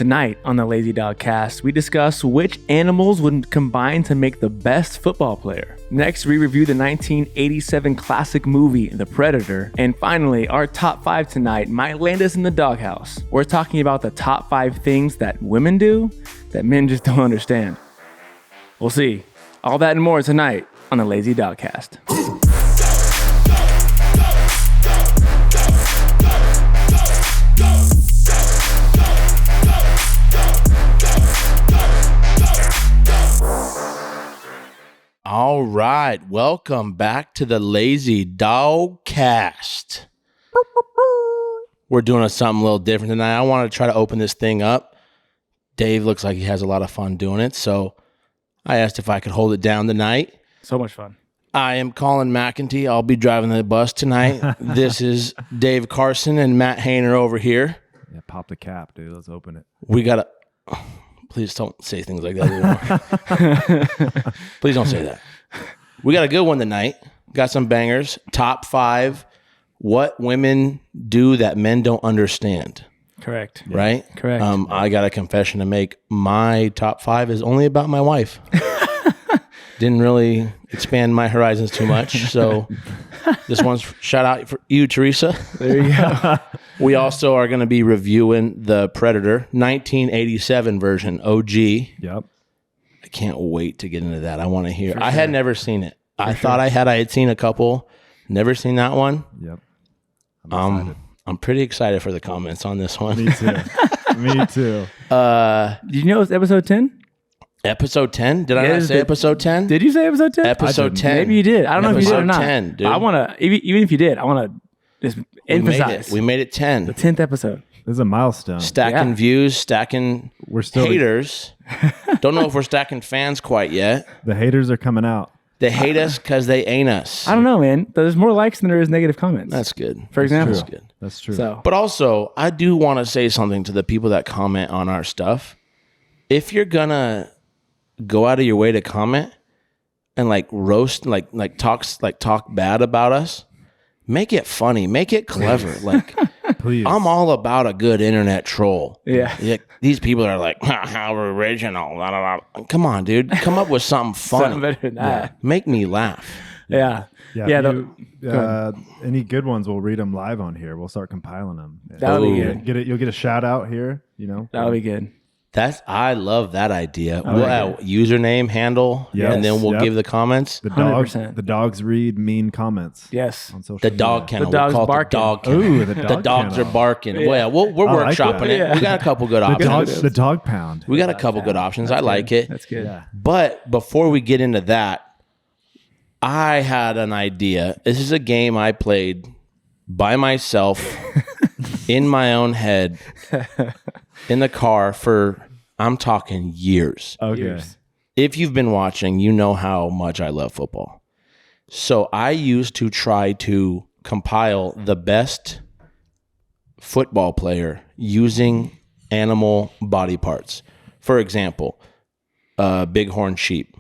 Tonight on the Lazy Dog Cast, we discuss which animals would combine to make the best football player. Next, we review the 1987 classic movie, The Predator. And finally, our top 5 tonight might land us in the doghouse. We're talking about the top 5 things that women do that men just don't understand. We'll see. All that and more tonight on the Lazy Dog Cast. All right, welcome back to the Lazy Dog Cast. We're doing something a little different tonight. I want to try to open this thing up. Dave looks like he has a lot of fun doing it, so I asked if I could hold it down tonight. So much fun. I am Colin McEntee. I'll be driving the bus tonight. This is Dave Carson and Matt Hayner over here. Yeah, pop the cap, dude. Let's open it. We got to... Please don't say things like that anymore. Please don't say that. We got a good one tonight. Got some bangers. Top 5 what women do that men don't understand. Correct. Right? Correct. I got a confession to make. My top 5 is only about my wife. Didn't really expand my horizons too much. So this one's shout out for you, Teresa. There you go. We also are going to be reviewing The Predator, 1987 version, OG. Yep. I can't wait to get into that. I want to hear. For I sure. had never seen it. I thought I had seen a couple. Never seen that one. Yep. I'm excited. I'm pretty excited for the comments on this one. Me too. Me too. Did you know it's episode 10? Episode 10? Did I not Yes, say episode 10? Did you say episode 10? Episode 10. Maybe you did. I don't know if you did or Episode not. 10, dude. I want to, even if you did, I want to just emphasize We made it 10. the 10th episode. This is a milestone. Stacking Yeah. views, stacking We're still haters. Don't know if we're stacking fans quite yet. the haters are coming out. They hate us because they ain't us. I don't know, man. There's more likes than there is negative comments. That's good. for example. That's good. That's true. So, But also, I do want to say something to the people that comment on our stuff. If you're gonna go out of your way to comment and like roast, like talk bad about us, make it funny, make it clever. Like Please. I'm all about a good internet troll. yeah. These people are like, how original. Blah, blah, blah. Come on, dude. Come up with something funny. Something better than that. Make me laugh. Yeah. Yeah. Yeah, Any good ones, we'll read them live on here. We'll start compiling them. Yeah. That would be Ooh. good. You'll get a shout out here. You know. That would be good. I love that idea. We'll like have username, handle, Yes. and then we'll Yep. give the comments. The dogs. 100%. The dogs read mean comments. Yes. On social The media. dog kennel. The dog's We'll call it barking. the dog kennel. Ooh, the The dogs kennel. are barking. Yeah. Well, we're I like workshopping that. it. Yeah. We got a couple good The options. dog pound. We got a couple good options. I like it. That's good. Yeah. But before we get into that, I had an idea. This is a game I played by myself in my own head in the car for, I'm talking years. Okay. Years. If you've been watching, you know how much I love football. So I used to try to compile the best football player using animal body parts. For example, bighorn sheep,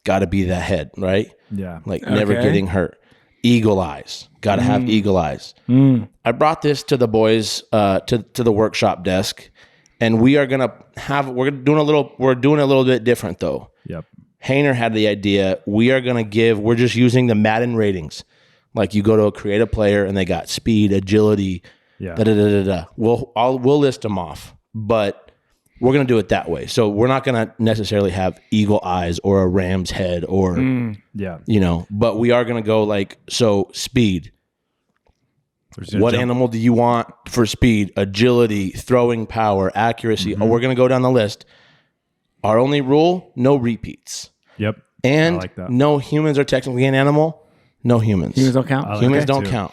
got to be the head, right? Yeah. Like never Okay. getting hurt. Eagle eyes, got to have eagle eyes. I brought this to the boys to the workshop desk, and we're doing a little bit different though. Yep. Hayner had the idea. We're just using the Madden ratings. Like you go to a creative player and they got speed, agility, Yeah. da da da da da. We'll list them off, but we're gonna do it that way. So we're not gonna necessarily have eagle eyes or a ram's head or Yeah. but we are gonna go speed. What animal do you want for speed, agility, throwing power, accuracy? Oh, we're gonna go down the list. Our only rule: no repeats. Yep. And I like that. no humans are technically an animal. No humans. Humans don't count. I like Humans that don't too. count.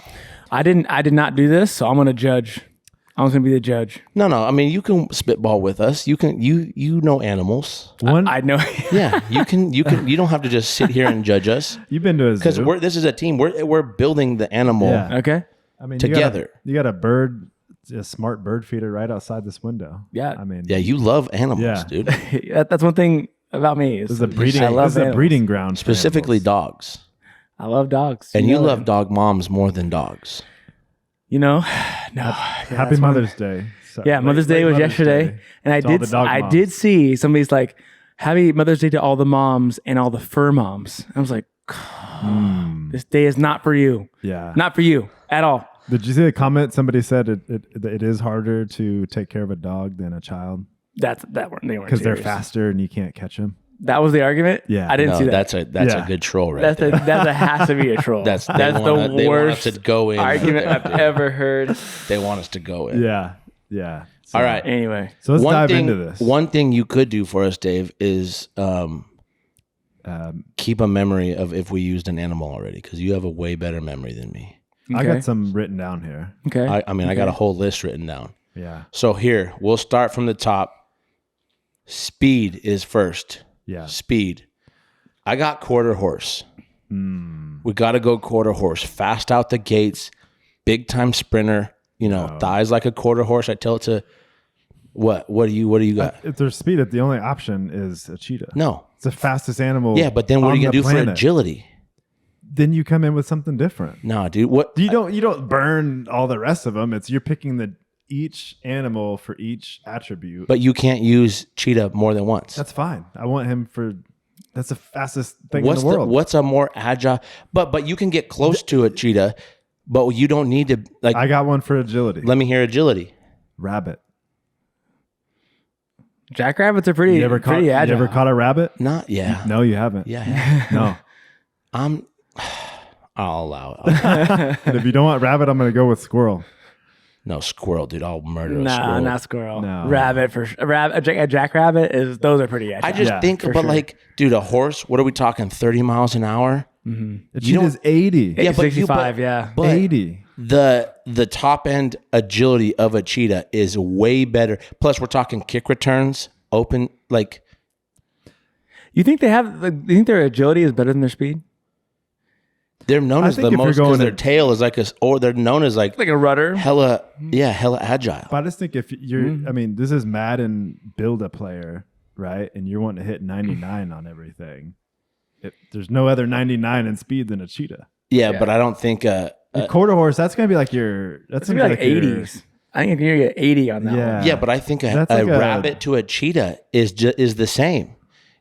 I did not do this, so I'm going to judge. I was going to be the judge. No. I mean, you can spitball with us. You can. You know animals. One. I know. Yeah. You can. You don't have to just sit here and judge us You've been to a because zoo. this is a team. We're building the animal. Yeah. Okay. I mean, together. You got a bird, a smart bird feeder right outside this window. Yeah. I mean, Yeah. You love animals, Yeah. dude. That's one thing about me. this is a breeding. I love This is a animals. breeding ground. for Specifically animals. dogs. I love dogs. And you know love it. dog moms more than dogs. No. Happy that's Mother's Day. Sorry. Yeah, Mother's Day was Mother's yesterday, Day. and To all the dog I moms. did see somebody's like, "Happy Mother's Day to all the moms and all the fur moms." I was like, "This day is not for you, Yeah. not for you at all." Did you see the comment? Somebody said it is harder to take care of a dog than a child That weren't they weren't because they're serious. faster and you can't catch them. That was the argument. Yeah. I didn't No, see that. that's Yeah. a good troll right there. That has to be a troll. That's the they want us worst to go in. argument with I've them, ever heard. dude. They want us to go in. Yeah. Yeah. So, All right. Anyway, So let's dive thing, into this. One thing you could do for us, Dave, is keep a memory of if we used an animal already, because you have a way better memory than me. I okay. got some written down here. Okay. I got a whole list written down. Yeah. So here, we'll start from the top. Speed is first. Yeah. Speed. I got quarter horse. We got to go quarter horse. Fast out the gates. Big time sprinter. Thighs like a quarter horse. I tell it to what? What do you got? If there's speed, the only option is a cheetah. No. It's the fastest animal. Yeah, but then what are on you gonna the do for planet. agility? Then you come in with something different. No, dude. What? You don't burn all the rest of them. It's you're picking each animal for each attribute. But you can't use cheetah more than once. That's fine. I want him for. That's the fastest thing What's in the world. what's a more agile? But you can get close to a cheetah, but you don't need to like. I got one for agility. Let me hear agility. Rabbit. Jackrabbits are pretty You ever caught? pretty You agile. ever caught a rabbit? Not yeah. No, you haven't. Yeah. No. I'll allow it. And if you don't want rabbit, I'm going to go with squirrel. No squirrel, dude. I'll murder a Nah, squirrel. not squirrel. No. Rabbit for a jackrabbit is those are pretty agile. I just Yeah, think, for but sure. like, dude, a horse. What are we talking? 30 miles an hour? The You cheetah's 80. Yeah, but 65, yeah. But 80. the top end agility of a cheetah is way better. Plus, we're talking kick returns, open like. You think they have? You think their agility is better than their speed? They're known I as think the if you're most going because their to- tail is like or they're known as like Like a rudder. hella agile. But I just think if you're, I mean, this is Madden build a player, right? And you're wanting to hit 99 on everything. There's no other 99 in speed than a cheetah. Yeah, but I don't think A quarter horse, that's going to be like your, It's gonna be like your- 80s. I think you're gonna get 80 on that Yeah. one. yeah, but I think a That's like a- rabbit to a cheetah is the same.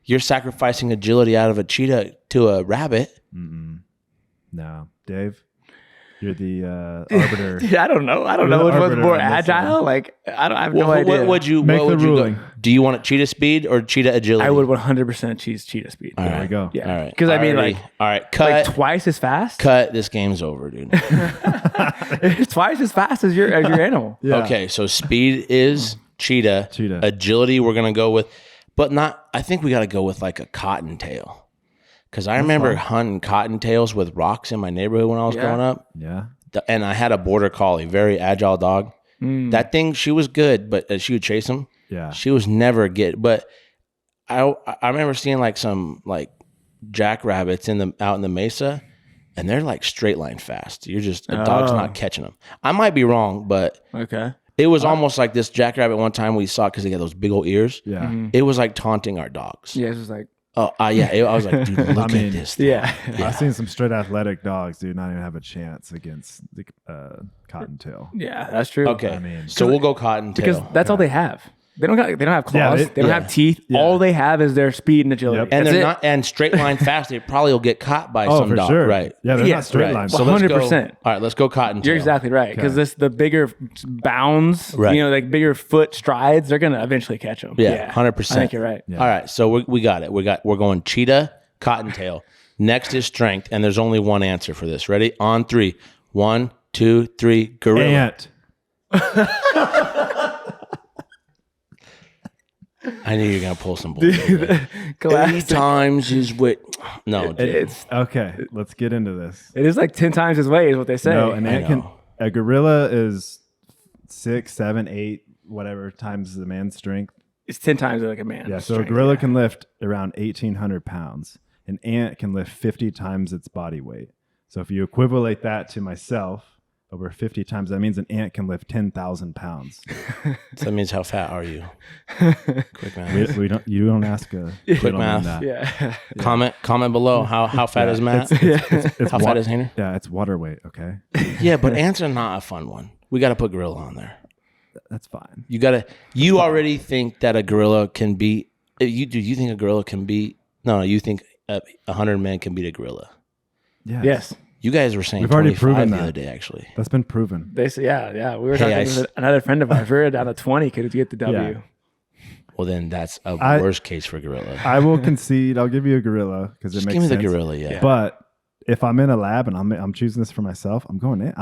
You're sacrificing agility out of a cheetah to a rabbit. No, Dave, you're the arbiter. Dude, I don't know. I don't You're know the which one's arbiter more on this agile. one. Like I have no What idea. would you Make what the would you ruling. go? Do you want a cheetah speed or cheetah agility? I would 100% choose cheetah speed. There we go. Yeah. All right. Because I mean, Alrighty. like all right, cut, twice as fast. cut. This game's over, dude. It's twice as fast as your animal. Yeah. Okay, so speed is cheetah. Cheetah. Agility, we're gonna go with, but not. I think we got to go with like a cottontail, because I remember hunting cottontails with rocks in my neighborhood when I was Yeah. growing up. Yeah. And I had a border collie, very agile dog. That thing, she was good, but she would chase him. Yeah. She was never good. But I remember seeing like some like jackrabbits out in the mesa, and they're like straight line fast. You're just a dog's not catching them. I might be wrong, but Okay. it was almost like this jackrabbit one time we saw because they got those big old ears. Yeah. It was like taunting our dogs. Yeah, it's just like Oh, yeah. I was like, dude, look mean, at this thing. yeah. I've seen some straight athletic dogs, dude, not even have a chance against the cottontail. Yeah, that's true. Okay, I mean- so we'll go cottontail. Because that's all they have. They don't have claws. Yeah, they don't have teeth. yeah. All they have is their speed and agility. Yep. and That's they're it. not and straight line fast. They probably will get caught by Oh, some for dog, sure. right? Yeah, they're Yeah, not straight right. lines. So let's go. 100%. All right, let's go cottontail. You're exactly right. Because the bigger bounds, Right. like bigger foot strides, they're gonna eventually catch them. Yeah, 100%. I think you're right. Yeah. All right, so we got it. We're going cheetah, cottontail. Next is strength, and there's only one answer for this. Ready? On 3. 1, 2, 3. Gorilla. Ant. I knew you were gonna pull some bullshit. 80 Classic. times is what? No, dude. It's Okay, let's get into this. it is like 10 times his weight is what they say. No, an I ant can. know. A gorilla is 6, 7, 8, whatever times the man's strength. It's 10 times like a man. Yeah, so a strength, gorilla yeah. can lift around 1,800 pounds. An ant can lift 50 times its body weight. So if you equivalent that to myself over 50 times, that means an ant can lift 10,000 pounds. So that means how fat are you? Quick math. we don't. You don't ask a Quick gentleman math. that. Yeah. Comment below. How fat is Matt? It's How fat is Hainer? Yeah, it's water weight. Okay. Yeah, but ants are not a fun one. We got to put gorilla on there. That's fine. You already think that a gorilla can beat. You think a gorilla can beat? No, you think 100 men can beat a gorilla? Yes. You guys were saying We've already 25 proven the that. other day, actually. That's been proven. They say, yeah. We were Hey, talking to another friend of ours. We were down to 20. Could get the W. Yeah. Well, then that's a worst case for gorilla. I will concede. I'll give you a gorilla because it Just makes give me sense. the gorilla, yeah. But if I'm in a lab and I'm choosing this for myself, I'm going in.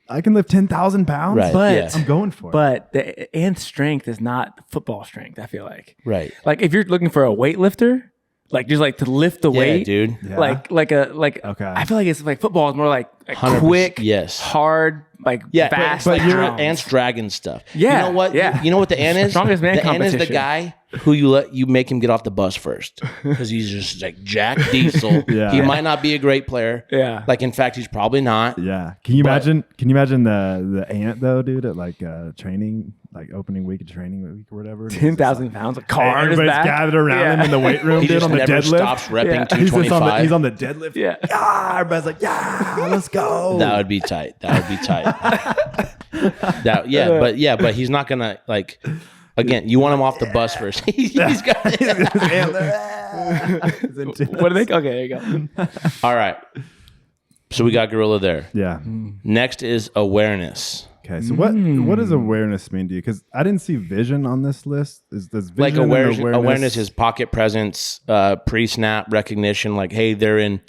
I can lift 10,000 pounds. Right. But yeah. I'm going for it. But the ant strength is not football strength. I feel like. Right. Like if you're looking for a weightlifter, like just like to lift the Yeah, weight, dude. Yeah. like Okay. I feel like it's like football is more like 100%, quick, yes. hard, like Yeah, fast. but like you're drums. ants dragging stuff. Yeah, You know what? yeah. You know what the ant is? Strongest man the ant is the competition. guy who you make him get off the bus first because he's just like Jack Diesel. Yeah. He might not be a great player. Yeah. Like in fact, he's probably not. Yeah. Can you imagine? Can you imagine the ant though, dude? At like training, like opening week of training week or whatever. 10,000 pounds, a car in his Everybody's back. gathered around Yeah. him in the weight room, He dude, just on the never deadlift. stops repping Yeah. He's just 225. he's on the deadlift. Yeah. Yeah. Everybody's like, yeah, let's go. That would be tight. That would be tight. But he's not gonna like. Again, you want him off the bus first. He's got. What do they? Okay, there you go. All right. So we got gorilla there. Yeah. Next is awareness. Okay. So what does awareness mean to you? Because I didn't see vision on this list. Does vision Like and awareness is pocket presence, pre-snap recognition. Like, hey, they're in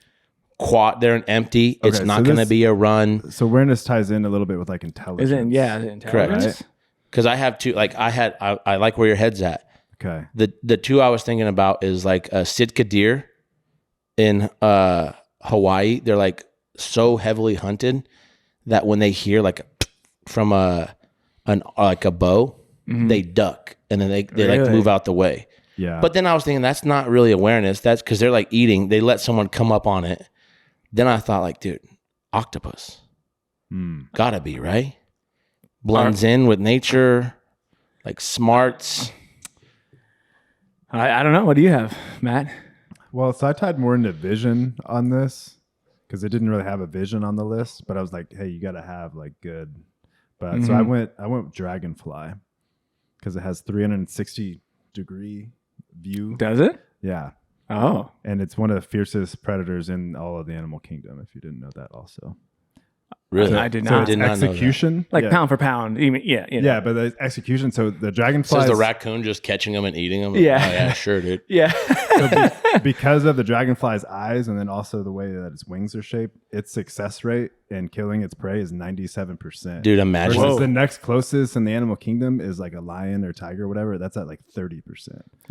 empty. It's Okay, not so going to this- be a run. So awareness ties in a little bit with like intelligence. Is it intelligence? Correct. Because I have two. Like I like where your head's at. Okay. The two I was thinking about is like a Sitka deer in Hawaii. They're like so heavily hunted that when they hear like from a bow, they duck and then they like Really? move out the way. Yeah. But then I was thinking that's not really awareness. That's because they're like eating. They let someone come up on it. Then I thought like, dude, octopus. Gotta be, right? Blends in with nature, like smarts. I don't know. What do you have, Matt? Well, so I tied more into vision on this because it didn't really have a vision on the list, but I was like, hey, you got to have like good. But so I went with dragonfly because it has 360-degree view. Does it? Yeah. Oh, And it's one of the fiercest predators in all of the animal kingdom, if you didn't know that also. Really, I did So not. it's did not know that. execution. like yeah. pound for pound. Even Yeah, but the execution. So the So dragonfly is the raccoon just catching them and eating them? Yeah. Oh, yeah, sure, dude. Yeah. because of the dragonfly's eyes and then also the way that its wings are shaped, its success rate in killing its prey is 97%. Dude, imagine. Versus the next closest in the animal kingdom is like a lion or tiger or whatever. That's at like 30%.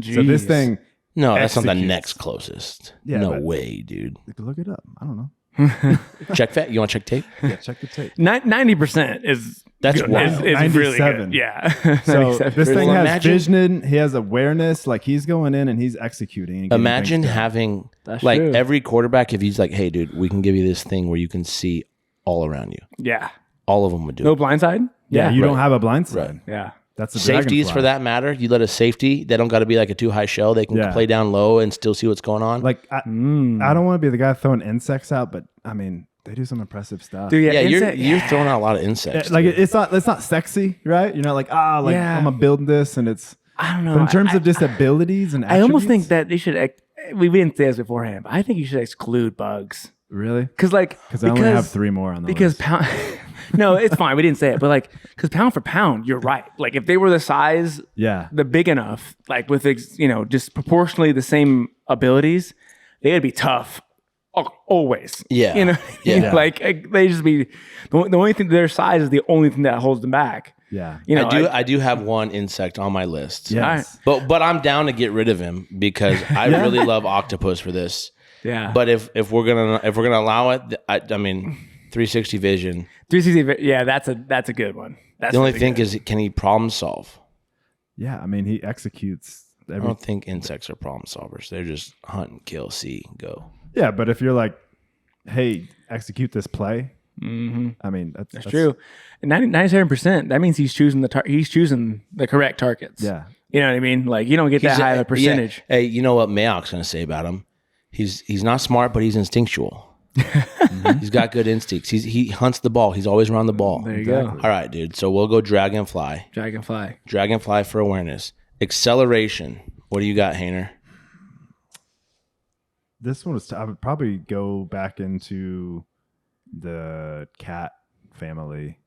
So this Jeez. thing, No, that's not the executes. next closest. Yeah, no but- way, dude. look it up. I don't know. Check that. You want to check tape? Yeah, check the tape. 90% is That's good. wild. Is really 97. good. Yeah. So 97%. this thing Well, has imagine- vision. He has awareness. Like he's going in and he's executing. And getting Imagine things done. having That's like true. every quarterback, if he's like, hey, dude, we can give you this thing where you can see all around you. Yeah. All of them would do No it. blindside? Yeah, you don't Right. have a blind side. Right. Yeah. That's the Safeties dragonfly. for that matter. You let a safety, they don't got to be like a too high shell. They can Yeah. play down low and still see what's going on. Like I don't want to be the guy throwing insects out, but I mean they do some impressive stuff. Dude, yeah, insect- you're throwing out a lot of insects. Like it's not sexy, right? You're not like Yeah. I'm gonna build this and it's. I don't know. But in terms I- of just abilities and I almost attributes- think that they should. We didn't say this beforehand, but I think you should exclude bugs really because, like, because I only have 3 more on the Because list. pound. No, it's fine. We didn't say it, but like, because pound for pound, you're right. Like, if they were the size, Yeah, the big enough, like with just proportionally the same abilities, they would be tough. Always, Yeah. you know, Yeah. like they just be the only thing. Their size is the only thing that holds them back. yeah, You know, I do have one insect on my list. yes. But I'm down to get rid of him because I really love octopus for this. yeah. But if we're gonna allow it, I mean 360 vision. 360, yeah, that's a good one. That's The only really thing good. is, can he problem solve? Yeah. I mean, he executes I every. don't think insects are problem solvers. They're just hunt and kill, see, go. Yeah, but if you're like, hey, execute this play. I mean, that's true. 97%. That means he's choosing the correct targets. Yeah, You know what I mean? Like you don't get that He's high of a percentage. Yeah. Hey, you know what Mayok's gonna say about him? He's not smart, but he's instinctual. He's got good instincts. He hunts the ball. He's always around the ball. There you go. All right, dude. So we'll go dragonfly. Dragonfly. Dragonfly for awareness. Acceleration. What do you got, Hainer? This one was. I would probably go back into the cat family,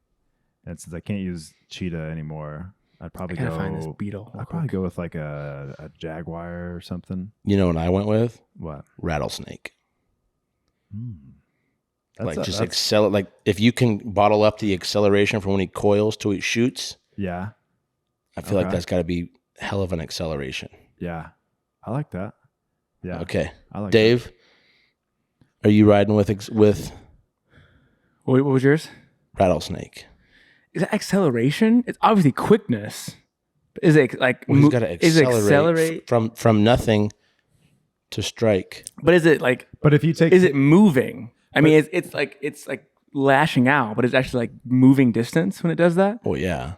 and since I can't use cheetah anymore, I'd probably I gotta go. find this beetle. I'd probably go with like a jaguar or something. You know what I went with? What? Rattlesnake. That's Like just accelerate. Like if you can bottle up the acceleration from when he coils to he shoots, Yeah, I feel like Okay. that's got to be hell of an acceleration. yeah. I like that. Yeah. Okay, I like Dave, are you riding with What was yours? rattlesnake? Is it acceleration? It's obviously quickness. Is it like Well, he's got to is it accelerate accelerate? from nothing to strike. But is it like But if you take, is it moving? I mean, it's like lashing out, but it's actually like moving distance when it does that. Well, yeah,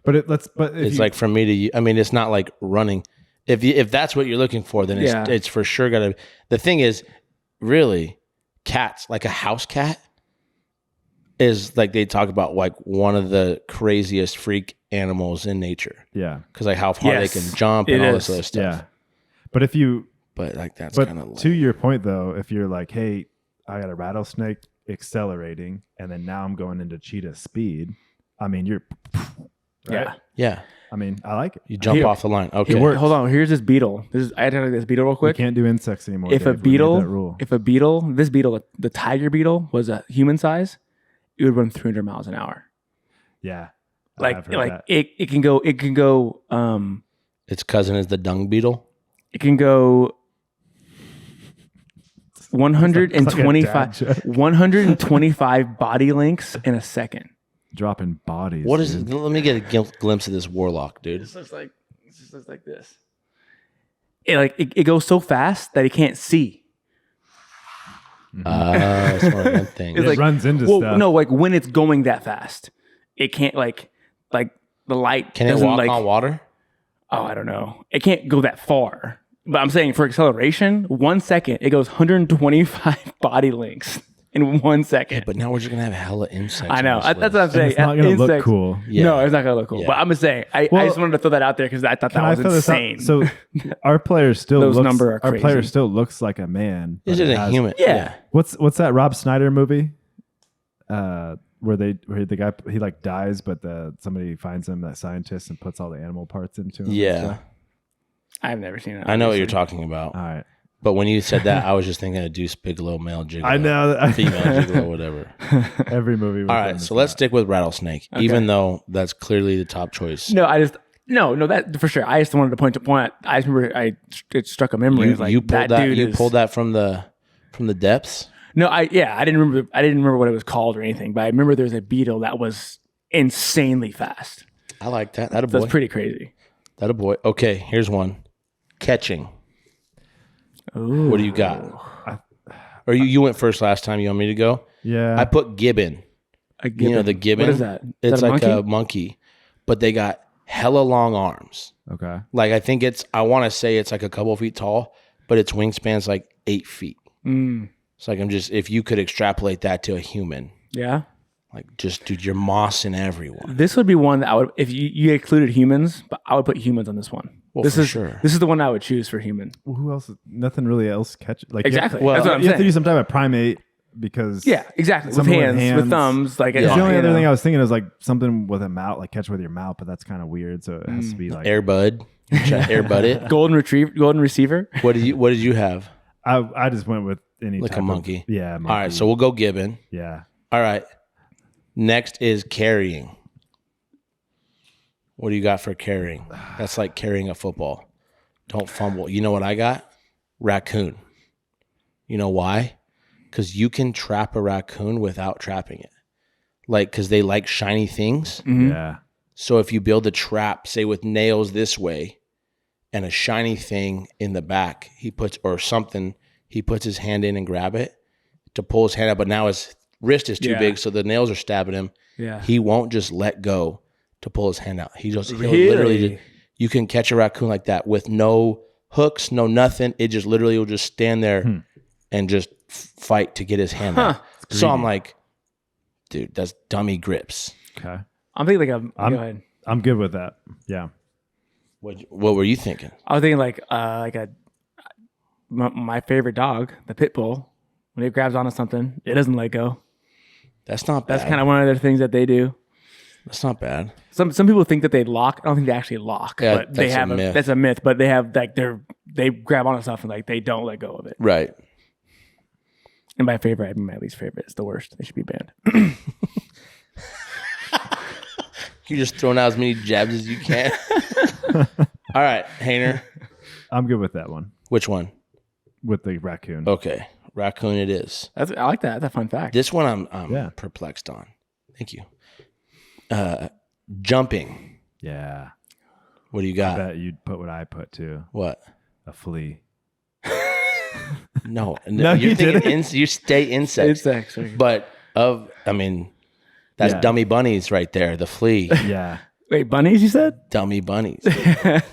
but if it's you, like from me to you. I mean, it's not like running. If that's what you're looking for, then Yeah. it's for sure got to. The thing is, really, cats, like a house cat, is like they talk about like one of the craziest freak animals in nature yeah, because like how far Yes, they can jump it and all this is. other stuff. yeah. But if you, But like that's but kind of to your point though, if you're like, hey, I got a rattlesnake accelerating, and then now I'm going into cheetah speed. I mean, you're, right? Yeah. yeah. I mean, I like it. You jump Here- off the line. Okay. It works. Hold on. Here's this beetle. I had to look at this beetle real We quick. can't do insects anymore. If a Dave. We made that beetle, rule. this beetle, the tiger beetle, was a human size, it would run 300 miles an hour. Yeah. Like I've heard that. it can go Its cousin is the dung beetle. it can go It's like a 125 dad joke. 125 body lengths in a second. Dropping bodies. What is dude. it? Let me get a glimpse of this warlock, dude. It just looks like this. It goes so fast that he can't see. That's one of them things. It's It like- runs into Well, stuff. no, like when it's going that fast, it can't like the light Can it doesn't walk like. on water? Oh, I don't know. It can't go that far. But I'm saying for acceleration, 1 second it goes 125 body lengths in 1 second. But now we're just gonna have hella insects. I know. on this That's what I'm list. saying. it's not going to look Insects- cool. Yeah. No, it's not gonna look cool. Yeah. But I'm just saying. I Well, just wanted to throw that out there because I thought Can that I was fill this out? insane. So our player still Those looks. number are our crazy. player still looks like a man. Is but it a has- human? yeah. What's that Rob Snyder movie? Where the guy he like dies, but somebody finds him, that scientist, and puts all the animal parts into him. and Yeah. stuff? I've never seen it. I know what you're obviously. talking about. All right. But when you said that, I was just thinking of Deuce Bigelow, male gigolo. I know. That Female gigolo, whatever. every movie. with All him right, is so let's that. stick with rattlesnake, even though that's clearly the top choice. No, no, that for sure. I just wanted to point. I just remember it struck a memory. of like, You pulled that. dude You is- pulled that from the depths. No, I didn't remember what it was called or anything, but I remember there was a beetle that was insanely fast. I like that. That a So boy. that's pretty crazy. That a boy. Okay, here's one. Catching. Ooh. What do you got? Or you went first last time. You want me to go? Yeah. I put gibbon. A You know the gibbon. What is that? Is It's that like monkey? a monkey, but they got hella long arms. okay. Like I think I want to say it's like a couple feet tall, but its wingspan's like 8 feet. Mm, It's like if you could extrapolate that to a human, yeah. like just dude, you're mossing everyone. This would be one that I would, if you included humans, but I would put humans on this one. Well, this for is sure. This is the one I would choose for human. Well, who else? Nothing really else catch. Like Exactly. You have, That's what I'm you have to saying. do some type of primate because Yeah, exactly. With Someone with hands, with hands. thumbs, like Because you the only other know. thing I was thinking is like something with a mouth, like catch with your mouth, but that's kind of weird. So it has to be like Airbud, Airbud it. golden receiver. What did you have? I just went with any Like a type of- monkey. yeah. Monkey. All right, so we'll go gibbon. yeah. All right. Next is carrying. What do you got for carrying? That's like carrying a football. Don't fumble. You know what I got? Raccoon. You know why? Because you can trap a raccoon without trapping it. Like, because they like shiny things. Mhm. Yeah. So if you build a trap, say with nails this way and a shiny thing in the back, he puts his hand in and grab it to pull his hand out. But now his wrist is too Yeah. big, so the nails are stabbing him. Yeah. He won't just let go to pull his hand out. He'll Really? literally you can catch a raccoon like that with no hooks, no nothing. It just literally will just stand there and just fight to get his hand out. So I'm greedy. like, dude, that's dummy grips. Okay. I'm thinking like a. Go ahead. I'm good with that. Yeah. What were you thinking? I was thinking like my favorite dog, the pit bull. When it grabs onto something, it doesn't let go. That's not bad. That's kind of one of the things that they do. That's not bad. Some people think that they lock. I don't think they actually lock, Yeah, but they that's a have myth. that's a myth. But they have like they grab onto stuff and like they don't let go of it. Right. And my favorite, I mean my least favorite, is the worst. They should be banned. You're just throwing out as many jabs as you can. All right, Hainer. I'm good with that one. Which one? With the raccoon. Okay, raccoon it is. I like that. That's a fun fact. This one I'm Yeah. perplexed on. Thank you. Jumping. Yeah. What do you I got? bet you'd put what I put too. What? A flea. No, No, you're you thinking didn't. you stay insects. Insects. Right. But that's Yeah. dummy bunnies right there. The flea, Yeah. Wait, bunnies? You said? dummy bunnies.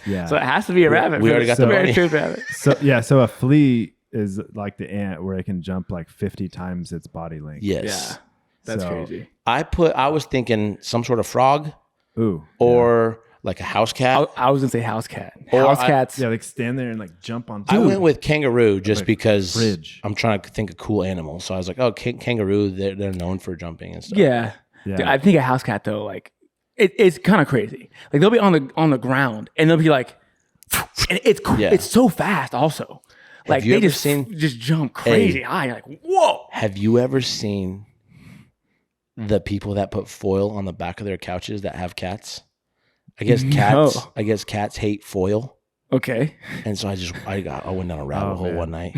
Yeah. So it has to be a rabbit. we for already got the the very bunny. true rabbit. So a flea is like the ant where it can jump like 50 times its body length. Yes, Yeah, that's So- crazy. I was thinking some sort of frog Ooh. or like a house cat. I was gonna say house cat. Or House I- cats. Yeah, like stand there and like jump on. I went with kangaroo just Like because fridge. I'm trying to think of cool animals. So I was like, oh, kangaroo, they're known for jumping and stuff. Yeah. Yeah. Dude, I think a house cat though, like it's kind of crazy. Like they'll be on the ground and they'll be like, and Yeah. it's so fast. Also, like you they ever just seen- just jump crazy high. You're like, whoa. Have you ever seen the people that put foil on the back of their couches that have cats? I guess cats. No. I guess cats hate foil, Okay. and so I went down a rabbit Oh, hole man. one night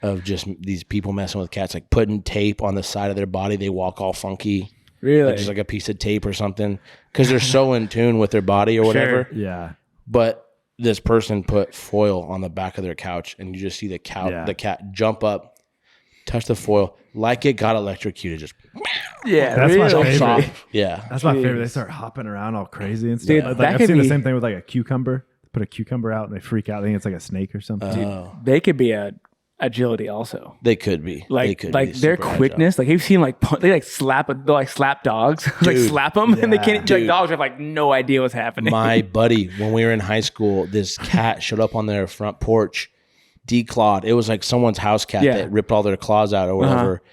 of just these people messing with cats, like putting tape on the side of their body. They walk all funky, Really? like just like a piece of tape or something, because they're so in tune with their body or whatever. Yeah. But this person put foil on the back of their couch, and you just see the Yeah. cat jump up, touch the foil like it got electrocuted, just yeah. That's my really? favorite. jumps off. Yeah, That's my favorite. They Jeez. start hopping around all crazy and stuff. Dude, Like, that I've could seen be- the same thing with like a cucumber. Put a cucumber out and they freak out. They think it's like a snake or something. Oh, They could be a agility also. they could be. They Like could like be their super agile. quickness. Like you've seen like they like slap dogs. Like Dude. slap them and they can't. Like Dude. dogs have like no idea what's happening. My buddy, when we were in high school, this cat showed up on their front porch, declawed. It was like someone's house cat Yeah. that ripped all their claws out or whatever.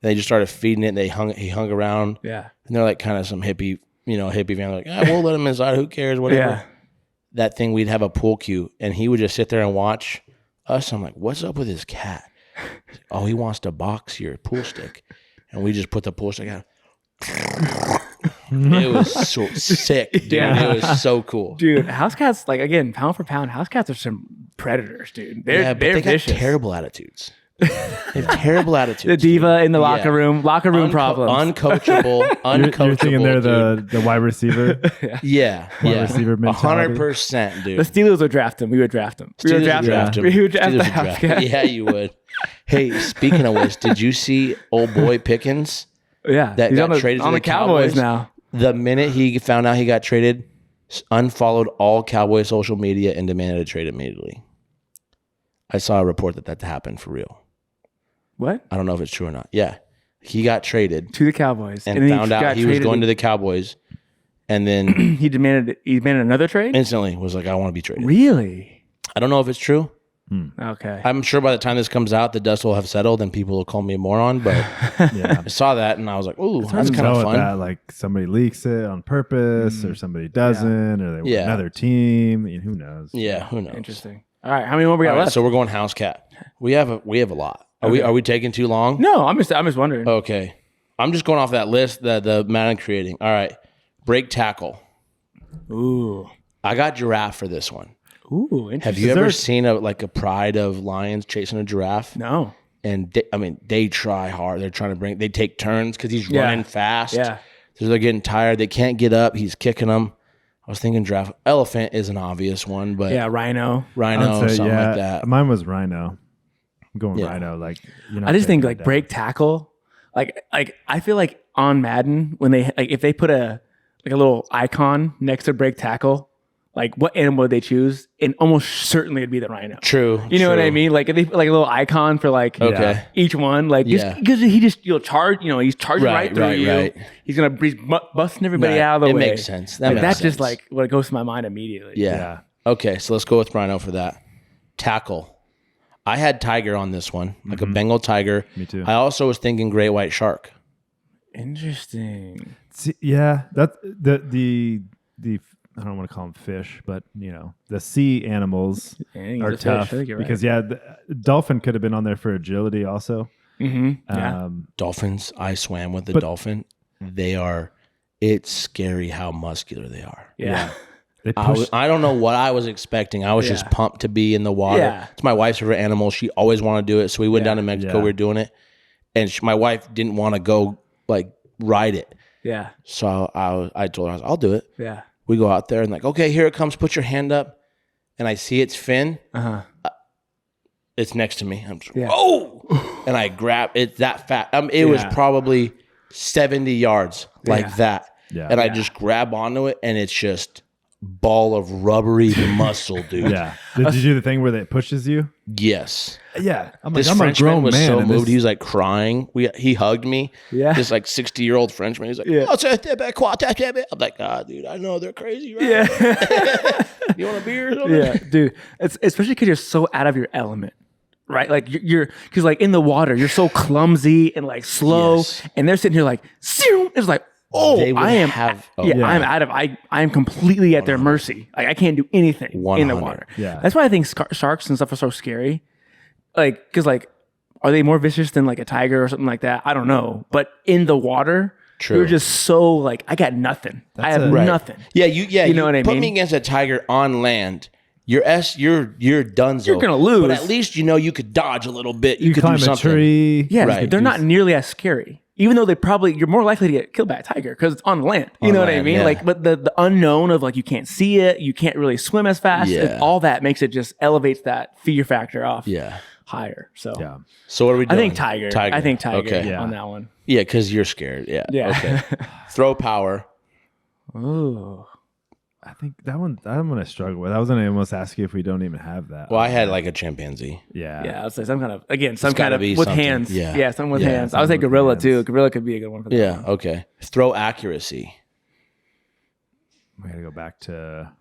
And they just started feeding it. And he hung around, yeah. and they're like kind of some hippie family. Like, we'll let him inside. Who cares? Whatever. Yeah. That thing, we'd have a pool cue, and he would just sit there and watch us. I'm like, what's up with this cat? He's like, oh, he wants to box your pool stick, and we just put the pool stick out. It was so sick, dude. Yeah. It was so cool. Dude, house cats, like again, pound for pound, house cats are some predators, dude. They're Yeah, but they're they got vicious. terrible attitudes. They have terrible attitudes. The diva in the Yeah. locker room problems. Uncoachable, uncoachable. You're thinking they're dude. the wide receiver. yeah, wide yeah, receiver mentality. 100%, dude. The Steelers would draft him. We would draft him. We would Steelers draft would him. draft him. We would draft Steelers the would house draft cat. him. Yeah, you would. Hey, speaking of which, did you see old boy Pickens? Yeah, That he's got on the, traded to on the the Cowboys Cowboys? now. The minute he found out he got traded, unfollowed all Cowboy social media and demanded a trade immediately. I saw a report that happened for real. What? I don't know if it's true or not. Yeah, he got traded To the Cowboys, and then found out got he was traded going to the Cowboys, and then He demanded another trade. instantly was like, "I want to be traded." Really? I don't know if it's true. Okay. I'm sure by the time this comes out, the dust will have settled and people will call me a moron. But Yeah. I saw that and I was like, "Ooh, that's kind Know of with fun." That, like somebody leaks it on purpose, or somebody doesn't, or they want Yeah. another team. I mean, who knows? Yeah, who knows? Interesting. All right, how many more we got All right, left? so we're going house cat. We have a lot. Are we taking too long? No, I'm just wondering. Okay. I'm just going off that list that the Madden creating. All right. Break tackle. Ooh, I got giraffe for this one. ooh, interesting. Have you ever seen a pride of lions chasing a giraffe? No. And they try hard. They're trying to they take turns because he's Yeah. running fast. Yeah. So they're getting tired. They can't get up. He's kicking them. I was thinking giraffe. Elephant is an obvious one, but Yeah, rhino. rhino, I'd say, something yeah, like that. Mine was rhino. I'm going Yeah. rhino. Like, I just think like break tackle, like I feel like on Madden when they like if they put a little icon next to break tackle, like what animal would they choose? And almost certainly it'd be the rhino. True. You know what I true. mean? Like if they put like a little icon for like Okay. each one, like Yeah. because you'll charge, he's charging right through you. right. He's busting everybody Right. out of the It way. makes sense. That Like, makes that's just sense. like what goes to my mind immediately. Yeah. Okay, so let's go with rhino for that. Tackle. I had tiger on this one, like a Bengal tiger. Me too. I also was thinking great white shark. Interesting. See, yeah, that's the I don't want to call them fish, but the sea animals Yeah, I think are it's a fish. tough I think you're right. because the dolphin could have been on there for agility also. Yeah. Dolphins, I swam with the But- dolphin. It's scary how muscular they are. Yeah. They I, push. I don't know what I was expecting. I was just Yeah. pumped to be in the water. Yeah. It's my wife's favorite animal. She always wanted to do it. So we went Yeah. down to Mexico. Yeah. We were doing it. And my wife didn't want to go like ride it. Yeah. So I told her, I'll do it. Yeah. We go out there and like, okay, here it comes. Put your hand up. And I see its fin. Uh-huh. It's next to me. I'm just, Yeah. oh, and I grab it that fat. It was Yeah. probably 70 yards like Yeah. that. Yeah. And I Yeah. just grab onto it and it's just ball of rubbery muscle, dude. Yeah. Did you do the thing where it pushes you? Yes. Yeah. I'm This I'm a Frenchman grown was man. so and moved. this- He was like crying. He hugged me. Yeah. This like 60-year-old Frenchman. He's like, Yeah. I'm like, dude, I know they're crazy, right? Yeah. You want a beer or something? Yeah, dude. It's especially because you're so out of your element, right? Like you're because like in the water, you're so clumsy and like slow, Yes. and they're sitting here like, "Zoom." It's like, oh, They would I am, have- oh. yeah, Yeah. I'm out of, I am completely at their mercy. Like I can't do anything in the 100. water. Yeah. that's why I think sharks and stuff are so scary. Like, because like, are they more vicious than like a tiger or something like that? I don't know, but in the water. True. You're just so like I got nothing. I have Right. nothing. Yeah, you know what I put mean? me against a tiger on land. You're done. You're gonna lose. But at least you could dodge a little bit. You, You could climb do a something. tree. Yeah, Right. they're not nearly as scary. Even though you're more likely to get killed by a tiger because it's on land. You On know what I land, mean? yeah. Like, but the unknown of like you can't see it, you can't really swim as fast. Yeah. All that makes it just elevates that fear factor off Yeah. higher. So Yeah. So what are we I doing? think tiger. I think tiger Okay. Yeah. on that one. Yeah, because you're scared. Yeah. Yeah. Okay. Throw power. Ooh. I think that one I'm gonna struggle with. I was gonna almost ask you if we don't even have that. Well, I had like a chimpanzee. Yeah. Yeah, I'd say some kind of some gotta kind of be with something. hands. Yeah. Some with Yeah, hands. I would say something with gorilla hands. too. Gorilla could be a good one for that. Yeah. one. Okay. Throw accuracy. We gotta go back to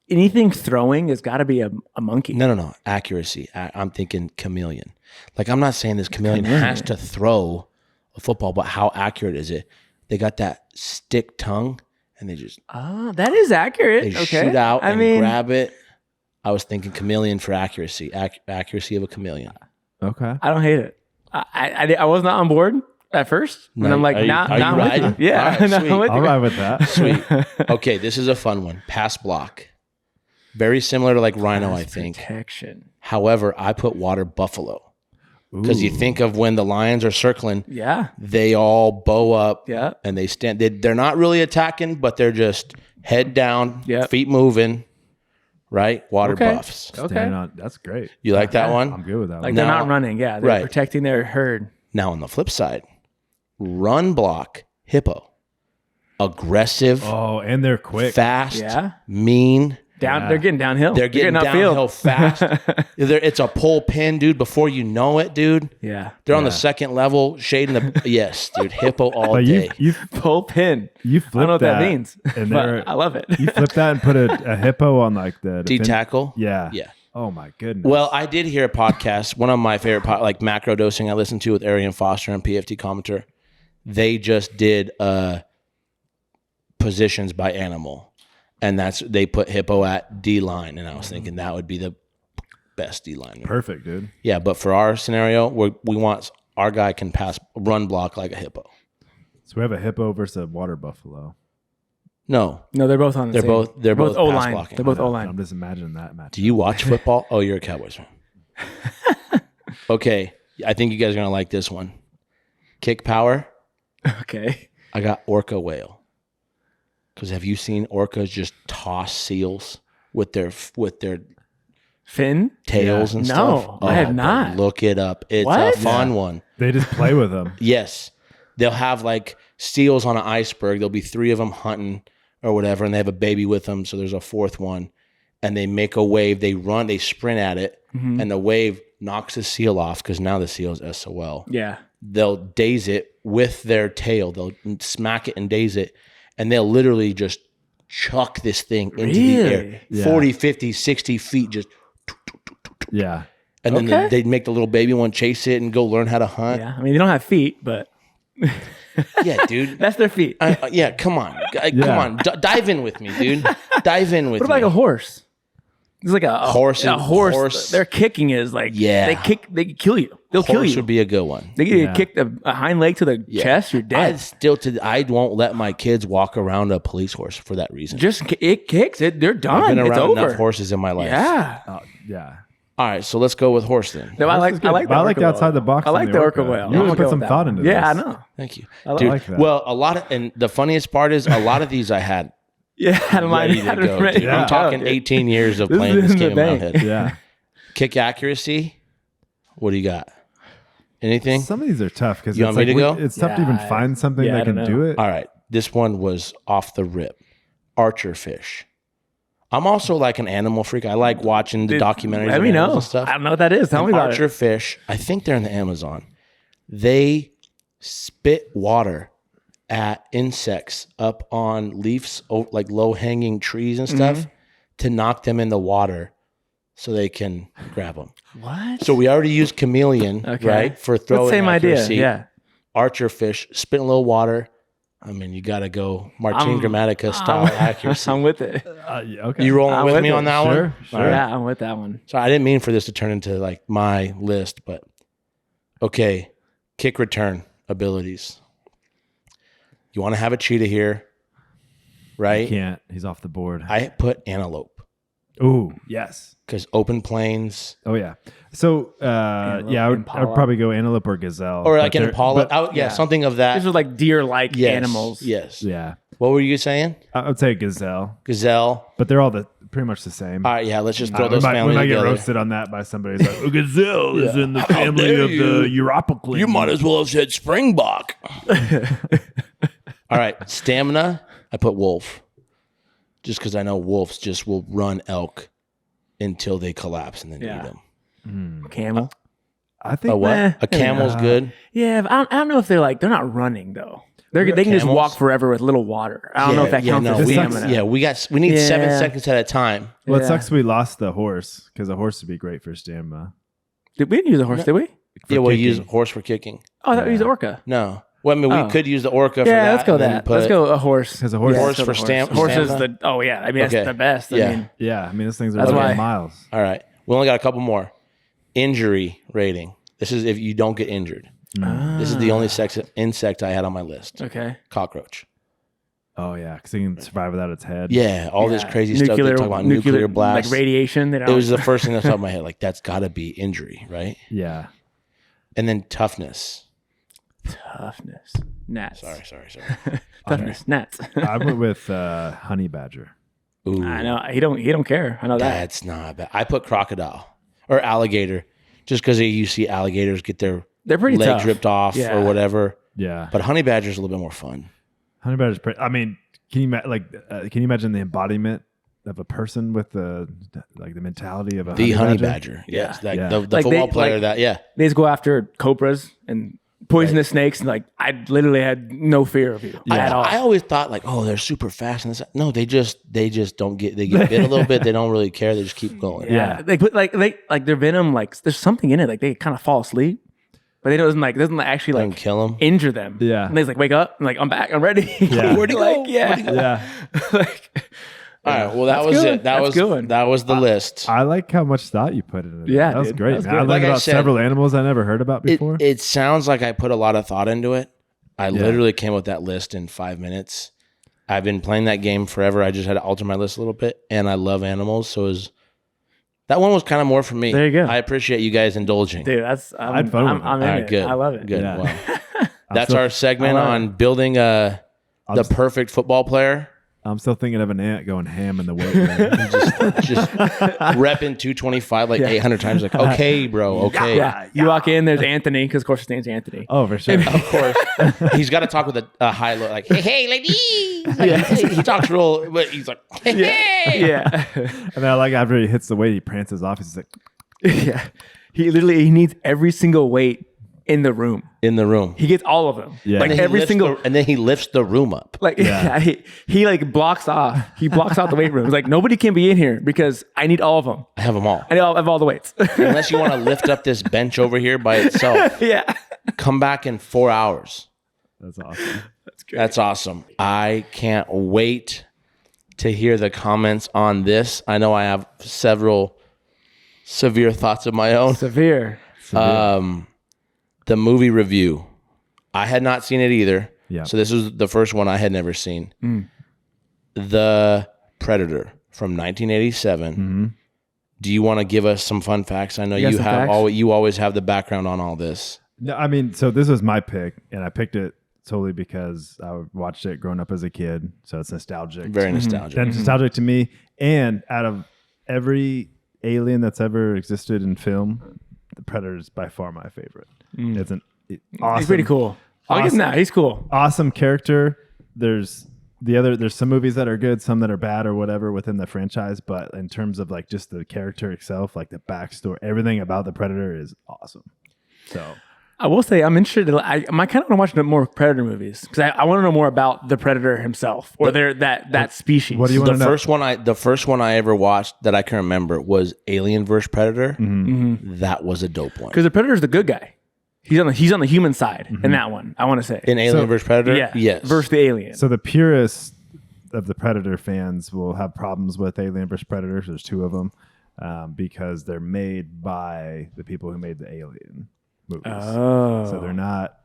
Anything throwing has got to be a monkey. No. Accuracy. I'm thinking chameleon. Like I'm not saying this chameleon has to throw a football, but how accurate is it? They got that stick tongue, and they just Ah, that is accurate. they okay. shoot out I and mean, grab it. I was thinking chameleon for accuracy. Accuracy of a chameleon. okay. I don't hate it. I was not on board at first, and No, I'm like, are you- not are you with riding? you. Yeah, All right, no, I'm sweet. with I'll you. ride with that. Sweet. Okay, this is a fun one. Pass block. Very similar to like rhino, I think. Protection. However, I put water buffalo because you think of when the lions are circling, Yeah, they all bow up yeah, and they stand. They're not really attacking, but they're just head down, Yep. feet moving, right? Water Okay. buffs. okay. Standing on, that's great. You like that one? I'm good with that Like one. they're Now- not running. Yeah, they're Right. protecting their herd. Now, on the flip side, run block hippo. Aggressive, Oh, and they're quick. fast, Yeah. mean. Down, Yeah. they're getting downhill. They're getting upfield. downhill fast. It's a pull pin, dude. Before you know it, dude, Yeah, they're on the Yeah. second level, shading the yes, dude. Hippo all But day. you pull pin. you I flip don't know what that means, and but they're I love it. you flip that and put a hippo on like the D tackle. Yeah. Yeah. Oh my goodness. Well, I did hear a podcast. One of my favorite, like macro dosing, I listened to with Arian Foster and PFT commenter. They just did positions by animal, and they put hippo at D line, and I was thinking that would be the best D line. perfect, dude. Yeah, but for our scenario, we want our guy can run block like a hippo. So we have a hippo versus a water buffalo. No, No, they're both on. The They're same. both O pass line. blocking. They're both O I'm line. just imagining that match. do you watch football? Oh, you're a Cowboys fan. Okay, I think you guys are gonna like this one. Kick power. Okay. I got orca whale. Because have you seen orcas just toss seals with their Finn. tails and No, stuff? I have bro, not. Look it up. It's What? a fun one. They just play with them. Yes, they'll have like seals on an iceberg. There'll be 3 of them hunting or whatever, and they have a baby with them, so there's a fourth one, and they make a wave, they run, they sprint at it, and the wave knocks the seal off because now the seal is SOL. Yeah. They'll daze it with their tail. They'll smack it and daze it, and they'll literally just chuck this thing into the air. Really? Yeah. 40, 50, 60 feet, just. Yeah. And then Okay. they'd make the little baby one chase it and go learn how to hunt. Yeah. I mean, they don't have feet, but Yeah, dude. that's their feet. Yeah, come on. Come Yeah. on. Dive in with me, dude. Dive in with What about me. like a horse? It's like a Horse A and- horse. horse. Their kicking is like Yeah. They can kill you. They'll kill Horse you. would be a good one. They get you Yeah. kick a hind leg to the chest. You're dead. I won't let my kids walk around a police horse for that reason. It kicks it. They're done. I've been It's around over. enough horses in my life. Yeah. Yeah. All right, so let's go with horse then. No, I like the I like orca outside whale. the box. I on like the orca whale. You I'm really gonna put go some with thought that into one. this. Yeah, I know. Thank you, I dude. like that. Well, and the funniest part is a lot of these I had Yeah, I don't mind. ready to go. Ready dude. to I'm go, talking dude. 18 years of This playing is this in the game in my bank. head. Yeah. Kick accuracy. What do you got? Anything? Some of these are tough because You it's want me like to go? it's tough to even Yeah, find something yeah, I that can don't do know. it. All right. This one was off the rip. Archer fish. I'm also like an animal freak. I like watching the documentaries Let of me animals know. and stuff. I don't know what that is. Tell me about Archer it. fish, I think they're in the Amazon. They spit water at insects up on leaves, like low hanging trees and stuff, Mm-hmm. to knock them in the water so they can grab them. What? So we already used chameleon, Okay. right, for throwing Same accuracy. idea. Yeah. Archer fish, spit in a little water. I mean, you got to go Martin I'm- Gramatica style accuracy. I'm with it. Yeah, okay. You rolling I'm with with me it. on that Sure, one? sure. All right. Yeah, I'm with that one. So I didn't mean for this to turn into like my list, but okay. Kick return abilities. You want to have a cheetah here, right? Can't. He's off the board. I put antelope Ooh, yes. because open plains Oh yeah. So yeah, I would Impala. probably go antelope or gazelle. or but like an they're- impala. but- Yeah, something of that. These are like deer-like Yes, animals. Yes. yeah, What were you saying? I would say gazelle, Gazelle. but they're all pretty much the same. All right, yeah. Let's just throw we those might, families we might get together. roasted on that by somebody who's like, a gazelle is in the How family dare of the Europoclin. You might as well have said springbok. All right, stamina. I put wolf, just because I know wolves just will run elk until they collapse and then Yeah. eat them. Camel. I think A what? Meh. A camel's good. Yeah, but I don't know if they're not running though. They can just Camels? walk forever with little water. I don't know if that counts as we- stamina. Yeah, we need 7 Yeah. seconds at a time. Well, it Yeah. sucks we lost the horse because the horse would be great for stamina. We didn't use a horse, did we? For Yeah, we'll kicking. use horse for kicking. Oh, I thought we used the orca. No, well, I mean, we Oh. could use the orca. for Yeah, that let's go and then that. put- Let's go a horse. Because a horse. Horse Let's go for the stamina? Horse is Stamina? the. Oh yeah, I mean Okay. that's the best. Yeah. I mean, Yeah, I mean those things are That's running why- miles. All right, we only got a couple more. Injury rating. This is if you don't get injured. This is the only insect I had on my list. okay. Cockroach. Oh yeah, because it can survive without its head. Yeah, all this Yeah. crazy stuff. They talk about nuclear blast. like radiation. They It don't. was the first thing that's out of my head. Like that's got to be injury, right? Yeah. And then toughness. toughness. Gnats. Sorry. Toughness. Gnats. I went with honey badger. Ooh, I know he don't care. I know that. that's not bad. I put crocodile or alligator, just because you see alligators get their They're pretty legs tough. ripped off Yeah. or whatever. Yeah, But honey badger's a little bit more fun. honey badger's pretty. I mean, can you imagine the embodiment of a person with the mentality of a The honey badger. Yeah. Yes, like Yeah. the Like football they- player like- that. Yeah. They just go after cobras and poisonous snakes. And like I literally had no fear of you at all. I always thought like, oh, they're super fast and this. No, they just don't get. They get bit a little bit. They don't really care. They just keep going. Yeah, they put like their venom. Like there's something in it. Like they kind of fall asleep, but it doesn't actually Doesn't like kill them. injure them. Yeah. and they just like wake up and like I'm back. I'm ready. Yeah. Where'd he like go? yeah, Yeah, like All right. Well, that That's was good. it. That's good. That was the list. I like how much thought you put into it. Yeah, that was dude. great. That was man. I good. learned Like I about said- several animals I never heard about before. It sounds like I put a lot of thought into it. I literally came up with that list in 5 minutes. I've been playing that game forever. I just had to alter my list a little bit, and I love animals, so that one was kind of more for me. There you go. I appreciate you guys indulging. dude, that's I had fun with it. I'm in All right, it. good. I love it. Good. Yeah. Well, that's still- our segment I love on building the just- perfect football player. I'm still thinking of an ant going ham in the weight room. Just repping 225 like 800 times. Like, okay, bro, okay. Yeah, you walk in. There's Anthony because of course his name's Anthony. Oh, for sure. Of course. He's got to talk with a high low, like, hey, lady. He talks real, but he's like, Yeah. And then like after he hits the weight, he prances off. He's like, Yeah. He needs every single weight in the room. in the room. He gets all of them. Yeah. Like And every single and then he lifts the room up. like he like blocks off. He blocks out the weight room. He's like, nobody can be in here because I need all of them. I have them all. I have all the weights. Unless you want to lift up this bench over here by itself, Yeah. come back in 4 hours. that's awesome. That's awesome. I can't wait to hear the comments on this. I know I have several severe thoughts of my own. Severe. The movie review. I had not seen it either. Yeah. So this was the first one I had never seen. The Predator from 1987. Do you want to give us some fun facts? I know You got you some have facts? you always have the background on all this. No, I mean, so this was my pick, and I picked it solely because I watched it growing up as a kid. So it's nostalgic. Very nostalgic. That's nostalgic to me. And out of every alien that's ever existed in film, the Predator is by far my favorite. It's an awesome, He's pretty cool. I'll give him Awesome. that. He's cool. awesome character. There's some movies that are good, some that are bad or whatever within the franchise. But in terms of like just the character itself, like the backstory, everything about the Predator is awesome. So I will say I'm interested. I kind of want to watch more Predator movies because I want to know more about the Predator himself or that species. what do you want The to know? first one I ever watched that I can remember was Alien vs Predator. That was a dope one. Because the Predator's the good guy. He's on the human side in that one. I want to say In Alien vs Predator, yeah, yes. versus the alien. So the purists of the Predator fans will have problems with Alien vs Predator. There's two of them because they're made by the people who made the Alien movies. Oh, So they're not.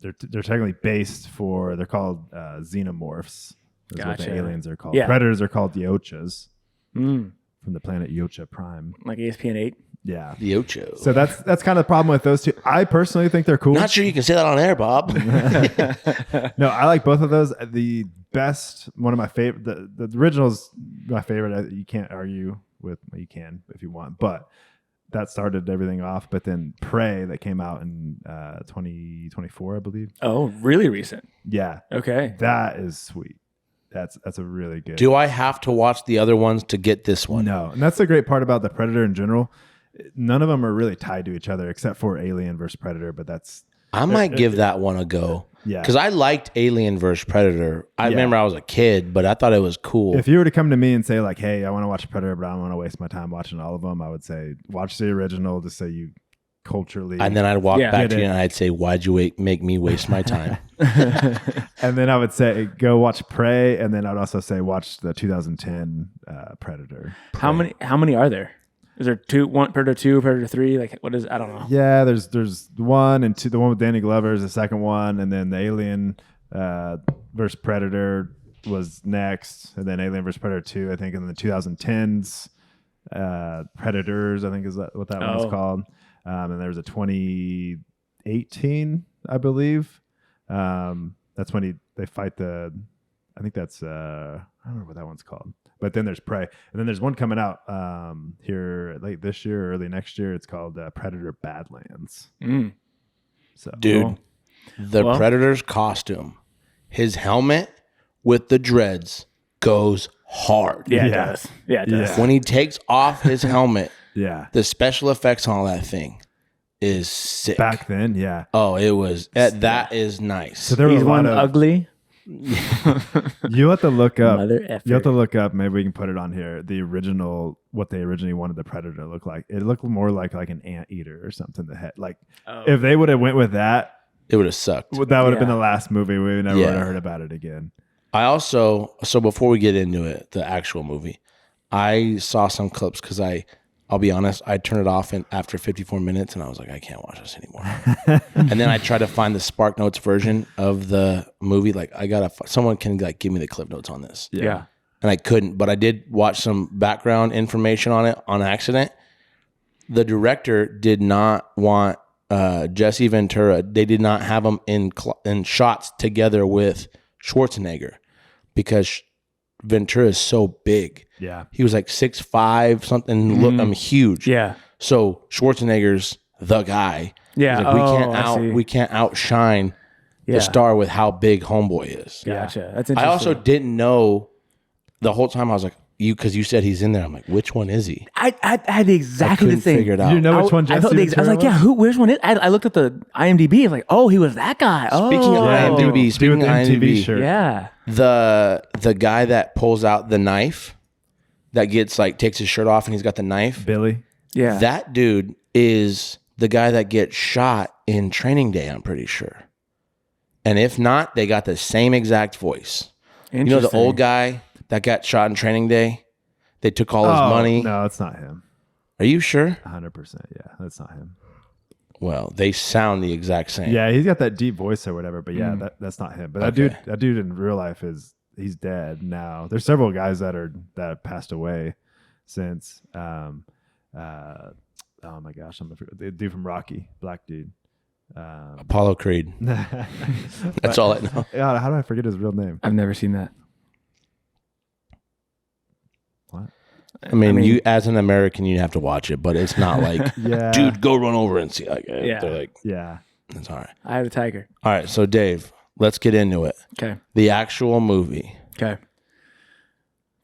They're technically based for. They're called xenomorphs. Is what Gotcha. the aliens are called. Yeah. Predators are called Yochas Mm, from the planet Yocha Prime. like ESPN 8. Yeah. The Ocho. So that's kind of the problem with those two. I personally think they're cool. Not sure you can say that on air, Bob. No, I like both of those. The best, one of my favorite, the original's my favorite. You can't argue with, well, you can if you want, but that started everything off. But then Prey that came out in 2024, I believe. Oh, really recent. Yeah, Okay. that is sweet. That's a really good. Do I have to watch the other ones to get this one? No, and that's the great part about the Predator in general. None of them are really tied to each other except for Alien versus Predator, but that's I might give that one a go. Yeah. Because I liked Alien vs Predator. I remember I was a kid, but I thought it was cool. If you were to come to me and say like, "Hey, I want to watch Predator, but I don't want to waste my time watching all of them," I would say watch the original just so you culturally. and then I'd walk Yeah. back Get to you it. and I'd say, "Why'd you make me waste my time?" And then I would say go watch Prey, and then I'd also say watch the 2010 Predator. How many are there? Is there one Predator 2, Predator 3? Like what is? I don't know. Yeah, there's one and two. The one with Danny Glover is the second one, and then the Alien versus Predator was next, and then Alien versus Predator 2, I think, in the 2010s. Predators, I think, is what that one's Oh. called. And there was a 2018, I believe. That's when they fight I think that's I don't remember what that one's called. But then there's Prey, and then there's one coming out here late this year, or early next year. It's called Predator Badlands. Mm. So, Dude, Cool. the Well- Predator's costume, his helmet with the dreads goes hard. Yeah, it Yeah. does. Yeah, it does. Yeah. When he takes off his helmet, yeah, the special effects on that thing is sick. back then, yeah. Oh, it was. That is nice. So there were He's a lot one of. ugly You have to look up. mother effer. You have to look up. Maybe we can put it on here. The original, what they originally wanted the Predator to look like. It looked more like an anteater or something. The head, like Oh. if they would have went with that, it would have sucked. that would have been Yeah. the last movie. We never Yeah. would have heard about it again. I also, so before we get into it, the actual movie, I saw some clips because I'll be honest, I turned it off after 54 minutes and I was like, I can't watch this anymore. And then I tried to find the Spark Notes version of the movie. Like someone can like give me the clip notes on this. Yeah. And I couldn't, but I did watch some background information on it on accident. The director did not want Jesse Ventura. They did not have him in shots together with Schwarzenegger because Ventura is so big. Yeah, He was like 6'5", something. Look, I'm huge. Yeah. So Schwarzenegger's the guy. Yeah. He's like, we can't outshine Yeah. the star with how big Homeboy is. Gotcha. That's I interesting. also didn't know the whole time. I was like, because you said he's in there. I'm like, which one is he? I had exactly the Couldn't same. figure it You out. didn't know which one I, Jesse thought I was Ventura like, yeah, which one is? I looked at the IMDb. I was like, oh, he was that guy. Speaking of oh. IMDb, Dude speaking with of the MTV IMDb, shirt. Yeah. the guy that pulls out the knife, that gets like takes his shirt off and he's got the knife. Billy. Yeah. That dude is the guy that gets shot in Training Day, I'm pretty sure. And if not, they got the same exact voice. You know the old guy that got shot in Training Day? They took all his money. No, that's not him. Are you sure? 100%. Yeah, that's not him. Well, they sound the exact same. Yeah, he's got that deep voice or whatever, but yeah, that's not him. But that dude in real life he's dead now. There's several guys that have passed away since. Oh my gosh, the dude from Rocky, black dude. Apollo Creed. That's all I know. Yeah, how do I forget his real name? I've never seen that. What? I mean, you as an American, you have to watch it, but it's not like, Yeah, dude, go run over and see. Like, Yeah. they're like, yeah. it's all right. I have a tiger. All right, so Dave, let's get into it. Okay. The actual movie. Okay.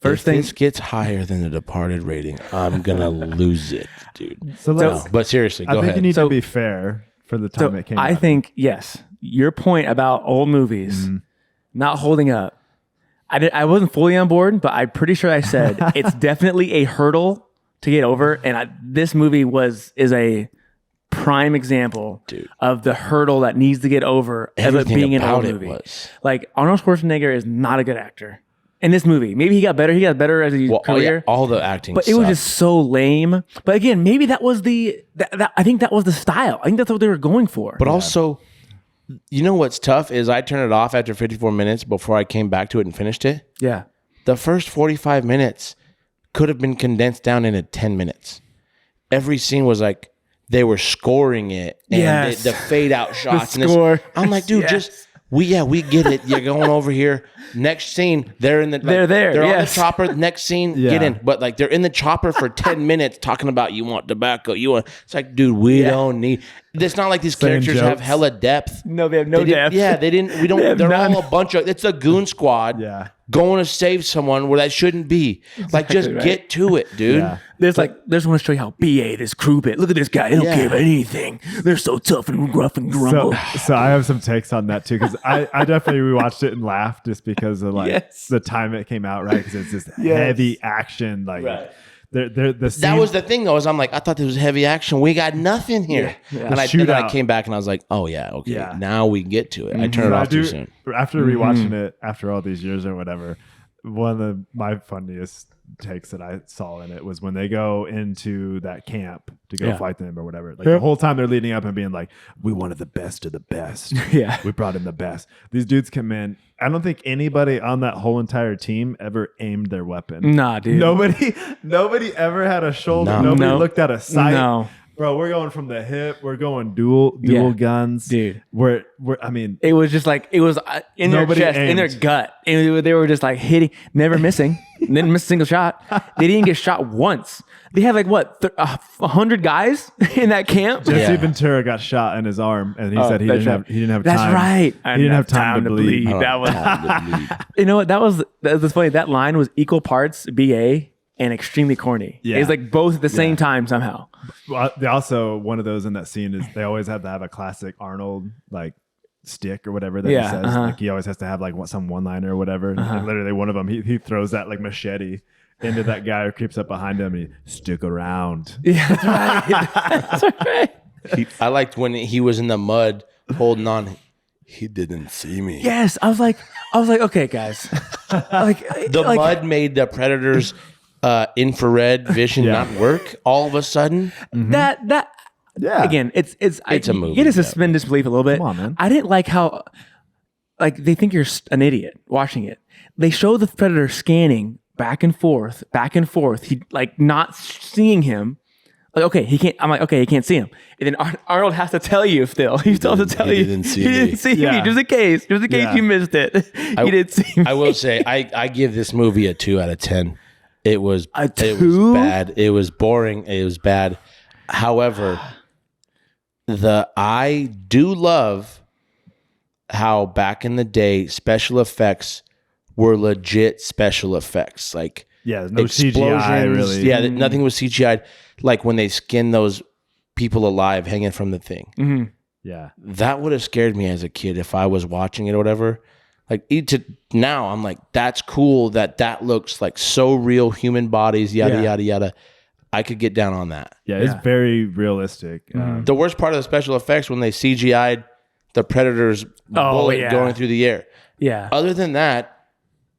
First thing, this gets higher than the Departed rating, I'm gonna lose it, dude. So No, let's. but seriously, I go think ahead. you need So- to be fair for the time So it came I out. think, yes, your point about old movies not holding up. I wasn't fully on board, but I'm pretty sure I said it's definitely a hurdle to get over. And this movie is a prime example Dude. of the hurdle that needs to get over as it Everything being an old about it movie. was. Like Arnold Schwarzenegger is not a good actor in this movie. Maybe he got better. He got better as a Well, career. all the acting, But it was sucked. just so lame. But again, maybe that was I think that was the style. I think that's what they were going for. But also, you know what's tough is I turned it off after 54 minutes before I came back to it and finished it. yeah. The first 45 minutes could have been condensed down into 10 minutes. Every scene was like they were scoring it, and Yes. the fade out shots. and score. I'm like, dude, Yes. we get it. You're going over here. Next scene, they're in the They're there, They're on the yes. chopper. Next scene, get in. But like they're in the chopper for 10 minutes talking about you want tobacco. You want. It's like, dude, we don't need. It's not like these Saying characters have jokes. hella depth. No, they have no They didn't- depth. Yeah, they didn't. We don't. They have They're none. all a bunch of. It's a goon squad. Yeah. Going to save someone where that shouldn't be. Like, just right. get to it, dude. Yeah. There's just want to show you how BA this crew bit. Look at this guy. They don't Yeah. care about anything. They're so tough and gruff and grumble. So I have some takes on that too, because I definitely rewatched it and laughed just because of like Yes. the time it came out, right? Because it's just Yes. heavy action, like Right. the That scene, was the thing, though. Is I'm like, I thought this was heavy action. We got nothing here. Yeah. And, The then I shootout. came back and I was like, oh yeah, okay. Yeah. Now we get to it. I turned it I off too soon. After rewatching it after all these years or whatever, one of my funniest takes that I saw in it was when they go into that camp to go Yeah. fight them or whatever. Like the whole time they're leading up and being like, "We wanted the best of the best. Yeah. we brought in the best." These dudes come in. I don't think anybody on that whole entire team ever aimed their weapon. Nah, dude. Nobody ever had a shoulder. No. Nobody No. looked at a sight. No. Bro, we're going from the hip. We're going dual Yeah. guns, Dude. We're I mean, It was just like, it was in their Nobody chest, in their aimed. gut. And they were just like hitting, never missing. Didn't miss a single shot. They didn't get shot once. They had like, what, 100 guys in that camp? Jesse Yeah. Ventura got shot in his arm, and he said he that's didn't have right. he didn't have That's time. right. He didn't have time to bleed. I don't That have was, time to bleed. you know what? That was funny. That line was equal parts BA and extremely corny. Yeah. It's like both at the same time somehow. Well, they also one of those in that scene is they always have to have a classic Arnold like stick or whatever that Yeah, he says. uh-huh. Like he always has to have like some one liner or whatever. And literally one of them he throws that like machete into that guy who creeps up behind him and he stick around. Yeah, that's right. That's right. I liked when he was in the mud holding on. He didn't see me. Yes, I was like, okay, guys, like The like, mud made the predator's infrared vision Yeah. not work all of a sudden. that. Yeah. Again, it's a movie, You get to yeah. suspend disbelief a little bit. Come on, man. I didn't like how, like, they think you're an idiot watching it. They show the predator scanning back and forth. He like not seeing him. Like, okay, he can't. I'm like, okay, he can't see him. And then Arnold has to tell you still. He still has to tell he you didn't see he me. didn't see Yeah. me. Just in case Yeah. you missed it. He didn't see me. I will say, I give this movie a 2 out of 10. It was A It 2? was bad. It was boring. It was bad. However, I do love how back in the day special effects were legit special effects, like Yeah, no CGI really. Yeah, nothing was CGI. Like when they skinned those people alive hanging from the thing. Mm-hmm. Yeah. That would have scared me as a kid if I was watching it or whatever. Like now, I'm like, that's cool that looks like so real, human bodies, yada, yada, yada. I could get down on that. Yeah, it's very realistic. The worst part of the special effects when they CGI'd the Predator's bullet going through the air. Yeah. Other than that,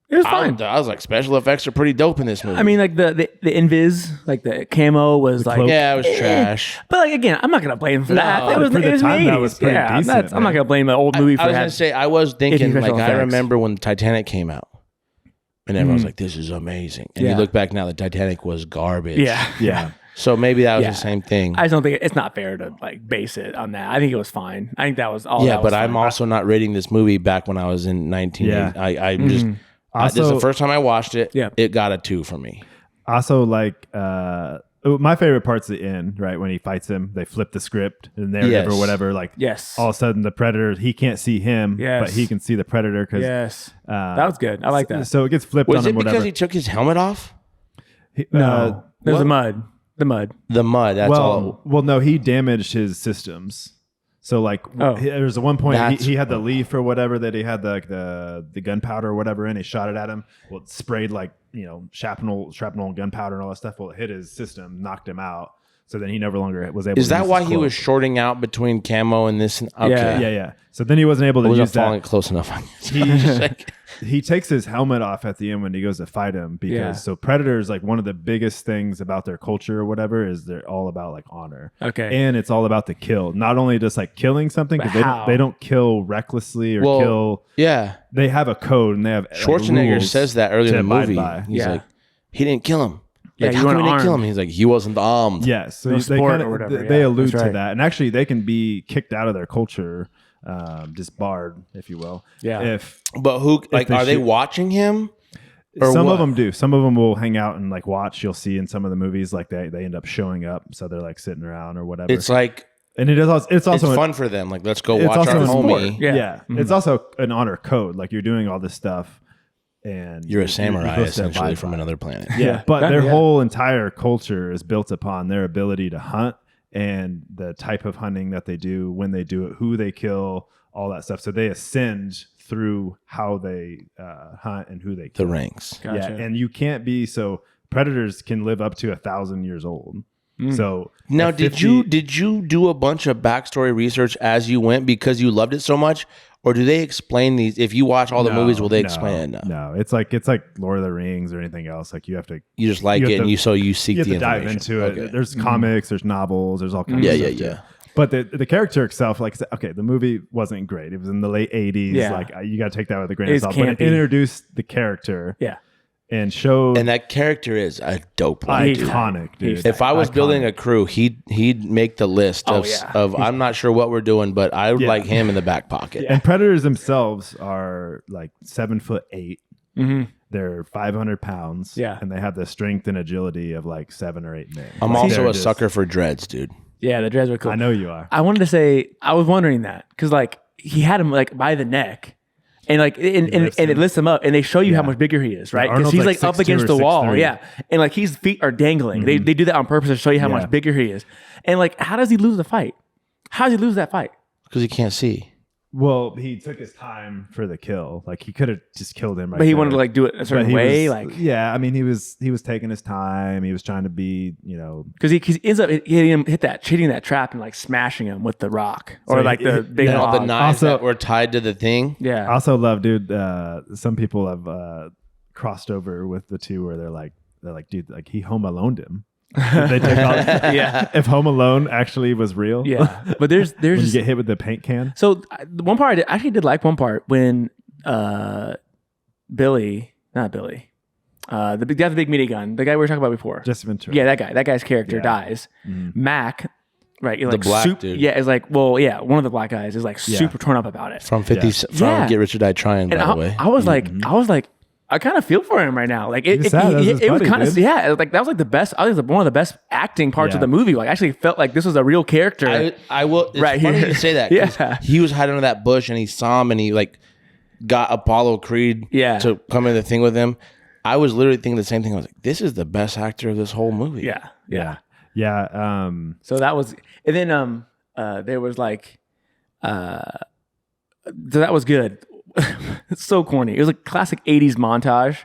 It was fine. I was like, special effects are pretty dope in this movie. I mean, like the invis, like the camo was like, yeah, it was trash. But like again, I'm not gonna blame him for that. It was, for the it was time, the that 80s. was pretty yeah, decent, I'm not gonna blame an old movie for I was that. gonna say, I was thinking, like, special I effects. remember when Titanic came out, and everyone was like, "This is amazing." And you look back now, the Titanic was garbage. Yeah. Yeah. So maybe that was the same thing. I just don't think it's not fair to like base it on that. I think it was fine. I think that was all. Yeah, that was but I'm fine. also not rating this movie back when I was in 1980. I just this is the first time I watched it. Yeah. It got a 2 for me. Also, like, my favorite part's the end, right? When he fights him, they flip the script and narrative or whatever. Like, Yes. all of a sudden, the Predator, he can't see him, Yes. but he can see the Predator. Cause, Yes. That was good. I like that. So it gets flipped Was on it him, because whatever. he took his helmet off? No, there's what? the mud. The mud. The mud. That's all. Well, no, he damaged his systems. So like, there's a one point he had the leaf or whatever that he had the gunpowder or whatever in. He shot it at him. Well, it sprayed like shrapnel and gunpowder and all that stuff. Well, it hit his system, knocked him out. So then he no longer was able. Is to that use why his he was cloak. shorting out between camo and this? Okay. Yeah. So then he wasn't able to I wasn't use following that. it close enough. He takes his helmet off at the end when he goes to fight him because so predators, like, one of the biggest things about their culture or whatever is they're all about like honor. Okay. And it's all about the kill, not only just like killing something, But because how? they don't kill recklessly or kill. Yeah. They have a code and they have Schwarzenegger rules says that earlier to in the abide movie. by. He's like, he didn't kill him. Yeah, Like, you how come weren't he didn't kill him? armed. He's like, he wasn't armed. Yes, so No they sport kind or whatever, of they yeah, allude that's to right. that, and actually they can be kicked out of their culture, disbarred, if you will. Yeah. If But who, like, they are they shoot- watching him? Or some what? of them do. Some of them will hang out and like watch. You'll see in some of the movies, like they end up showing up, so they're like sitting around or whatever. It's like, and it is also it's it's also fun for them. Like, let's go it's watch also our a sport. homie. Yeah. It's also an honor code. Like, you're doing all this stuff, and You're a samurai, supposed to essentially, abide from by it. another planet. Yeah, but That- their yeah. whole entire culture is built upon their ability to hunt and the type of hunting that they do, when they do it, who they kill, all that stuff. So they ascend through how they hunt and who they The kill. ranks. Gotcha. Yeah, and you can't be predators can live up to 1,000 years old. So Now, a did 50 you do a bunch of backstory research as you went because you loved it so much, or do they explain these? If you watch all the movies, will they explain it? No, it's like Lord of the Rings or anything else. Like, you have to You just like You it, have and to- you seek you have the to dive information. into it. Okay. There's comics, there's novels, there's all kinds Yeah, of yeah, stuff. too. yeah. But the character itself, like I said, okay, the movie wasn't great. It was in the late 80s. Yeah. Like, you got to take that with a grain of It's salt. But it campy. introduced the character Yeah. and showed And that character is a dope one. dude. iconic, dude. He's- If I was Iconic. building a crew, he'd make the list Oh, of yeah. of I'm not sure what we're doing, but I would Yeah. like him in the back pocket. And predators themselves are like 7'8". Mm-hmm. They're 500 pounds. Yeah. And they have the strength and agility of like 7 or 8 men. I'm Like, also they're a just- sucker for dreads, dude. Yeah, the dreads were cool. I know you are. I wanted to say, I was wondering that because like he had him like by the neck, and like and lifts it him. lifts him up, and they show you how Yeah. much bigger he is, right? Because Arnold's he's like like up 6'2" against or the wall, 6'3". yeah, and like his feet are dangling. They do that on purpose to show you how Yeah. much bigger he is. And like, how does he lose the fight? How does he lose that fight? Because he can't see. Well, he took his time for the kill. Like, he could have just killed him right But he there. wanted to like do it a But certain he way, was- like yeah, I mean, he was taking his time. He was trying to be, because he ends up hitting him, hitting that trap and like smashing him with the rock or So like he- the big yeah. And all the log. knives Also- that were tied to the thing. I Yeah, also love, dude. Some people have crossed over with the two where they're like, dude, like, he Home Aloned him. They take all, yeah, if Home Alone actually was real, yeah. But there's when you just get hit with the paint can. so the one part I actually did like one part when Billy, not Billy, the guy with the big minigun, the guy we were talking about before. Jesse Ventura. Yeah, that guy's character Yeah. dies. Mac, right? You're The like black dude. Yeah, is like, well, yeah, one of the black guys is like Yeah. super torn up about it. From 50 Yeah. from Yeah. Get Rich or Die Trying, by And the way. I was like, I kind of feel for him right now. Like He's sad. That's his it was buddy, kind of dude. yeah. Like that was like the best. I think it was one of the best acting parts of Yeah. the movie. Like I actually felt like this was a real character. I will. It's Right funny here. you say that. 'Cause Yeah. he was hiding under that bush and he saw him and he like got Apollo Creed Yeah. to come in the thing with him. I was literally thinking the same thing. I was like, this is the best actor of this whole movie. yeah. Yeah. So that was, and then there was like, so that was good. It's so corny. It was like classic '80s montage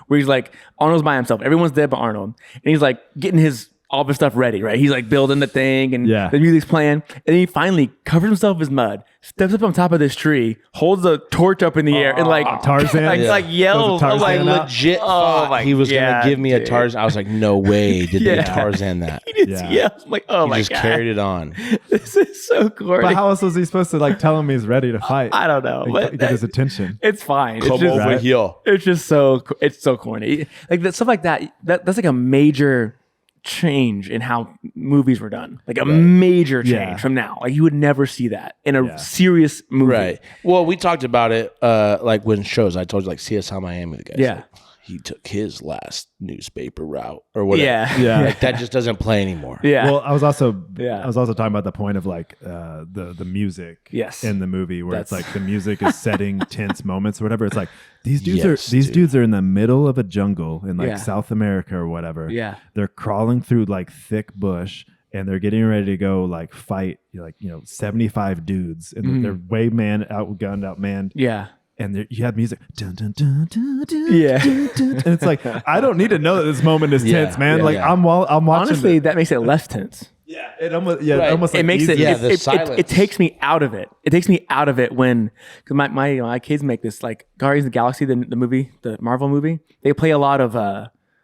where he's like Arnold's by himself. Everyone's dead but Arnold, and he's like getting all of his stuff ready. Right? He's like building the thing, and Yeah. the music's playing, and then he finally covers himself with mud, steps up on top of this tree, holds the torch up in the air, and like Tarzan? like, Yeah. like yells. Those are I'm like, Tarzan out? Legit Oh thought my he was God, gonna give me a dude. Tarzan. I was like, no way did Yeah. they Tarzan that. he just Yeah. yells. I'm like, oh He my just god, carried it on. this is so corny. but how else was he supposed to like tell him he's ready to fight? I don't know, Like, but get his attention. it's fine. It's Come just, over right. here. It's just so corny. Like that stuff like that. That's like a major change in how movies were done. Like a major change Yeah. from now. Like you would never see that in a Yeah. serious movie. Right. Well, we talked about it like when shows. I told you like CSI Miami. The guy. Yeah. He took his last newspaper route or whatever. Yeah. Yeah. Like that just doesn't play anymore. Yeah. Well, I was also Yeah. talking about the point of like the music Yes. in the movie where it's That's- like the music is setting tense moments or whatever. It's like these dudes Yes, are dude. dudes are in the middle of a jungle in like Yeah. South America or whatever. Yeah. They're crawling through like thick bush and they're getting ready to go like fight 75 dudes and they're way outgunned, outmanned. Yeah. And you have music. Dun, dun, dun, dun, dun, Yeah. dun, dun. And it's like, I don't need to know that this moment is Yeah, tense, man. yeah, like yeah. I'm watching. Honestly, that makes it less tense. It almost, Right. almost It like makes it. easier. Yeah, It, the it, it, silence. it takes me out of it. It takes me out of it when because my kids make this like Guardians of the Galaxy, the movie, the Marvel movie. They play a lot of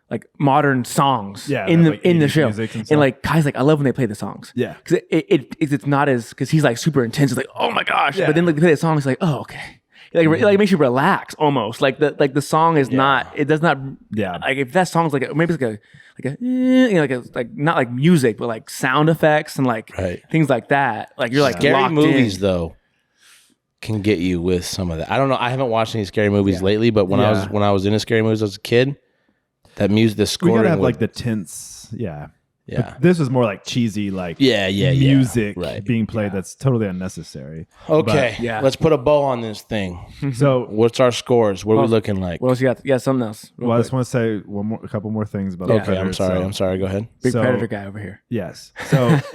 like modern songs Yeah, in they the have, like, in the 80s show. music and And stuff. like Kai's like, I love when they play the songs. Yeah. because it's not as because he's like super intense. It's like, oh my gosh, Yeah. but then like they play the song, it's like, oh okay. Like it makes you relax almost. Like the song is not. It does not. Yeah. Like if that song's like maybe it's like not like music, but like sound effects and like Right. things like that. Like you're like Scary locked movies in. though can get you with some of that. I don't know. I haven't watched any scary movies lately, but when Yeah. I was into scary movies as a kid, that music, the We scoring, gotta have would- like the tense. Yeah. yeah, But this is more like cheesy, like yeah, music right. being played that's totally unnecessary. Okay, yeah. let's put a bow on this thing. So, What's our scores? What are we looking like? What else you got? Yeah, something else. Real well, I quick. just want to say a couple more things about Yeah. the Okay, I'm Predator. sorry. Go ahead. Big so- Predator guy over here. Yes.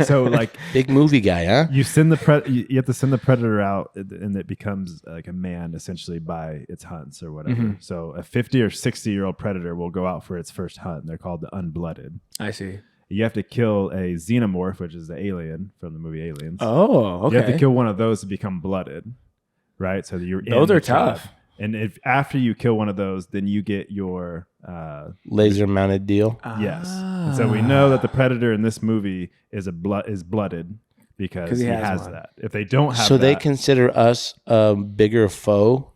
So like Big movie guy, huh? you send you have to send the predator out and it becomes like a man essentially by its hunts or whatever. Mm-hmm. So a 50 or 60-year-old predator will go out for its first hunt. They're called the unblooded. I see. You have to kill a xenomorph, which is the alien from the movie Aliens. Oh, okay. You have to kill one of those to become blooded, right? So that you're in Those the are tribe. tough. And if after you kill one of those, then you get your Laser mounted deal. yes. And so we know that the predator in this movie is blooded because he has one. that. If they don't have So they that, consider us a bigger foe.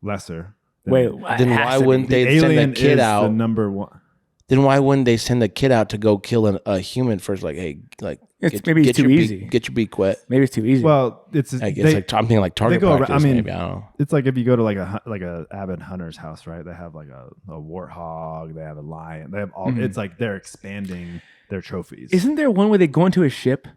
lesser. Wait, Then it has why to be. wouldn't they The send alien a kid is the out? number one. Then why wouldn't they send a kid out to go kill a human first? Like, hey, like Maybe it's too your easy. get your beak wet. Maybe it's too easy. Well, it's I guess they- like I'm thinking like target go around- practice. I mean, maybe I don't know. it's like if you go to like a avid hunter's house, right? They have like a warthog, they have a lion, they have all. Mm-hmm. It's like they're expanding their trophies. Isn't there one where they go into a ship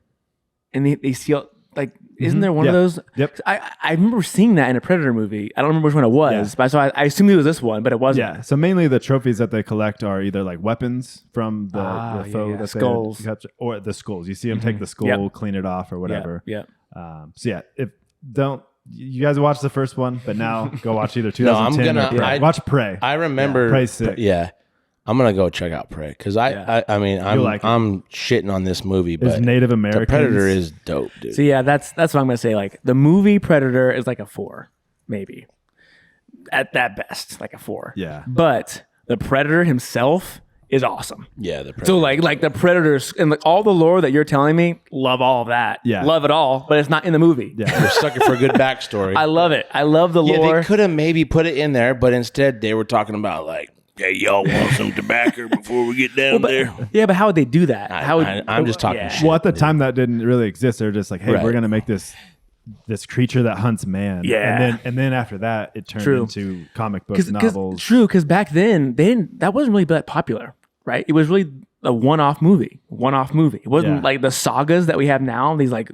and they see like? Isn't there one of Yeah. those? Yep. I remember seeing that in a Predator movie. I don't remember which one it was, Yeah. but so I assumed it was this one, but it wasn't. Yeah. So mainly the trophies that they collect are either like weapons from the Ah, foe yeah. that Skulls. they capture, or the skulls. You see them take the skull, Yep. clean it off, or whatever. Yeah. So yeah, if don't you guys watch the first one, but now go watch either No, I'm 2010 gonna- or Prey. I- Watch Prey. I remember. Prey's sick. Yeah, I'm gonna go check out Prey because Yeah. I mean I'm like it. I'm shitting on this movie, There's but Native the Americans. Predator is dope, dude. So yeah, that's what I'm gonna say. Like the movie Predator is like a 4, maybe at that best, like a 4. Yeah. But the Predator himself is awesome. Yeah, the Predator. So like the Predators and like all the lore that you're telling me, love all of that. Yeah. Love it all, but it's not in the movie. Yeah. We're sucking for a good backstory. I love it. I love the yeah, lore. they could have maybe put it in there, but instead they were talking about like, hey, y'all want some tobacco before we get down there? Yeah, but how would they do that? How would, I'm just talking yeah. shit. Well, at the time that didn't really exist. They're just like, hey, Right. we're gonna make this this creature that hunts man. Yeah. and then after that, it turned True. into comic book novels. True, because back then that wasn't really that popular, right? It was really a one-off movie. It wasn't Yeah. like the sagas that we have now. These like,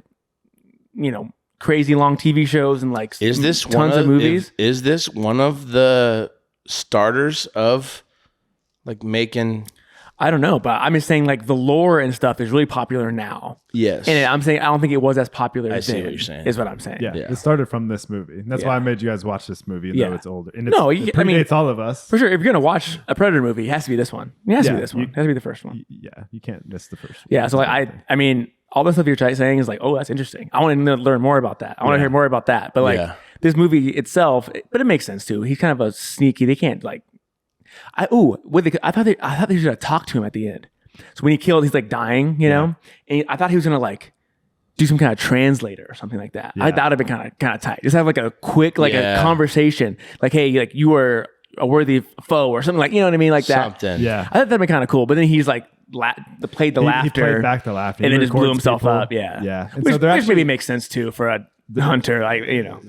crazy long TV shows and like Is this tons of movies. Is this one of the starters of like making? I don't know, but I'm just saying like the lore and stuff is really popular now. Yes. And I'm saying I don't think it was as popular. I see then, what you're saying. Is what I'm saying. Yeah, Yeah. it started from this movie. And that's why I made you guys watch this movie, even Yeah. though it's older. And No, it I mean- predates all of us. For sure, if you're gonna watch a Predator movie, it has to be this one. It has to be Yeah, this one. you- It has to be the first one. Yeah, you can't miss the first one. Yeah. So like I mean, all the stuff you're saying is like, oh, that's interesting. I want to learn more about that. I want to hear more about that. But like Yeah. this movie itself, but it makes sense too. He's kind of a sneaky. They can't like. I thought they should have talked to him at the end. So when he killed, he's like dying, and I thought he was gonna like do some kind of translator or something like that. I Yeah. thought it'd be kind of tight. Just have like a quick Yeah. a conversation, like hey, like you were a worthy foe or something like you know what I mean, like that. Something. Yeah. I thought that'd be kind of cool. But then he's like played the laughter. He played back the laughter. and He then just blew records himself people. up. Yeah, Yeah. And Which, so they're which actually, maybe makes sense too for a hunter, like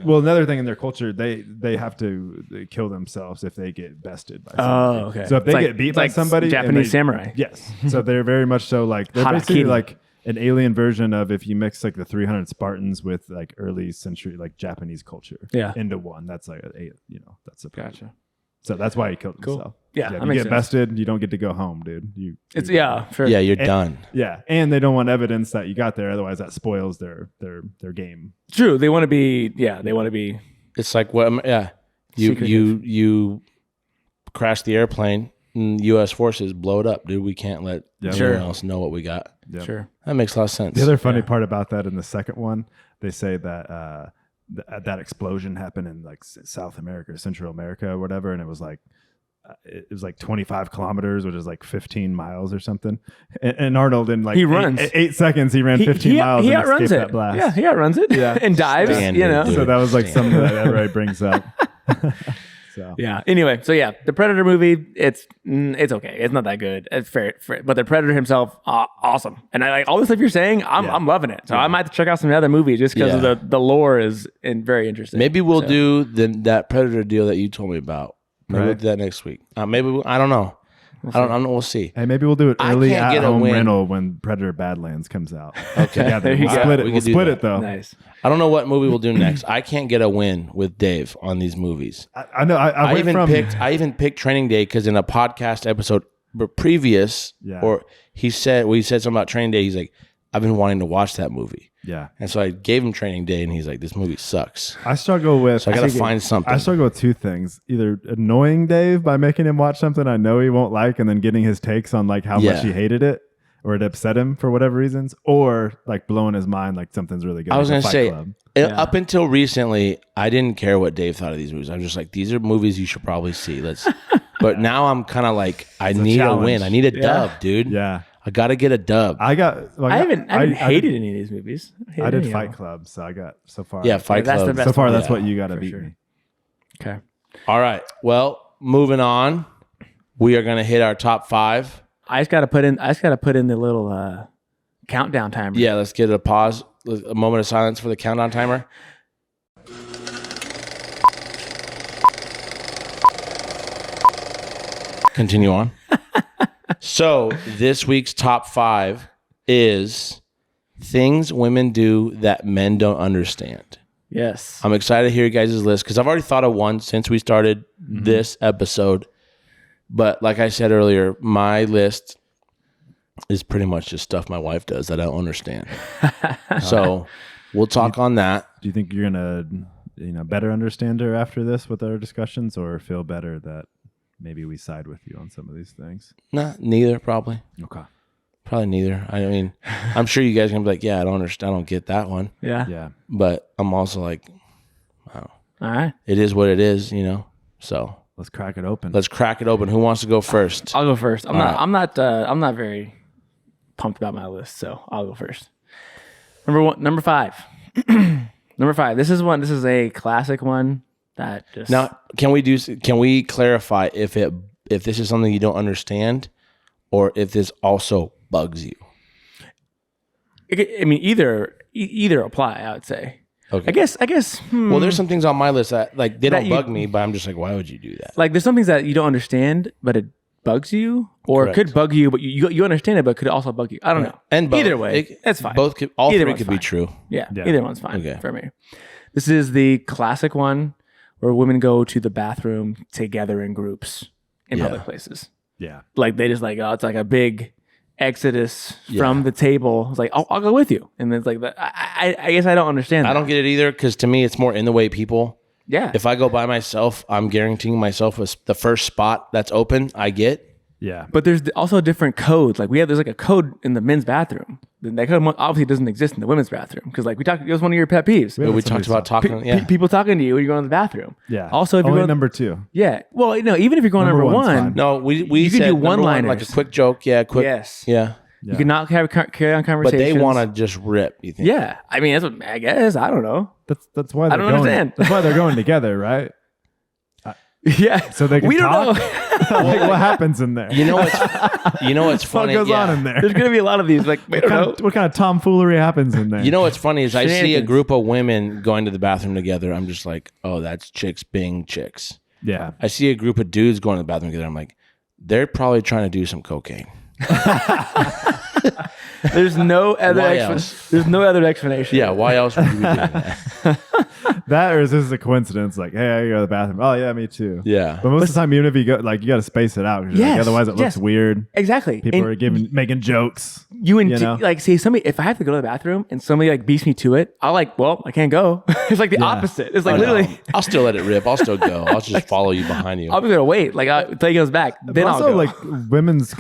well, another thing in their culture, they have to kill themselves if they get bested by somebody. Oh, okay. So if they It's get beat by like somebody, and Japanese they- samurai. Yes. So they're very much so like they're Harakiri. basically like an alien version of if you mix like the 300 Spartans with like early century like Japanese culture. Yeah. Into one. That's like that's a Gotcha. So that's why he killed Cool. himself. Yeah, If that you makes get sense. bested, you don't get to go home, dude. It's sure. Yeah, you're done. Yeah, and they don't want evidence that you got there, otherwise that spoils their game. True. They want to be. Yeah, they want to be. It's like what? Yeah, you crash the airplane. And U.S. forces blow it up, dude. We can't let Yeah. anyone Sure. else know what we got. Yeah. Sure. That makes a lot of sense. The other funny part about that in the second one, they say that that explosion happened in like South America or Central America or whatever, and it was like 25 kilometers, which is like 15 miles or something. And Arnold in like He runs. 8 seconds, he ran 15 miles. He and outruns escaped it. that blast. Yeah, he outruns it. Yeah. and dives. Standard, dude. So that was like something that everybody brings up. So Yeah. Anyway, so yeah, the Predator movie, it's okay. It's not that good. It's fair, but the Predator himself, awesome. And I like all the stuff you're saying. I'm loving it. So I might have to check out some other movies just because Yeah. of the lore is very interesting. Maybe we'll So, do that Predator deal that you told me about. Maybe we'll Right. do that next week. I don't know. I don't know. We'll see. Hey, maybe we'll do it I early can't at get a home win. rental when Predator Badlands comes out. Okay. Together. There you We'll go. split it. We We'll could do split that. it though. Nice. I don't know what movie we'll do next. I can't get a win with Dave on these movies. I know. I went from I even picked Training Day because in a podcast episode previous, Yeah. or he said something about Training Day. He's like, I've been wanting to watch that movie, yeah. and so I gave him Training Day, and he's like, this movie sucks. I struggle with. So I gotta find something. I struggle with two things: either annoying Dave by making him watch something I know he won't like, and then getting his takes on like how Yeah. much he hated it or it upset him for whatever reasons, or like blowing his mind like something's really good. I was like gonna a Fight say, Club. up until recently, I didn't care what Dave thought of these movies. I was just like, these are movies you should probably see. But now I'm kind of like, I need a challenge. win. I need a dub, dude. Yeah, I got to get a dub. I haven't hated any of these movies. I did any of Fight them. Club, so I got so far. Yeah, Fight that's Club. the best So far, one. that's Yeah, what you got to for beat sure. me. Okay. All right. Well, moving on. We are going to hit our top 5. I just got to put in the little countdown timer. Yeah, let's get a pause, a moment of silence for the countdown timer. Continue on. So, this week's top 5 is things women do that men don't understand. Yes. I'm excited to hear you guys' list because I've already thought of one since we started this episode. But like I said earlier, my list is pretty much just stuff my wife does that I don't understand. So we'll talk on that. Do you think you're gonna, better understand her after this with our discussions, or feel better that maybe we side with you on some of these things? Nah, neither probably. Okay. Probably neither. I mean, I'm sure you guys are gonna be like, yeah, I don't understand. I don't get that one. Yeah. Yeah. But I'm also like, All right. it is what it is, So Let's crack it open. let's crack it open. Who wants to go first? I'll go first. I'm right. not very pumped about my list, so I'll go first. Number 5. Number 5. This is a classic one that just Now, can we clarify if this is something you don't understand, or if this also bugs you? I mean either apply, I would say. Okay. I guess. Well, there's some things on my list that like they That don't you- bug me, but I'm just like, why would you do that? like there's some things that you don't understand, but it bugs you, or it could Correct. bug you, but you understand it, but it could also bug you. I don't know. And both. Either way, that's fine. Both could, all Either three one's could be fine. true. Yeah, Yeah. either one's fine Okay. for me. This is the classic one where women go to the bathroom together in groups in Yeah. public places. Yeah. Like they just like, oh, it's like a big exodus from the table. It's like, I'll go with you, and then it's like, I guess I don't understand. I don't get it either because to me, it's more in the way people. Yeah, If I go by myself, I'm guaranteeing myself the first spot that's open, I get. Yeah. but there's also different codes. Like there's like a code in the men's bathroom. That code obviously doesn't exist in the women's bathroom because like we talked. It was one of your pet peeves. We talked about talking. Yeah. People talking to you when you're going to the bathroom. Yeah. Also, if you're Only going number 2. yeah. Well, even if you're going Number number one's one, fine. No, we You can said do number one, one-liners. like a quick joke. Yeah, quick. yes, Yeah. you can not carry on But conversations. they want to just rip. You think? Yeah, I mean, that's what I guess. I don't know. That's why they're don't going. understand. That's why they're going together, right? Yeah, So they can we don't talk? know. Like, what happens in there? You know what's what funny? goes Yeah. on in there? There's gonna be a lot of these. Like, we don't know. What kind of tomfoolery happens in there? You know what's funny is I see a Shenanigans. group of women going to the bathroom together. I'm just like, oh, that's chicks being chicks. Yeah. I see a group of dudes going to the bathroom together. I'm like, they're probably trying to do some cocaine. There's no other. Why else? There's no other explanation. Yeah, why else would you be doing that? That or is this a coincidence? Like, hey, I go to the bathroom. Oh yeah, me too. Yeah. But most of the time, even if you go, like, you got to space it out. 'Cause you're like, Yes, otherwise, it looks yes. weird. exactly. People And are making jokes. you and you know? like see somebody. If I have to go to the bathroom and somebody like beats me to it, I'll like, well, I can't go. It's like the opposite. It's like Oh, no. literally, I'll still let it rip. I'll still go. I'll just follow you behind you. I'll be gonna wait like until he goes back. But Then I'll also, go. like women's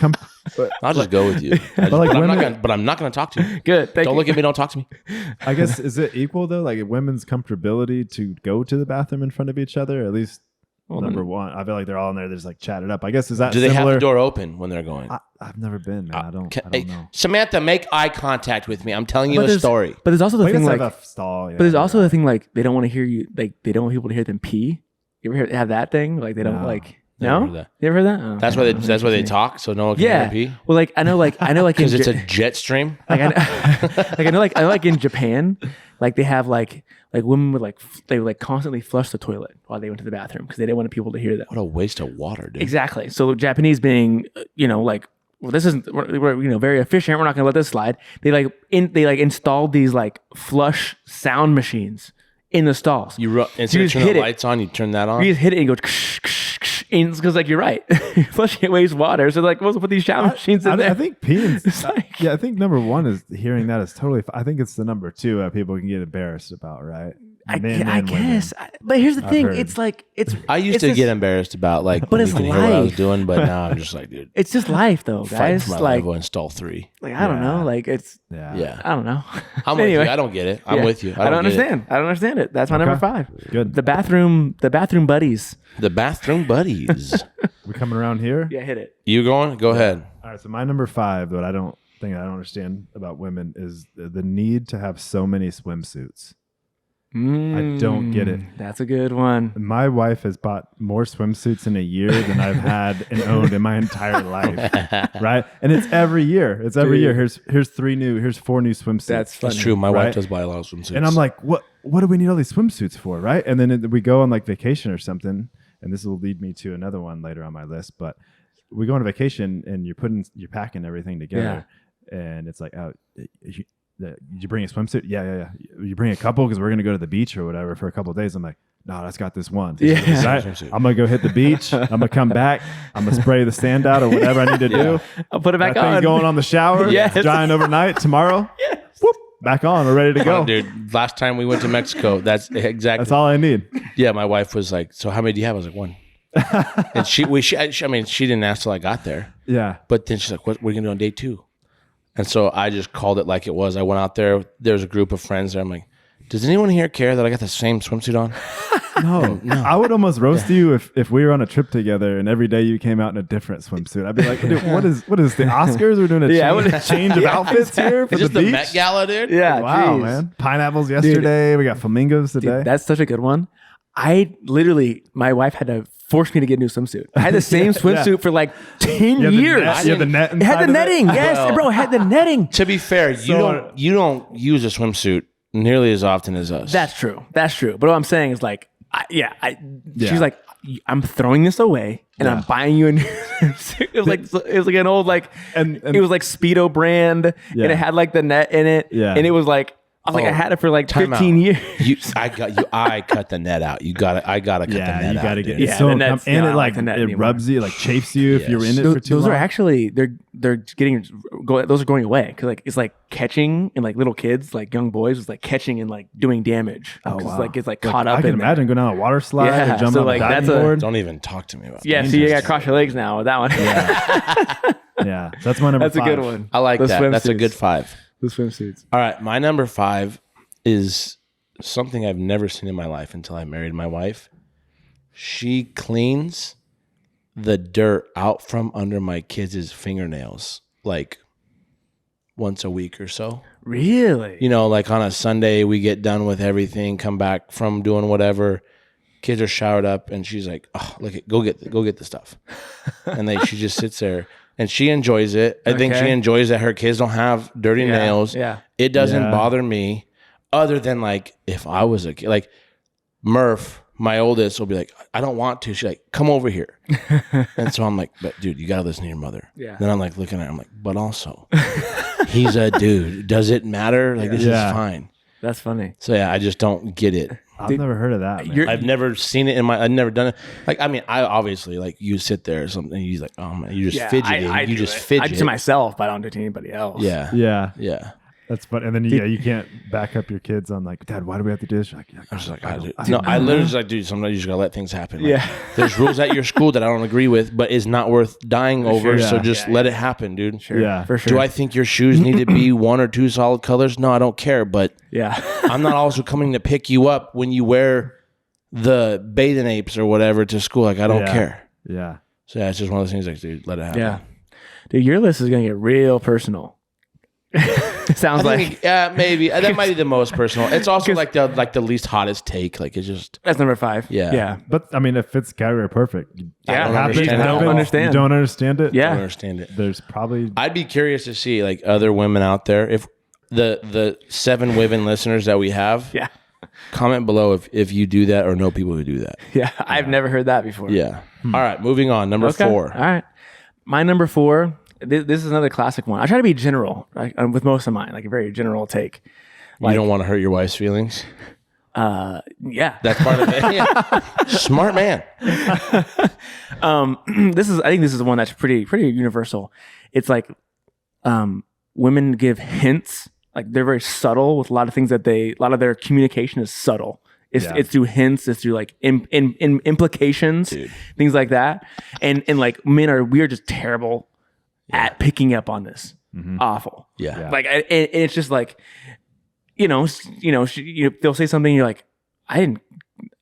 I'll just go with you. like but women- I'm not gonna talk to you. Good. Thank Don't you. look at me. Don't talk to me. I guess is it equal though? Like women's comfortability to go to the bathroom in front of each other? At least number one. I feel like they're all in there. They're just like chatted up. I guess is that Do they have similar? the door open when they're going? I've never been, man. I don't Hey, know. Samantha, make eye contact with me. I'm telling you a there's- story. But there's also the Wait, thing let's like, have a stall. but there's also the thing like they don't want to hear you. Like they don't want people to hear them pee. You ever have that thing? Like they don't No. like. Never No, heard that. you ever heard that? Oh, That's okay. why they talk so no one can hear Yeah. them pee. Well, like I know, like Because in it's Ja- a jet stream. like I know, like in Japan, like they have like women would they would like constantly flush the toilet while they went to the bathroom because they didn't want people to hear that. What a waste of water, dude. Exactly. So Japanese being, like, well, this isn't we're very efficient. We're not gonna let this slide. They installed these like flush sound machines in the stalls. You instead You of just turning hit the it. lights on, you turn that on. You just hit it and go because like you're right, flushing it wastes water. So like, we'll put these sound machines in there. I think peeing. It's like- Yeah, I think number one is hearing that is totally. I think it's the number two people can get embarrassed about, right? Men I and women. guess, but here's the thing: heard. it's like it's. I used it's to just- get embarrassed about like, But when it's you can hear what I was life. doing, but now I'm just like, dude, It's just life, though, fight guys. for my Like, life. We'll install 3. like I don't know. Yeah. Like it's. Yeah. Yeah, I don't know. I'm Anyway. with you. I don't get it. I'm Yeah. with you. I don't get it. understand. I don't understand it. That's my number 5. Good. The bathroom buddies. The bathroom buddies. We're coming around here. Yeah, hit it. You going? Go ahead. All right. So my number 5, that I don't understand about women is the need to have so many swimsuits. I don't get it. That's a good one. My wife has bought more swimsuits in a year than I've had and owned in my entire life. Right? And it's every year. It's every year. Here's 4 new swimsuits. That's funny. That's true. My Right? wife does buy a lot of swimsuits. And I'm like, what do we need all these swimsuits for? Right? And then we go on like vacation or something. And this will lead me to another one later on my list. But we go on a vacation and you're packing everything together. And it's like, oh, did you bring a swimsuit? Yeah. You bring a couple because we're going to go to the beach or whatever for a couple of days. I'm like, no, that's got this one. Yeah. Right? Swimsuit. I'm going to go hit the beach. I'm going to come back. I'm going to spray the sand out or whatever I need to do. I'll put it back That thing's on. going on the shower. Yes. It's drying overnight. Tomorrow, whoop, back on. We're ready to go. Oh, dude, last time we went to Mexico, that's exactly. That's all I need. Yeah, my wife was like, "So how many do you have?" I was like, 1. And she didn't ask till I got there. Yeah. But then she's like, "What? We're gonna do on day 2." And so I just called it like it was. I went out there. There's a group of friends there. I'm like, "Does anyone here care that I got the same swimsuit on?" No. I would almost roast you if we were on a trip together and every day you came out in a different swimsuit. I'd be like, dude, what is the Oscars? We're doing a Yeah, I change, would- change of outfits here for Is the this the beach. Met Gala, dude? Yeah. Wow, geez. man. Pineapples yesterday. We got flamingos today. Dude, that's such a good one. My wife had to force me to get a new swimsuit. I had the same swimsuit for like 10 You had the years. net- you had the net It had inside the of it? netting. Yes, Well- bro, it had the netting. To be fair, So- you don't use a swimsuit nearly as often as us. That's true. That's true. But what I'm saying is like, Yeah. she's like, I'm throwing this away and I'm buying you a new. It was like an old and it was like Speedo brand and it had like the net in it. Yeah. And it was like, I was like, I had it for like Time 15 out. years. I cut the net out. I gotta cut the net you out. gotta get dude. it's so the net's and not it like the net it anymore. rubs you, like chafes you if you're in it Those, for too those long. are actually they're getting those are going away because like it's like catching and like little kids like young boys is like catching and like doing damage. Oh, 'Cause wow. it's like caught up I can in there. imagine going down a water slide Yeah, or jumping so, on like, the that's diving a- board. Don't even talk to me about Yeah, that. so you gotta cross your legs now with that one. Yeah, so that's my number That's a 5. good one. I like The that. That's a swimsuits. good 5. The swimsuits. All right, my number 5 is something I've never seen in my life until I married my wife. She cleans the dirt out from under my kids' fingernails like once a week or so. Really? You know, like on a Sunday, we get done with everything, come back from doing whatever. Kids are showered up, and she's like, "Oh, look, go get the stuff." And she just sits there, and she enjoys it. I think she Okay. enjoys that her kids don't have dirty nails. Yeah. It doesn't Yeah. bother me, other than like if I was a kid, like Murph, my oldest, will be like, "I don't want to." She's like, "Come over here," and so I'm like, "But dude, you gotta listen to your mother." Yeah. Then I'm like looking at her, I'm like, "But also, he's a dude. Does it matter? Like this Yeah. is fine." That's funny. So yeah, I just don't get it. I've never heard of that. Man. You're- I've never seen it I've never done it. Like, I mean, I obviously like you sit there or something, and you're like, oh man, you're just fidgeting. I you do just it. fidget. I do it to myself, but I don't do it to anybody else. Yeah. Yeah, that's fun. And then you can't back up your kids on like, Dad, why do we have to do this? You're like, I was like, I I literally just like, dude, sometimes you just gotta let things happen. Like, Yeah. there's rules at your school that I don't agree with, but it's not worth dying over. Sure. So Yeah. just let it happen, dude. Sure. Yeah. For sure. Do I think your shoes need to be 1 or 2 solid colors? No, I don't care. But Yeah. I'm not also coming to pick you up when you wear the bathing apes or whatever to school. Like, I don't care. Yeah. So yeah, it's just one of those things like, dude, let it happen. Yeah. Dude, your list is gonna get real personal. It sounds I like think, yeah, maybe that might be the most personal. It's also like the least hottest take. Like it's just that's number 5. Yeah. Yeah. But I mean, it fits category perfect. Yeah. don't It understand happens- it at all. Understand. You don't understand it? I Yeah. don't understand it. There's probably I'd be curious to see like other women out there. If the 7 women listeners that we have, Yeah. comment below if you do that or know people who do that. Yeah. I've never heard that before. Yeah. All right, moving on. Number 4. All right. My number 4. This is another classic one. I try to be general, right? With most of mine, like a very general take. You don't want to hurt your wife's feelings. Yeah. That's part of it. Yeah. Smart man. I think this is one that's pretty universal. It's like women give hints, like they're very subtle with a lot of things a lot of their communication is subtle. It's through hints, it's through like implications, things like that. And like we are just terrible at picking up on this. Awful. Yeah. Like and it's just like they'll say something, you're like, I had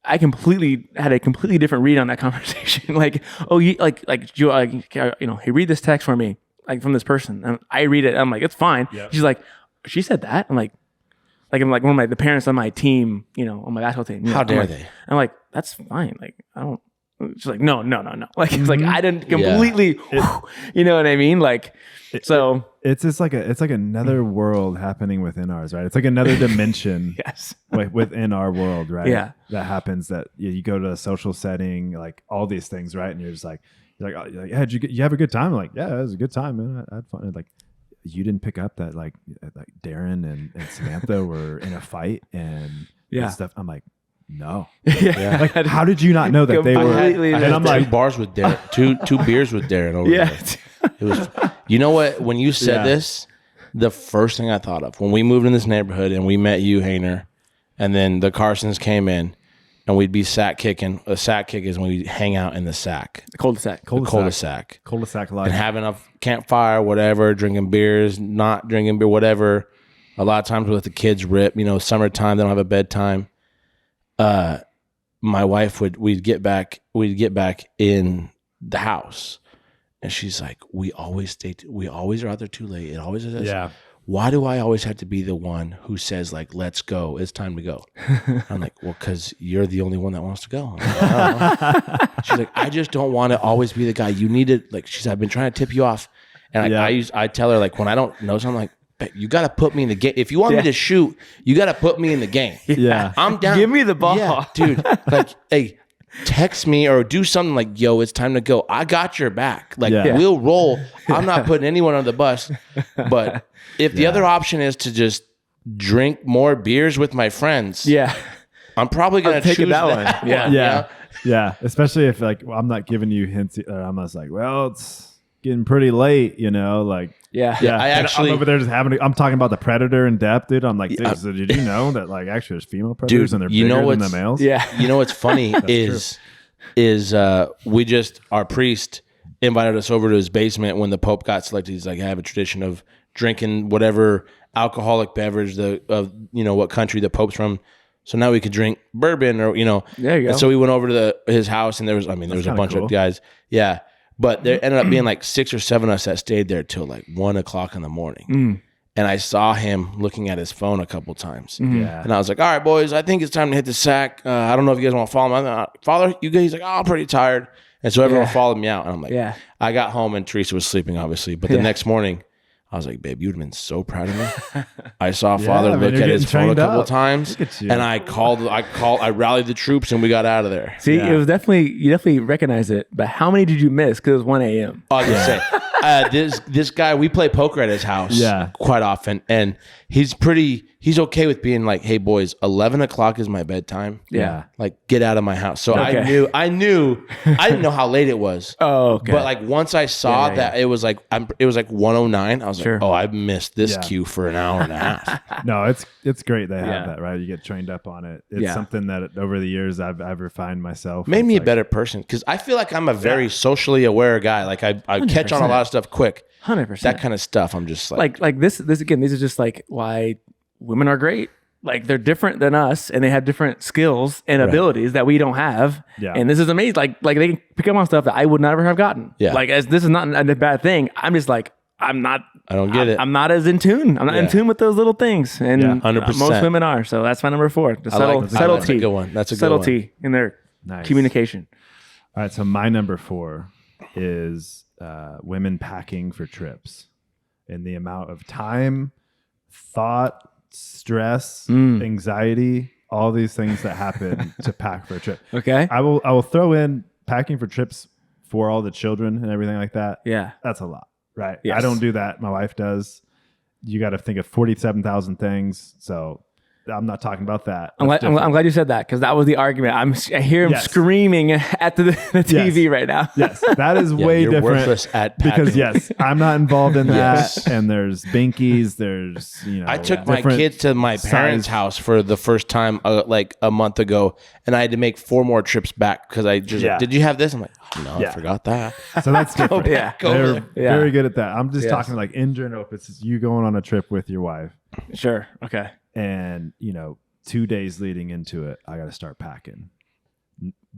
a completely different read on that conversation. Like, oh, you hey, read this text for me, like from this person. And I read it. I'm like, it's fine. Yep. She's like, she said that. I'm like one of the parents on my team, on my basketball team. How dare I'm like, they? I'm like, that's fine. Like, I don't. She's like, no. Like, it's like I didn't completely. You know what I mean? Like, so it's just like it's like another world happening within ours, right? It's like another dimension. yes. Within our world, right? Yeah. That happens that you go to a social setting, like all these things, right? And you're like, yeah, you have a good time? I'm like, yeah, it was a good time, man. I had fun. And like, you didn't pick up that like Darren and Samantha were in a fight and stuff. I'm like, no. Yeah. Like, how did you not know that they were? Completely And I'm Two like, bars with Darren, two beers with Darren over Yeah. there. It was, you know what? When you said this, the first thing I thought of when we moved in this neighborhood and we met you, Hainer, and then the Carsons came in, and we'd be sack kicking. A sack kick is when we hang out in the sack, Cul-de-sac. cul-de-sac, cul-de-sac life. and having a campfire, whatever, drinking beers, not drinking beer, whatever. A lot of times with the kids rip, summertime, they don't have a bedtime. My wife we'd get back in the house, and she's like, we always are out there too late. It always is this. Yeah. Why do I always have to be the one who says like, let's go, it's time to go? I'm like, well, because you're the only one that wants to go. I'm like, I don't know. She's like, I just don't want to always be the guy. You need to, like, I've been trying to tip you off. And I tell her, like, when I don't know something, like, "Babe, you got to put me in the game. If you want me to shoot, you got to put me in the game. Yeah. I'm down. Give me the ball. Yeah, dude. Like, hey, text me or do something like, yo, it's time to go. I got your back. Like, Yeah. we'll roll. I'm not putting anyone on the bus. But if the other option is to just drink more beers with my friends, Yeah. I'm probably going to taking choose that that one. Yeah. one, Yeah. Yeah. Especially if like I'm not giving you hints. I'm just like, well, it's getting pretty late, you know, like. Yeah. Yeah, I and actually- I'm over there just I'm talking about the predator in depth, dude. I'm like, dude, so did you know that like actually there's female predators and they're you bigger know than the what's- males? Yeah. You know what's funny is our priest invited us over to his basement when the Pope got selected. He's like, I have a tradition of drinking whatever alcoholic beverage of what country the Pope's from. So now we could drink bourbon or There you go. And so we went over to his house and there was a kinda bunch cool. of guys. Yeah. But there ended up being like 6 or 7 of us that stayed there till like 1 o'clock in the morning. And I saw him looking at his phone a couple times. Yeah. And I was like, all right, boys, I think it's time to hit the sack. I don't know if you guys want to follow me. Father, you guys, he's like, oh, I'm pretty tired. And so everyone followed me out. And I'm like, Yeah. I got home and Teresa was sleeping, obviously. But the next morning, I was like, babe, you would have been so proud of me. I saw Father I mean, look you're at his getting phone a trained couple up. times. Look at you. And I rallied the troops and we got out of there. See, Yeah. it was you definitely recognized it. But how many did you miss? Because it was 1 a.m. I was gonna say, this guy, we play poker at his house Yeah. quite often, and he's okay with being like, hey boys, 11 o'clock is my bedtime. Yeah. Like, get out of my house. So Okay. I didn't know how late it was. Oh, okay. But like once I saw that it was like 1:09, I was Sure. like, oh, I've missed this Yeah. queue for an hour and a half. No, it's great they have Yeah. that, right? You get trained up on it. It's Yeah. something that over the years I've refined myself. Made It's me a like- better person because I feel like I'm a very socially aware guy. Like I catch on a lot of stuff quick. 100%. That kind of stuff. I'm just like this again, these are just like why women are great. Like they're different than us and they have different skills and abilities that we don't have. Yeah. And this is amazing. Like they can pick up on stuff that I would never have gotten. Yeah. Like this is not a bad thing. I'm just like, I don't get it. I'm not as in tune. I'm not in Yeah. tune with those little things. And 100%. most women are. So that's my number 4. The That's subtlety. a good one. That's a good subtlety in their Nice. communication. All right, so my number 4 is women packing for trips, and the amount of time, thought, stress, anxiety, all these things that happen to pack for a trip. Okay. I will throw in packing for trips for all the children and everything like that. Yeah. That's a lot, right? Yes. I don't do that. My wife does. You got to think of 47,000 things. So I'm not talking about that. I'm That's glad, I'm different. glad you said that because that was the argument. I hear him Yes. screaming at the TV right now. Yes, that is way you're different. worthless at Because packing. yes, I'm not involved in that. Yes. And there's binkies. There's I took my different kids to my parents' size- house for the first time like a month ago, and I had to make 4 more trips back because I just Yeah. did you have this? I'm like, oh, no, Yeah. I forgot that. So that's different. Yeah. They're Yeah. very good at that. I'm just Yes. talking like in general. If it's you going on a trip with your wife, Sure. Okay. and 2 days leading into it, I got to start packing.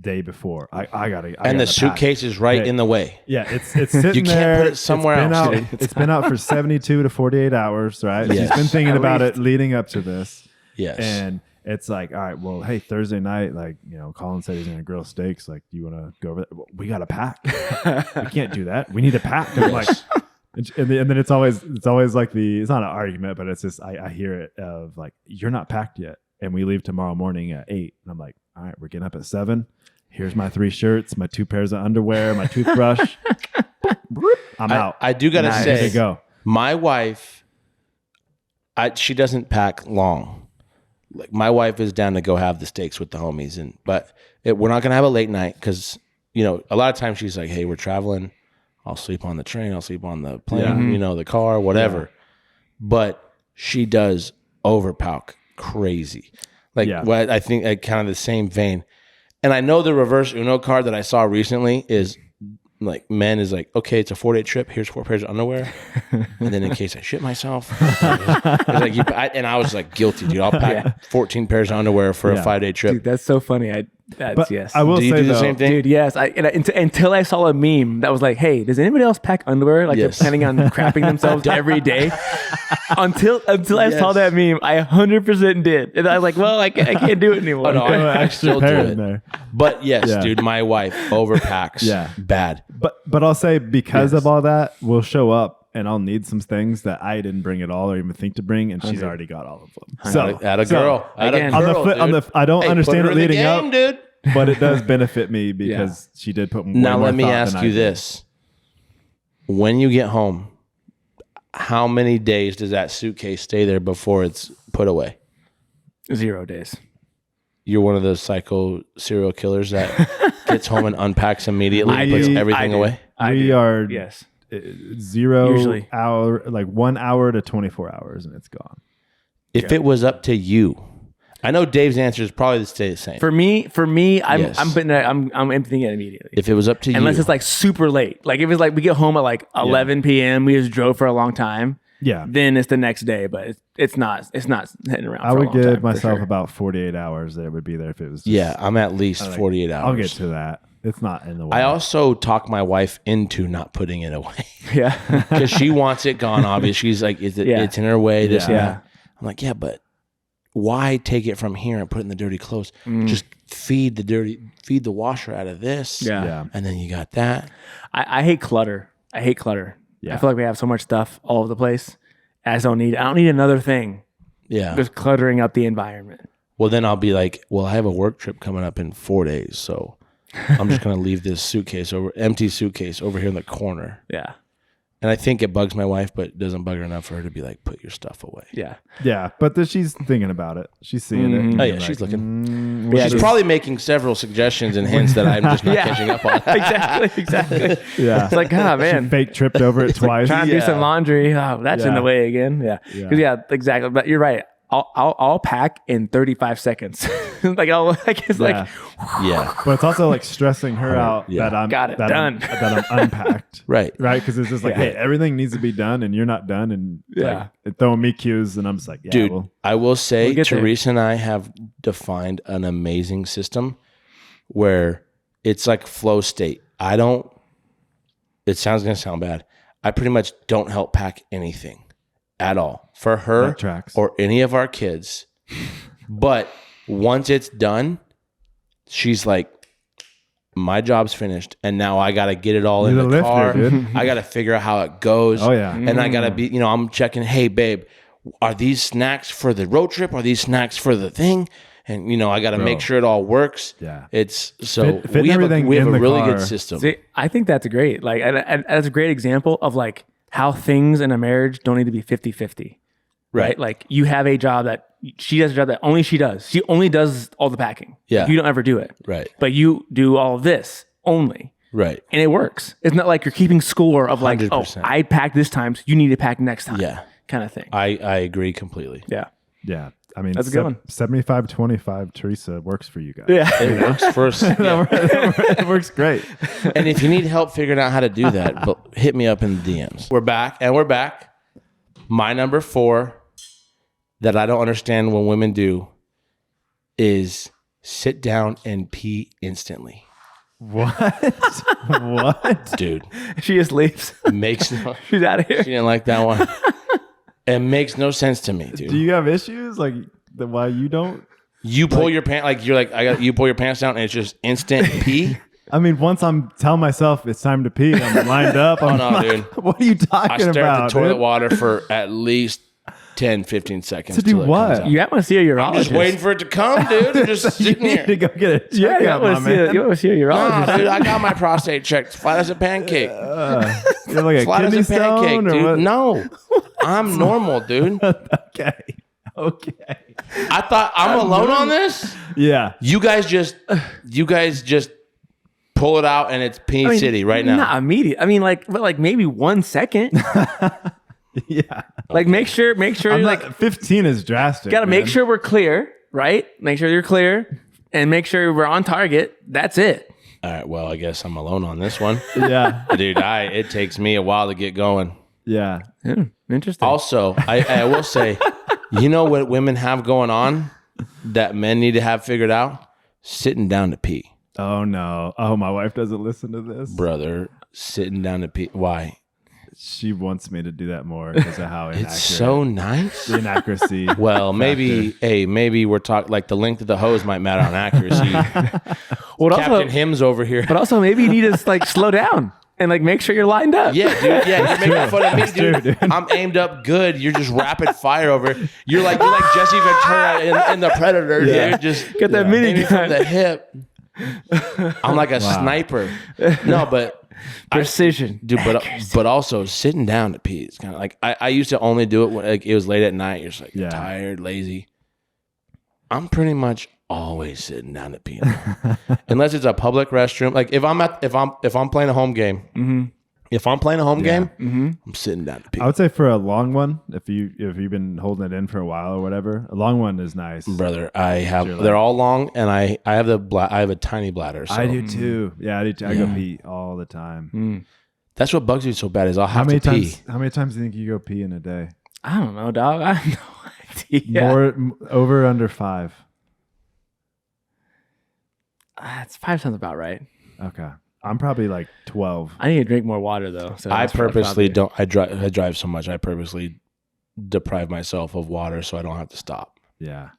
Day before, I gotta. And the suitcase is right Hey. in the way. Yeah, it's sitting You can't there. put it somewhere It's been else, out- dude. It's been out for 72 to 48 hours, right? Yes. She's been thinking At about least. it leading up to this. Yes. And it's like, all right, well, hey, Thursday night, like, Colin said he's going to grill steaks. Like, do you want to go over there? Well, we got to pack. We can't do that. We need to pack. And I'm like, and then it's always like it's not an argument, but it's just, I hear it of like, you're not packed yet. And we leave tomorrow morning at 8. And I'm like, all right, we're getting up at 7. Here's my 3 shirts, my 2 pairs of underwear, my toothbrush. I'm out. I do got to Nice. Here say, to go. my wife, she doesn't pack long. Like my wife is down to go have the steaks with the homies, but we're not gonna have a late night because a lot of times she's like, "Hey, we're traveling. I'll sleep on the train. I'll sleep on the plane. The car, whatever." But she does overpack crazy. Like Yeah. what I think, kind of the same vein. And I know the reverse Uno card that I saw recently is like men is like, okay, it's a 4-day trip. Here's 4 pairs of underwear, and then in case I shit myself, it's like and I was like guilty, dude. I'll pack 14 pairs of underwear for Yeah. a 5-day trip. Dude, that's so funny. But Yes. I will Do you say do the though, same thing? Dude, yes. Until I saw a meme that was like, "Hey, does anybody else pack underwear? Like Yes. they're planning on crapping themselves every day." Until I saw Yes. that meme, I 100% did, and I was like, "Well, I can't do it anymore." Oh, no, Throw an I extra still pair do in it. there. But yes, Yeah. dude, my wife overpacks. Yeah. Bad. But I'll say because of all that, we'll show up I'll need some things that I didn't bring at all or even think to bring, and she's already got all of them. So at a girl, again, I don't understand it leading up, dude. but it does benefit me because she did put. Now let me ask you this: when you get home, how many days does that suitcase stay there before it's put away? 0 days. You're one of those psycho serial killers that gets home and unpacks immediately and puts everything away. We are yes. 0 Usually. hour, like 1 hour to 24 hours, and it's gone. If it was up to you, I know Dave's answer is probably stay the same. For me, I'm Yes. I'm emptying it immediately. If it was up to Unless you, it's like super late. Like if it's like we get home at like 11 p.m. We just drove for a long time. Yeah. Then it's the next day, but it's not hitting around. I for a would long time, give for myself sure. about 48 hours that it would be there if it was. Just, yeah, I'm at least 48 hours. I'll get to that. It's not in the way. I also talk my wife into not putting it away Yeah. because she wants it gone. Obviously, she's like, it's in her way. This and Yeah. that. I'm like, yeah, but why take it from here and put it in the dirty clothes? Just feed the washer out of this. Yeah. And then you got that. I hate clutter. Yeah. I feel like we have so much stuff all over the place. I don't need another thing Yeah. just cluttering up the environment. Well, then I'll be like, well, I have a work trip coming up in 4 days, so I'm just going to leave this empty suitcase over here in the corner. Yeah. And I think it bugs my wife, but it doesn't bug her enough for her to be like, put your stuff away. Yeah. Yeah, but she's thinking about it. She's seeing it. Oh, yeah, and she's like, looking. Yeah, She's dude. probably making several suggestions and hints that I'm just not Yeah. catching up on. Exactly. Yeah. It's like, God, man. She fake tripped over it twice. Trying to do some laundry. Oh, that's in Yeah. the way again. Yeah. Yeah. 'Cause, yeah, exactly. But you're right. I'll pack in 35 seconds. Like it's like, Yeah. But it's also like stressing her out Yeah. that I'm Got it that done. I'm unpacked. Right. Right? Because it's just like, hey, everything needs to be done and you're not done. And like throwing me cues. And I'm just like, yeah, Dude, well, I will say, We'll get there. Teresa and I have defined an amazing system where it's like flow state. It sounds going to sound bad. I pretty much don't help pack anything at all for her That tracks. or any of our kids. But once it's done, she's like, my job's finished. And now I got to get it all in You're the the lifter, car. dude. I got to figure out how it goes. Oh, yeah. And I got to be, I'm checking, hey, babe, are these snacks for the road trip? Are these snacks for the thing? And, I got to make sure it all works. Yeah. It's so Fit we have everything we have in a the really car. good system. See, I think that's great. Like, and that's a great example of like how things in a marriage don't need to be 50-50. Right? Like you have a job that she does a job that only she does. She only does all the packing. Yeah. You don't ever do it. Right. But you do all of this only. Right. And it works. It's not like you're keeping score of like, 100%. I packed this time, so you need to pack next time. Yeah. Kind of thing. I agree completely. Yeah. Yeah. I mean, That's a good one. 75-25 Teresa works for you guys. Yeah. It works first. Yeah. It works great. And if you need help figuring out how to do that, but hit me up in the DMs. We're back. My number 4 that I don't understand when women do is sit down and pee instantly. What? Dude, She just leaves. makes no, She's out of here. she didn't like that one. It makes no sense to me, dude. Do you have issues like why you don't? You pull your pants you pull your pants down and it's just instant pee. I mean, once I'm telling myself it's time to pee, I'm lined up. I'm no, like, dude. what are you I talking stare about? at the toilet dude? water for at least 10, 15 seconds. To do till it what? comes out. You want to see a urologist. I'm just waiting for it to come, dude. I'm just You sitting need here. to go get a Yeah, checkup, you my want man. to see a urologist. Nah, dude, I got my prostate checked. Flat as a pancake. You're like a Flat as kidney a pancake, stone or dude. what? No, I'm normal, dude. Okay. I thought I'm alone on this. Yeah. You guys just pull it out and it's P City right now. Not immediate. I mean, but maybe 1 second. Yeah. Like make sure I'm you're not, like 15 is drastic. got to make man. sure we're clear, right? Make sure you're clear and make sure we're on target. That's it. All right, well, I guess I'm alone on this one, Yeah. dude. It takes me a while to get going. Yeah. Interesting. Also, I will say, you know what women have going on that men need to have figured out? Sitting down to pee. Oh no. Oh, my wife doesn't listen to this. Brother, sitting down to pee. Why? She wants me to do that more because of how inaccurate. It's so nice. the inaccuracy. Well, maybe we're talking like the length of the hose might matter on accuracy. Well, Captain Hims over here. but also maybe you need to like slow down. and like make sure you're lined up. Yeah, dude. Yeah, you're making fun of me, true, dude. dude. I'm aimed up good. You're just rapid fire over. You're like Jesse Ventura in the Predator, dude. Just Get that mini aiming from gun. the hip. I'm like a sniper. No, but Precision. dude, but also sitting down to pee is kind of like I used to only do it when like it was late at night. You're just like tired, lazy. I'm pretty much always sitting down to pee, unless it's a public restroom. Like if I'm playing a home game, if I'm playing a home game, I'm sitting down to pee. I would say for a long one, if you've been holding it in for a while or whatever, a long one is nice. Brother, they're all long, and I have a tiny bladder. So I do too. Yeah, I do too. I go pee all the time. that's what bugs me so bad is I'll have to pee. How many times do you think you go pee in a day? I don't know, dog. I have no idea. Over or under 5? It's 5 sounds about right. Okay. I'm probably like 12. I need to drink more water though. So I that's purposely probably- don't. I drive so much. I purposely deprive myself of water so I don't have to stop. Yeah.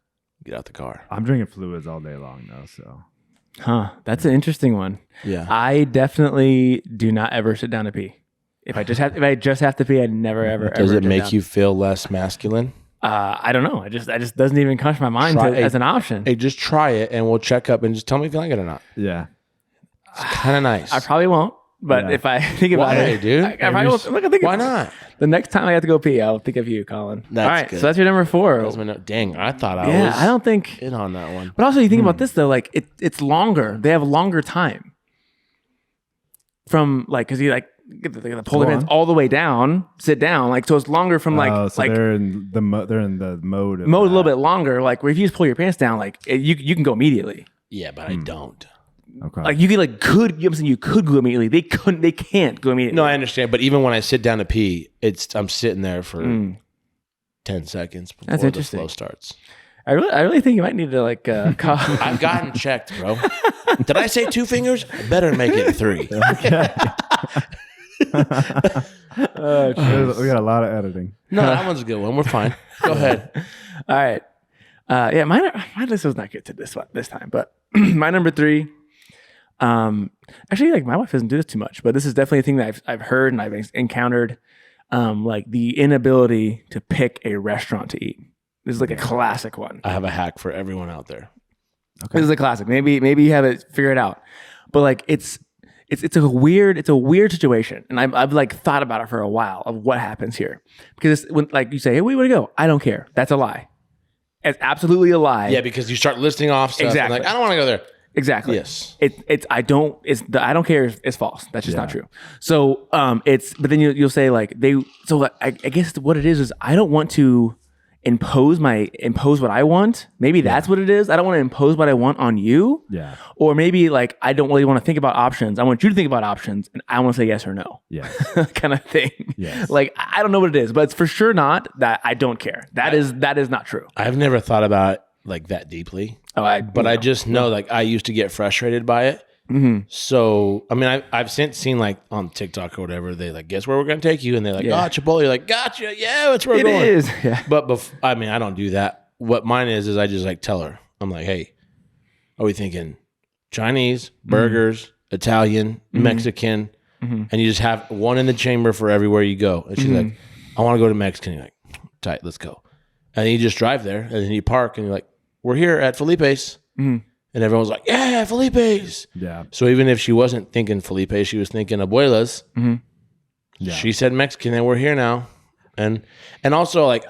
Get out the car. I'm drinking fluids all day long though, so. Huh. That's an interesting one. Yeah. I definitely do not ever sit down to pee. If I just have to pee, I never ever. Does ever it sit make down. you feel less masculine? I don't know. I just doesn't even come to my mind Try- as an option. Hey, just try it and we'll check up and just tell me if you like it or not. Yeah. It's kind of nice. I probably won't. But Yeah. if I think about Why, it, dude? I probably won't. Look, I think Why not? the next time I have to go pee, I'll think of you, Colin. That's All right, good. so that's your number 4. That's my note. Dang, I thought I Yeah, was I don't think. in on that one. But also, you think about this though, like it's longer. They have longer time from like because you like get the pull their Go pants on. all the way down, sit down, like so it's longer from like So like they're in the mode of mode a little bit longer. Like where if you just pull your pants down, like you can go immediately. Yeah, but I don't. Okay. Like you could I'm saying you could go immediately. They can't go immediately. No, I understand. But even when I sit down to pee, I'm sitting there for 10 seconds before That's the interesting. flow starts. I really think you might need to like call. I've gotten checked, bro. Did I say 2 fingers? I better make it 3. We got a lot of editing. No, that one's a good one. We're fine. Go ahead. All right. Yeah, my list was not good to this time, but my number 3. Actually, like my wife doesn't do this too much, but this is definitely a thing that I've heard and I've encountered. Like the inability to pick a restaurant to eat. This is like a classic one. I have a hack for everyone out there. This is a classic. Maybe you have it figured out, but like it's a weird situation, and I've like thought about it for a while of what happens here because when like you say, hey, where you want to go? I don't care. That's a lie. It's absolutely a lie. Yeah, because you start listing off stuff. Exactly. And like, I don't want to go there. Exactly. Yes. I don't care is false. That's just not true. So but then you'll say like I guess what it is I don't want to impose what I want. Maybe that's what it is. I don't want to impose what I want on you. Yeah. Or maybe like I don't really want to think about options. I want you to think about options and I want to say yes or no. Yeah. kind of thing. Yes. Like I don't know what it is, but it's for sure not that I don't care. That is not true. I've never thought about it like that deeply. But I just know like I used to get frustrated by it. Mm-hmm. So I mean I've since seen like on TikTok or whatever they like guess where we're gonna take you and they're like Chipotle. You're like gotcha, yeah, that's where we're going. It is. Yeah. But I mean I don't do that. What mine is I just like tell her I'm like, hey, are we thinking Chinese, burgers, Italian, Mexican, and you just have one in the chamber for everywhere you go. And she's like, I want to go to Mexican. You're like, tight, let's go. And then you just drive there and then you park and you're like, we're here at Felipe's. And everyone's like, yeah, Felipe's. Yeah. So even if she wasn't thinking Felipe, she was thinking Abuela's. Yeah. She said Mexican, and we're here now. And also, like,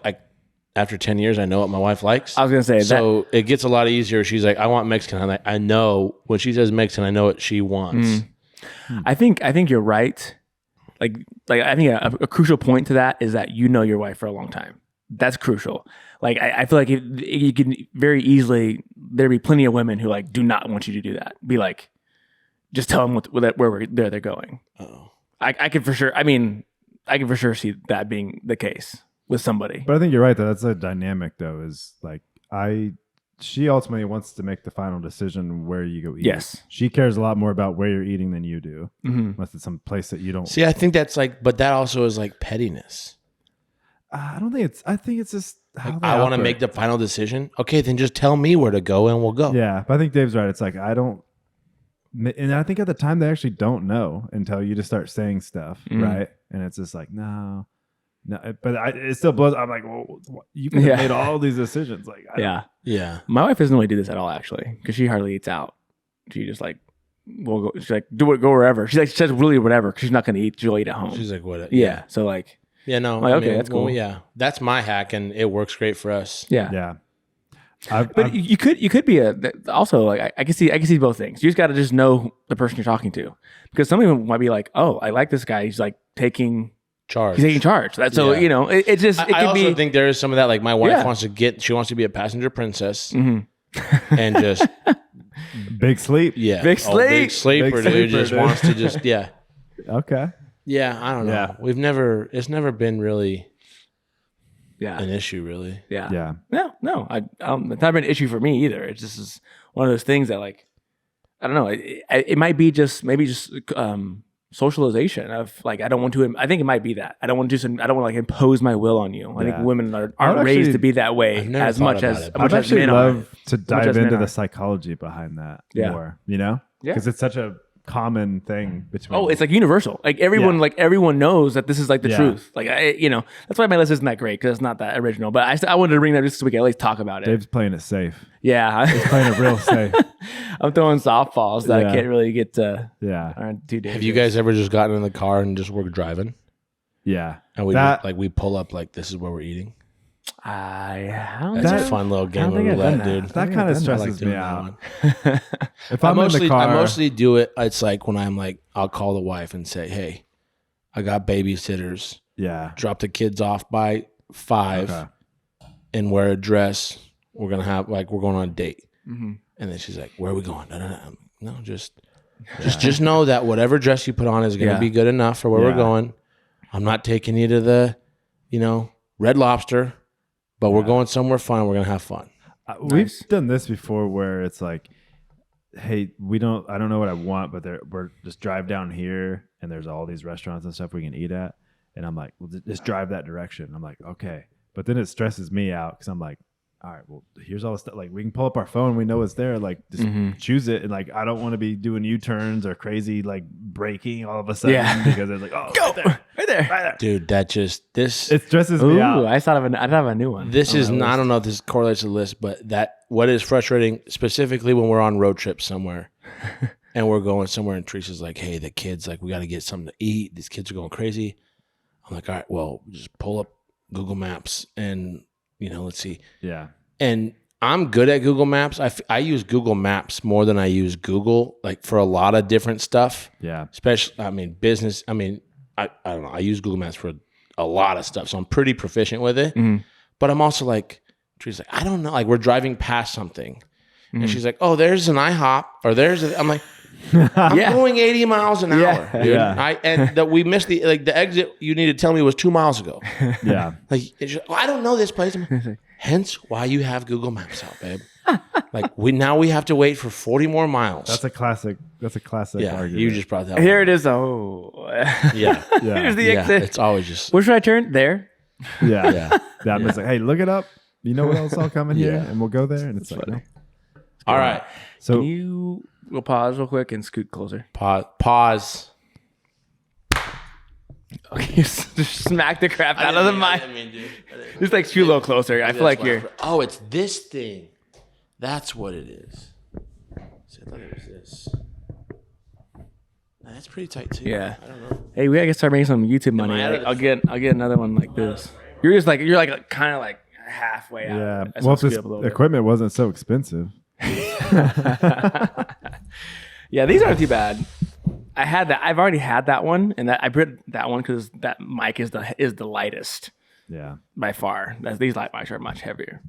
after 10 years, I know what my wife likes. I was gonna say so it gets a lot easier. She's like, I want Mexican. I'm like, I know when she says Mexican, I know what she wants. I think you're right. Like I think a crucial point to that is that you know your wife for a long time. That's crucial. Like I feel like you can very easily there'd be plenty of women who like do not want you to do that. Be they're going. Oh, I can for sure. I mean, I can for sure see that being the case with somebody. But I think you're right though. That's a dynamic though. Is like she ultimately wants to make the final decision where you go eat. Yes. She cares a lot more about where you're eating than you do. Mm-hmm. Unless it's some place that you don't. see, I think that's like, but that also is like pettiness. I don't think it's. I think it's just how Like, they I want to operate. make the final decision. Okay, then just tell me where to go and we'll go. Yeah, but I think Dave's right. It's like I don't. and I think at the time they actually don't know until you just start saying stuff, right? And it's just like, no, but it still blows. I'm like, well, you could have made all these decisions. Like, Yeah. My wife doesn't really do this at all, actually, because she hardly eats out. She just like, we'll go. She's like, go wherever. She says really whatever, because she's not going to eat. She'll eat at home. She's like, what? Yeah. So like, yeah, no. Like, okay, that's cool. Well, yeah, that's my hack, and it works great for us. yeah. But you could be also like I can see both things. You just got to just know the person you're talking to, because some people might be like, oh, I like this guy. He's like taking charge. He's taking charge. That's so Yeah. it just it I could also be. think there is some of that. Like my wife Yeah. wants to be a passenger princess Mm-hmm. and just big sleep. yeah, Big oh, big sleep. sleeper, Big dude. sleeper, Just dude. wants to just yeah. Okay. Yeah, I don't know. Yeah. It's never been really Yeah. an issue, really. Yeah. Yeah. No. It's not been an issue for me either. It's just is one of those things that like, I don't know. It might be just socialization of like, I don't want to. I think it might be that I don't want to do some. I don't want to like impose my will on you. I think Yeah. women I would aren't raised actually- to be that way I've never as thought much about as it. much I'd as actually men are. love to much dive as men into are. the psychology behind that Yeah. more, Yeah. because it's such a common thing between. Oh, it's like universal. Like everyone knows that this is like the Yeah. truth. Like that's why my list isn't that great, because it's not that original. But I wanted to bring that just so we can at least talk about it. Dave's playing it safe. Yeah, Playing it real safe. I'm throwing softballs that I Yeah. can't really get to. Yeah. Aren't too dangerous. Have you guys ever just gotten in the car and just were driving? Yeah. And we That- we pull up like this is where we're eating. I don't That's think a fun little game of think I've roulette, done that. dude. That kind of I like stresses doing me that out. one. If I'm in the car, I mostly do it. It's like when I'm like, I'll call the wife and say, "Hey, I got babysitters. yeah. Drop the kids off by 5 Okay. and wear a dress. We're gonna have we're going on a date." Mhm. And then she's like, "Where are we going?" No. No, just know that whatever dress you put on is gonna Yeah. be good enough for where Yeah. we're going. I'm not taking you to the, Red Lobster, but we're going somewhere fun. We're gonna have fun. We've done this before where it's like, hey, I don't know what I want, but we're just drive down here and there's all these restaurants and stuff we can eat at. And I'm like, well, just drive that direction. I'm like, okay. But then it stresses me out because I'm like, all right, well, here's all the stuff. Like, we can pull up our phone. We know it's there. Like, just choose it. And like, I don't want to be doing U-turns or crazy, like braking all of a sudden because it's like, oh, Go right there. right there. Dude, this It stresses Ooh, me out. I thought of a new one. this on is my not, I list. don't know if this correlates to the list, but what is frustrating specifically when we're on road trips somewhere and we're going somewhere and Teresa's like, hey, the kids, like, we got to get something to eat. These kids are going crazy. I'm like, all right, well, just pull up Google Maps and, let's see. Yeah. And I'm good at Google Maps. I use Google Maps more than I use Google, like for a lot of different stuff, Yeah. especially, business. I don't know. I use Google Maps for a lot of stuff. So I'm pretty proficient with it. Mhm. But I'm also like, Teresa's like, I don't know. Like we're driving past something. And she's like, oh, there's an IHOP or I'm like, I'm Yeah. going 80 miles an Yeah. hour, dude. Yeah. We missed the exit you need to tell me was 2 miles ago. Yeah. Like, it's just, I don't know this place. Hence why you have Google Maps out, babe. Like we have to wait for 40 more miles. That's a classic yeah, argument. you just brought that Here one. it is. Oh, Yeah. Yeah. here's the Yeah, exit. it's always just Where should I turn? There. Yeah. yeah. That means like, hey, look it up. You know what else all coming here? Yeah. And we'll go there. And it's like, funny. no. All right. So Can you we'll pause real quick and scoot closer? Pause. Okay, just smack the crap out of the mic. Just like scoot a little closer. I feel like you're. Oh, it's this thing. That's what it is. So I thought it was this. That's pretty tight too. Yeah. I don't know. Hey, we gotta start making some YouTube money. I out Like, of I'll get another one like this. You're like kind of like halfway out. yeah. I just Well, if scoot this up a little bit. equipment wasn't so expensive. Yeah, these aren't too bad. I had that. I've already had that one, and I put that one because that mic is the lightest Yeah. by far. These light mics are much heavier.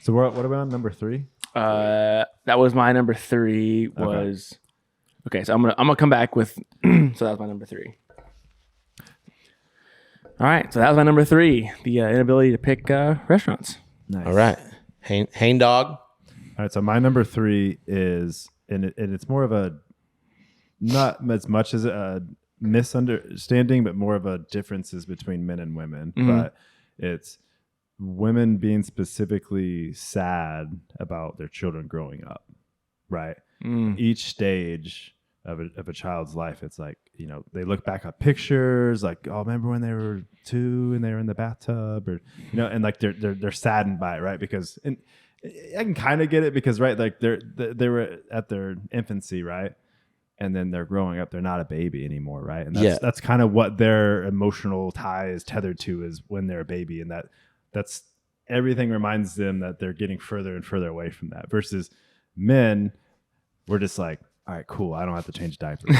So what about number 3? That was my number 3. Was okay. So I'm gonna come back with. So that was my number 3. All right. So that was my number 3. The inability to pick restaurants. Nice. All right. Hain dog. All right. So my number 3 is, and it's more of a, not as much as a misunderstanding, but more of a differences between men and women. But it's women being specifically sad about their children growing up, right? Each stage of a child's life, it's like, you know, they look back at pictures like, oh, remember when they were 2 and they were in the bathtub, or, you know, and like they're saddened by it, right? Because, and I can kind of get it because, right, like they were at their infancy, right? And then they're growing up, they're not a baby anymore, right? And that's kind of what their emotional tie is tethered to, is when they're a baby, and that's everything reminds them that they're getting further and further away from that. Versus men, we're just like, all right, cool, I don't have to change diapers.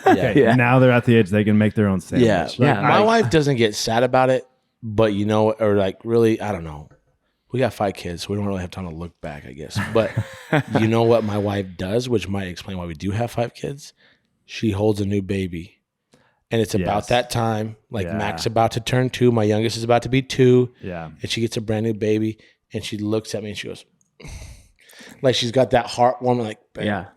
Okay, now they're at the age they can make their own sandwich. My wife doesn't get sad about it, but you know, or like really, I don't know. We got 5 kids, so we don't really have time to look back, I guess. But you know what my wife does, which might explain why we do have 5 kids? She holds a new baby. And it's about that time. Like Mac's about to turn 2. My youngest is about to be 2. Yeah. And she gets a brand new baby. And she looks at me and she goes, like she's got that heartwarming, like,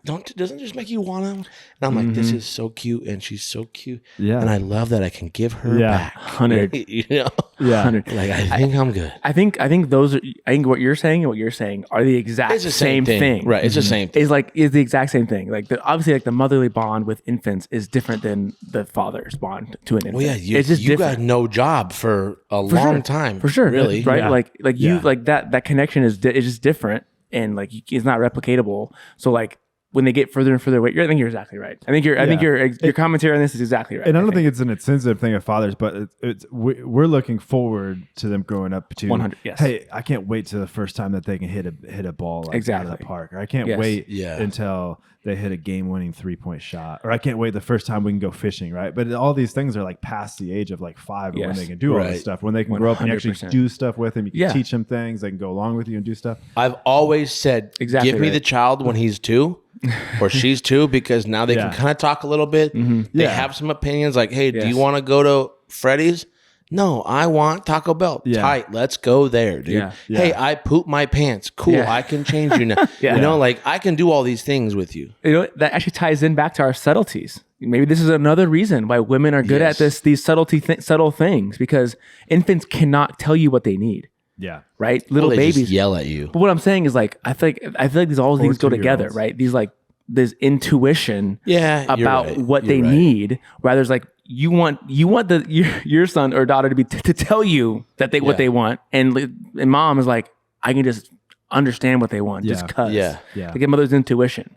doesn't it just make you want them? And I'm like, this is so cute, and she's so cute. Yeah. And I love that I can give her back. 100. You know? Yeah. 100. Like, I think I'm good. I think what you're saying and what you're saying are the exact same thing. Right. It's the same thing. Is the exact same thing. Like obviously like the motherly bond with infants is different than the father's bond to an infant. Well, yeah, it's just you got no job for a long time. For sure. Really. Right. Yeah. Like you like that connection is just different. And like it's not replicatable. So like when they get further and further away, I think you're exactly right. I think your commentary on this is exactly right. And I don't think it's an insensitive thing of fathers, but we're looking forward to them growing up to 100. Yes. Hey, I can't wait to the first time that they can hit a ball like out of the park, or I can't wait until they hit a game-winning 3-point shot, or I can't wait the first time we can go fishing, right? But all these things are like past the age of like 5, when they can do all this stuff, when they can grow up and actually do stuff with them. You can teach them things, they can go along with you and do stuff. I've always said, give me the child when he's 2 or she's 2, because now they can kind of talk a little bit. They have some opinions like, hey, do you want to go to Freddy's? No, I want Taco Bell. Tight, let's go there, dude. Hey, I pooped my pants. Cool, I can change you now. You know, like I can do all these things with you. You know, that actually ties in back to our subtleties. Maybe this is another reason why women are good at these subtle things, because infants cannot tell you what they need. Yeah. Right. Little they babies just yell at you. But what I'm saying is like I feel like these all things go together, right? These like this intuition about what they need, rather there's like you want your son or daughter to be to tell you that what they want, and mom is like, I can just understand what they want just cuz. Like a mother's intuition.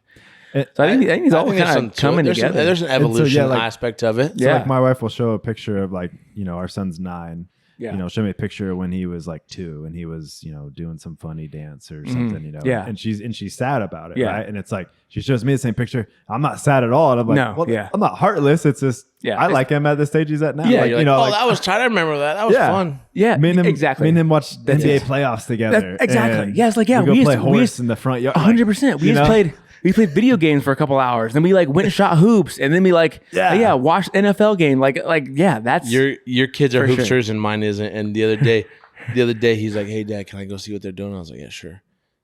So I think these all kind of coming together. There's an evolution aspect of it. So like my wife will show a picture of like, you know, our son's 9. You know, show me a picture when he was like 2 and he was, you know, doing some funny dance or something, you know. And she's sad about it, right? And it's like she shows me the same picture. I'm not sad at all. And I'm like, I'm not heartless. It's just I like him at the stage he's at now. Yeah, like, you know, that was trying to remember that. That was fun. Yeah, me and him, exactly. Me and him watched NBA playoffs together. Exactly. Yeah, it's like we go play horse in the front yard. 100%. We played video games for a couple hours, then we like went and shot hoops, and then we like watched NFL game. That's your kids are hoopsters and mine isn't. And the other day he's like, hey dad, can I go see what they're doing? I was like, yeah, sure.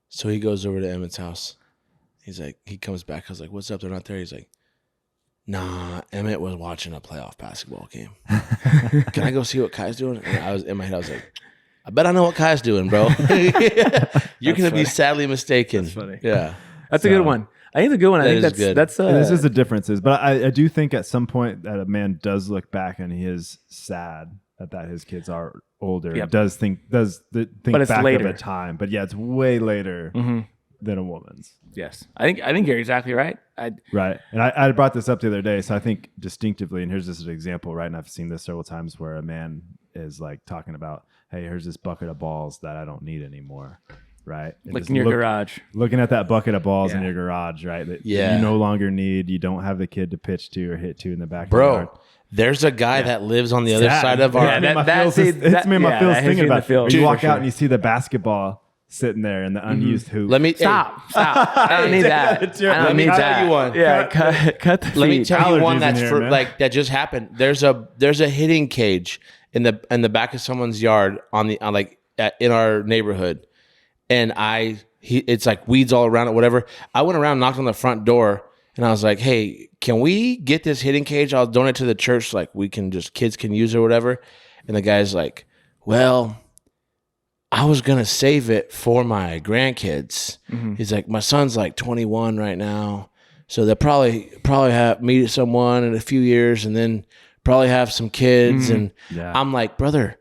So he goes over to Emmett's house. He's like, he comes back. I was like, what's up? They're not there. He's like, nah, Emmett was watching a playoff basketball game. Can I go see what Kai's doing? And I was in my head, I was like, I bet I know what Kai's doing, bro. You're gonna be sadly mistaken. That's funny. Yeah. That's a good one. I think it's a good one. I think that's good. That's this is the differences, but I do think at some point that a man does look back and he is sad that his kids are older. Yep. Does think but it's back later. of a time, but it's way later than a woman's. Yes, I think you're exactly right. Right, and I brought this up the other day, so I think distinctively, and here's just an example, right? And I've seen this several times where a man is like talking about, hey, here's this bucket of balls that I don't need anymore. Right, and like in your garage, looking at that bucket of balls in your garage, right? That you no longer need. You don't have the kid to pitch to or hit to in the back. Bro, there's a guy that lives on the other side of our. It's me and my feels thinking about it. You walk out and you see the basketball sitting there in the unused hoop. Let me stop. I don't need that. Let me tell you one. Yeah, cut the feet. Let me tell you one that's that just happened. There's a hitting cage in the back of someone's yard in our neighborhood. And it's like weeds all around it, whatever. I went around, knocked on the front door, and I was like, hey, can we get this hitting cage? I'll donate to the church. Like kids can use it or whatever. And the guy's like, well, I was going to save it for my grandkids. He's like, my son's like 21 right now. So they'll probably have meet someone in a few years and then probably have some kids. And I'm like, brother,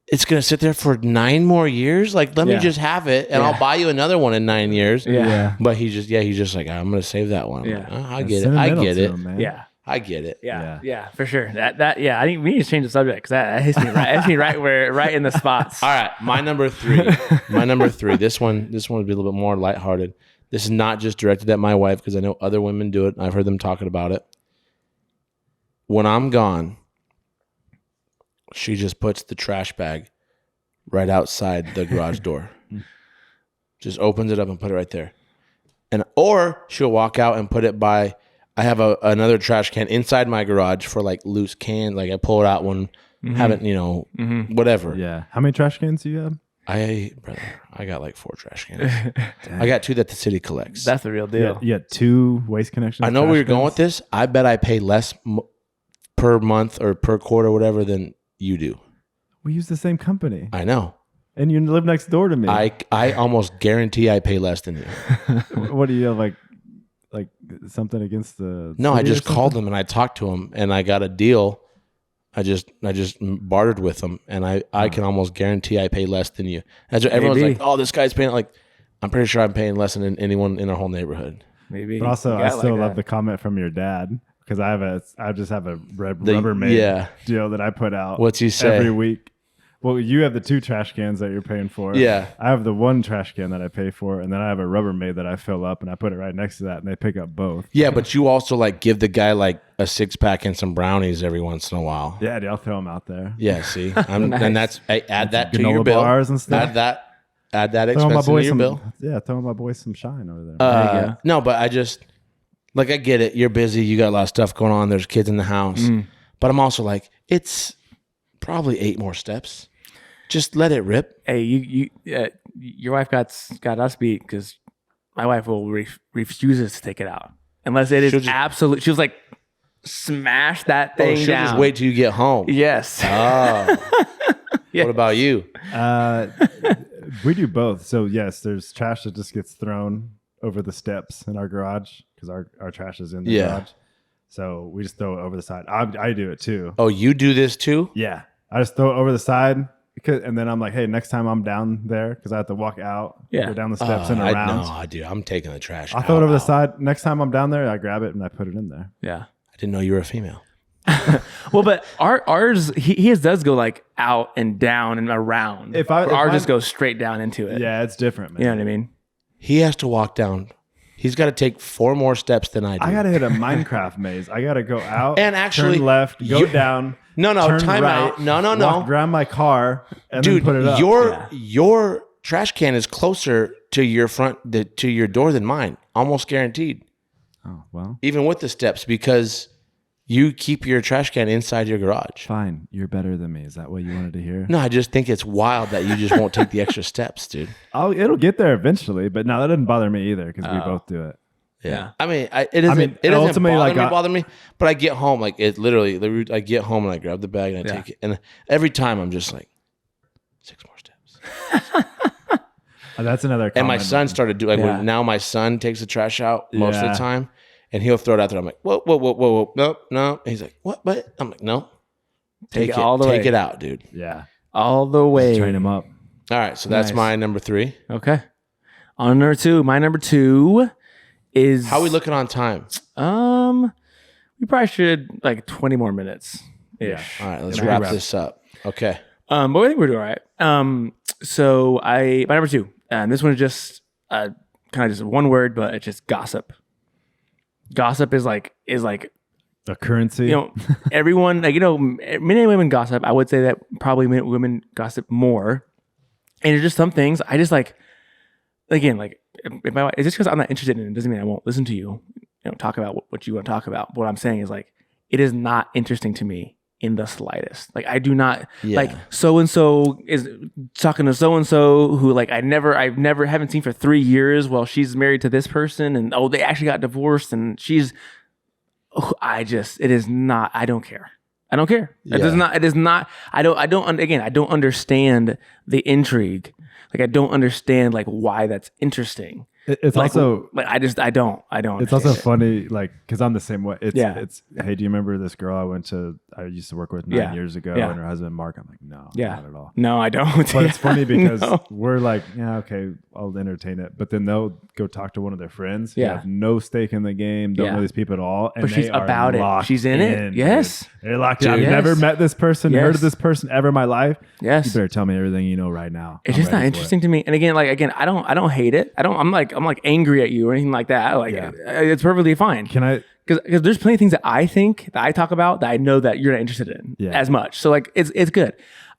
it's going to sit there for 9 more years. Like, let me just have it and I'll buy you another one in 9 years. Yeah. But he's just like, I'm going to save that one. I'm like, oh, I get it. Yeah. I get it. Yeah, for sure. That I think we need to change the subject because that hits me right. That hits me right in the spots. All right, my number 3. This one would be a little bit more lighthearted. This is not just directed at my wife because I know other women do it. I've heard them talking about it. When I'm gone, she just puts the trash bag right outside the garage door. Just opens it up and put it right there. Or she'll walk out and put it by. I have another trash can inside my garage for like loose cans. Like I pull it out when haven't, whatever. Yeah. How many trash cans do you have? I got like 4 trash cans. I got 2 that the city collects. That's the real deal. You got 2 Waste Connections. I know where you're going with this. I bet I pay less per month or per quarter, or whatever, than you do. We use the same company. I know. And you live next door to me. I almost guarantee I pay less than you. What do you have, like something against the No, I city just or called them and I talked to them and I got a deal. I just bartered with them and I can almost guarantee I pay less than you. That's what everyone's like, oh, this guy's paying. Like, I'm pretty sure I'm paying less than anyone in our whole neighborhood. Maybe. But also, I still love the comment from your dad because I just have a Rubbermaid deal that I put out. What's he say? Every week. Well, you have the 2 trash cans that you're paying for. Yeah. I have the 1 trash can that I pay for, and then I have a Rubbermaid that I fill up, and I put it right next to that, and they pick up both. Yeah, but you also like give the guy like a 6-pack and some brownies every once in a while. Yeah, dude, I'll throw them out there. Yeah, see, Nice. And that's add that to your bill. Bars and stuff. Add that expense to your bill. Yeah, throw my boys some shine over there. There you go. No, but I just like I get it. You're busy. You got a lot of stuff going on. There's kids in the house, but I'm also like it's probably 8 more steps. Just let it rip. Hey, your wife got us beat because my wife refuses to take it out unless it is absolute. She was like, smash that thing she'll down. Just wait till you get home. Yes. Oh. Yeah. What about you? We do both. So yes, there's trash that just gets thrown over the steps in our garage because our trash is in the garage. So we just throw it over the side. I do it too. Oh, you do this too? Yeah, I just throw it over the side. And then I'm like, hey, next time I'm down there, because I have to walk out, go down the steps and around. I do. I'm taking the trash. I'll throw it over the side. Next time I'm down there, I grab it and I put it in there. Yeah. I didn't know you were a female. Well, but ours, his does go like out and down and around. Ours just goes straight down into it. Yeah, it's different, man. You know what I mean? He has to walk down. He's got to take 4 more steps than I do. I got to hit a Minecraft maze. I got to go out and actually turn left, go down. No, turn time right, out. No. Walk around my car and dude, then put it up. Your trash can is closer to your to your door than mine, almost guaranteed. Oh well, even with the steps, because you keep your trash can inside your garage. Fine, you're better than me. Is that what you wanted to hear? No, I just think it's wild that you just won't take the extra steps, dude. It'll get there eventually, but no, that doesn't bother me either because we both do it. Yeah. I mean, it doesn't bother me, but I get home, like it literally, I get home and I grab the bag and I take it. And every time I'm just like, 6 more steps. That's another comment. And my son started doing, when now my son takes the trash out most of the time and he'll throw it out there. I'm like, whoa. No. And he's like, what? But I'm like, no. Take it all the way. Take it out, dude. Yeah. All the way. Train him up. All right. So that's my number 3. Okay. On number 2, my number 2 is how are we looking on time? We probably should like 20 more minutes ish. Yeah. All right, let's wrap this up. Okay. But I think we're doing all right. So my number 2, and this one is just kind of just one word, but it's just gossip. Gossip is like a currency. You know, everyone men and women gossip. I would say that probably women gossip more. And there's just some things I just like. Again, like if my wife, it's just because I'm not interested in it doesn't mean I won't listen to you. Talk about what you want to talk about. What I'm saying is like it is not interesting to me in the slightest. Like I do not like so and so is talking to so and so who like I've never haven't seen for 3 years. Well, she's married to this person, and they actually got divorced, and she's. It is not. I don't care. I don't care. It does not. It is not. I don't. Again, I don't understand the intrigue. Like I don't understand like why that's interesting. It's Like, also like I don't. it's also funny, like, because I'm the same way. It's Yeah. it's hey, do you remember this girl I used to work with 9 Yeah. years ago, Yeah. and her husband Mark? I'm like, no, Yeah. not at all. No, I don't. But it's funny because No. we're like, yeah, okay, I'll entertain it. But then they'll go talk to one of their friends who Yeah. have no stake in the game, don't Yeah. know these people at all. And But she's they are about it. locked She's in it. dude. Yes. They're locked in. I've Dude. never Yes. met this person, Yes. heard of this person ever in my life. Yes. You better tell me everything you know right now. It's I'm just not ready for it. interesting to me. And again, I don't hate it. I'm like angry at you or anything like that. I like Yeah. it. It's perfectly fine. Can I? Because there's plenty of things that I think that I talk about that I know that you're not interested in Yeah. as much. So like it's good.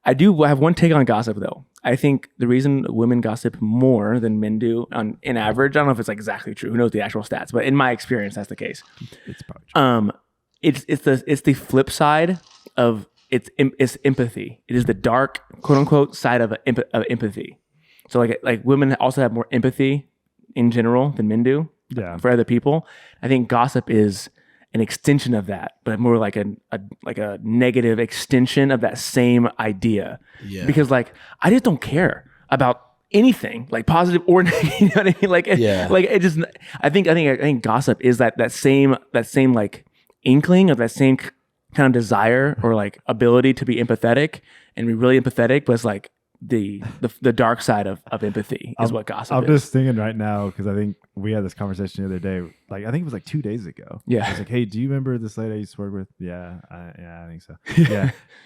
I do have one take on gossip though. I think the reason women gossip more than men do in average, I don't know if it's like exactly true. Who knows the actual stats? But in my experience, that's the case. It's probably true. It's the flip side of it's empathy. It is the dark quote unquote side of empathy. So like women also have more empathy in general than men do Yeah. for other people. I think gossip is an extension of that, but more like a negative extension of that same idea. Yeah. Because like I just don't care about anything, like positive or negative. You know what I mean? Like Yeah. like it just. I think gossip is that same like inkling of that same kind of desire or like ability to be empathetic and be really empathetic, but it's like the dark side of empathy is what gossip I'm is. just thinking right now because I think we had this conversation the other day. Like I think it was like 2 days ago. Yeah. I was like, hey, do you remember this lady I used to work with? Yeah, I think so.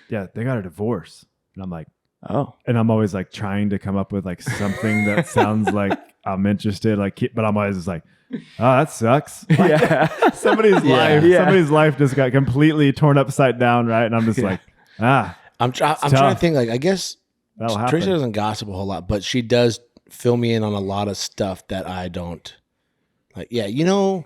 Yeah, they got a divorce, and I'm like, Oh. and I'm always like trying to come up with like something that sounds like I'm interested, like, but I'm always just like, oh, that sucks. Like, Yeah. somebody's life just got completely torn upside down, right? And I'm just like, I'm trying to tough. think. Like I guess that'll happen. Teresa doesn't gossip a whole lot, but she does fill me in on a lot of stuff that I don't. Like, yeah, you know,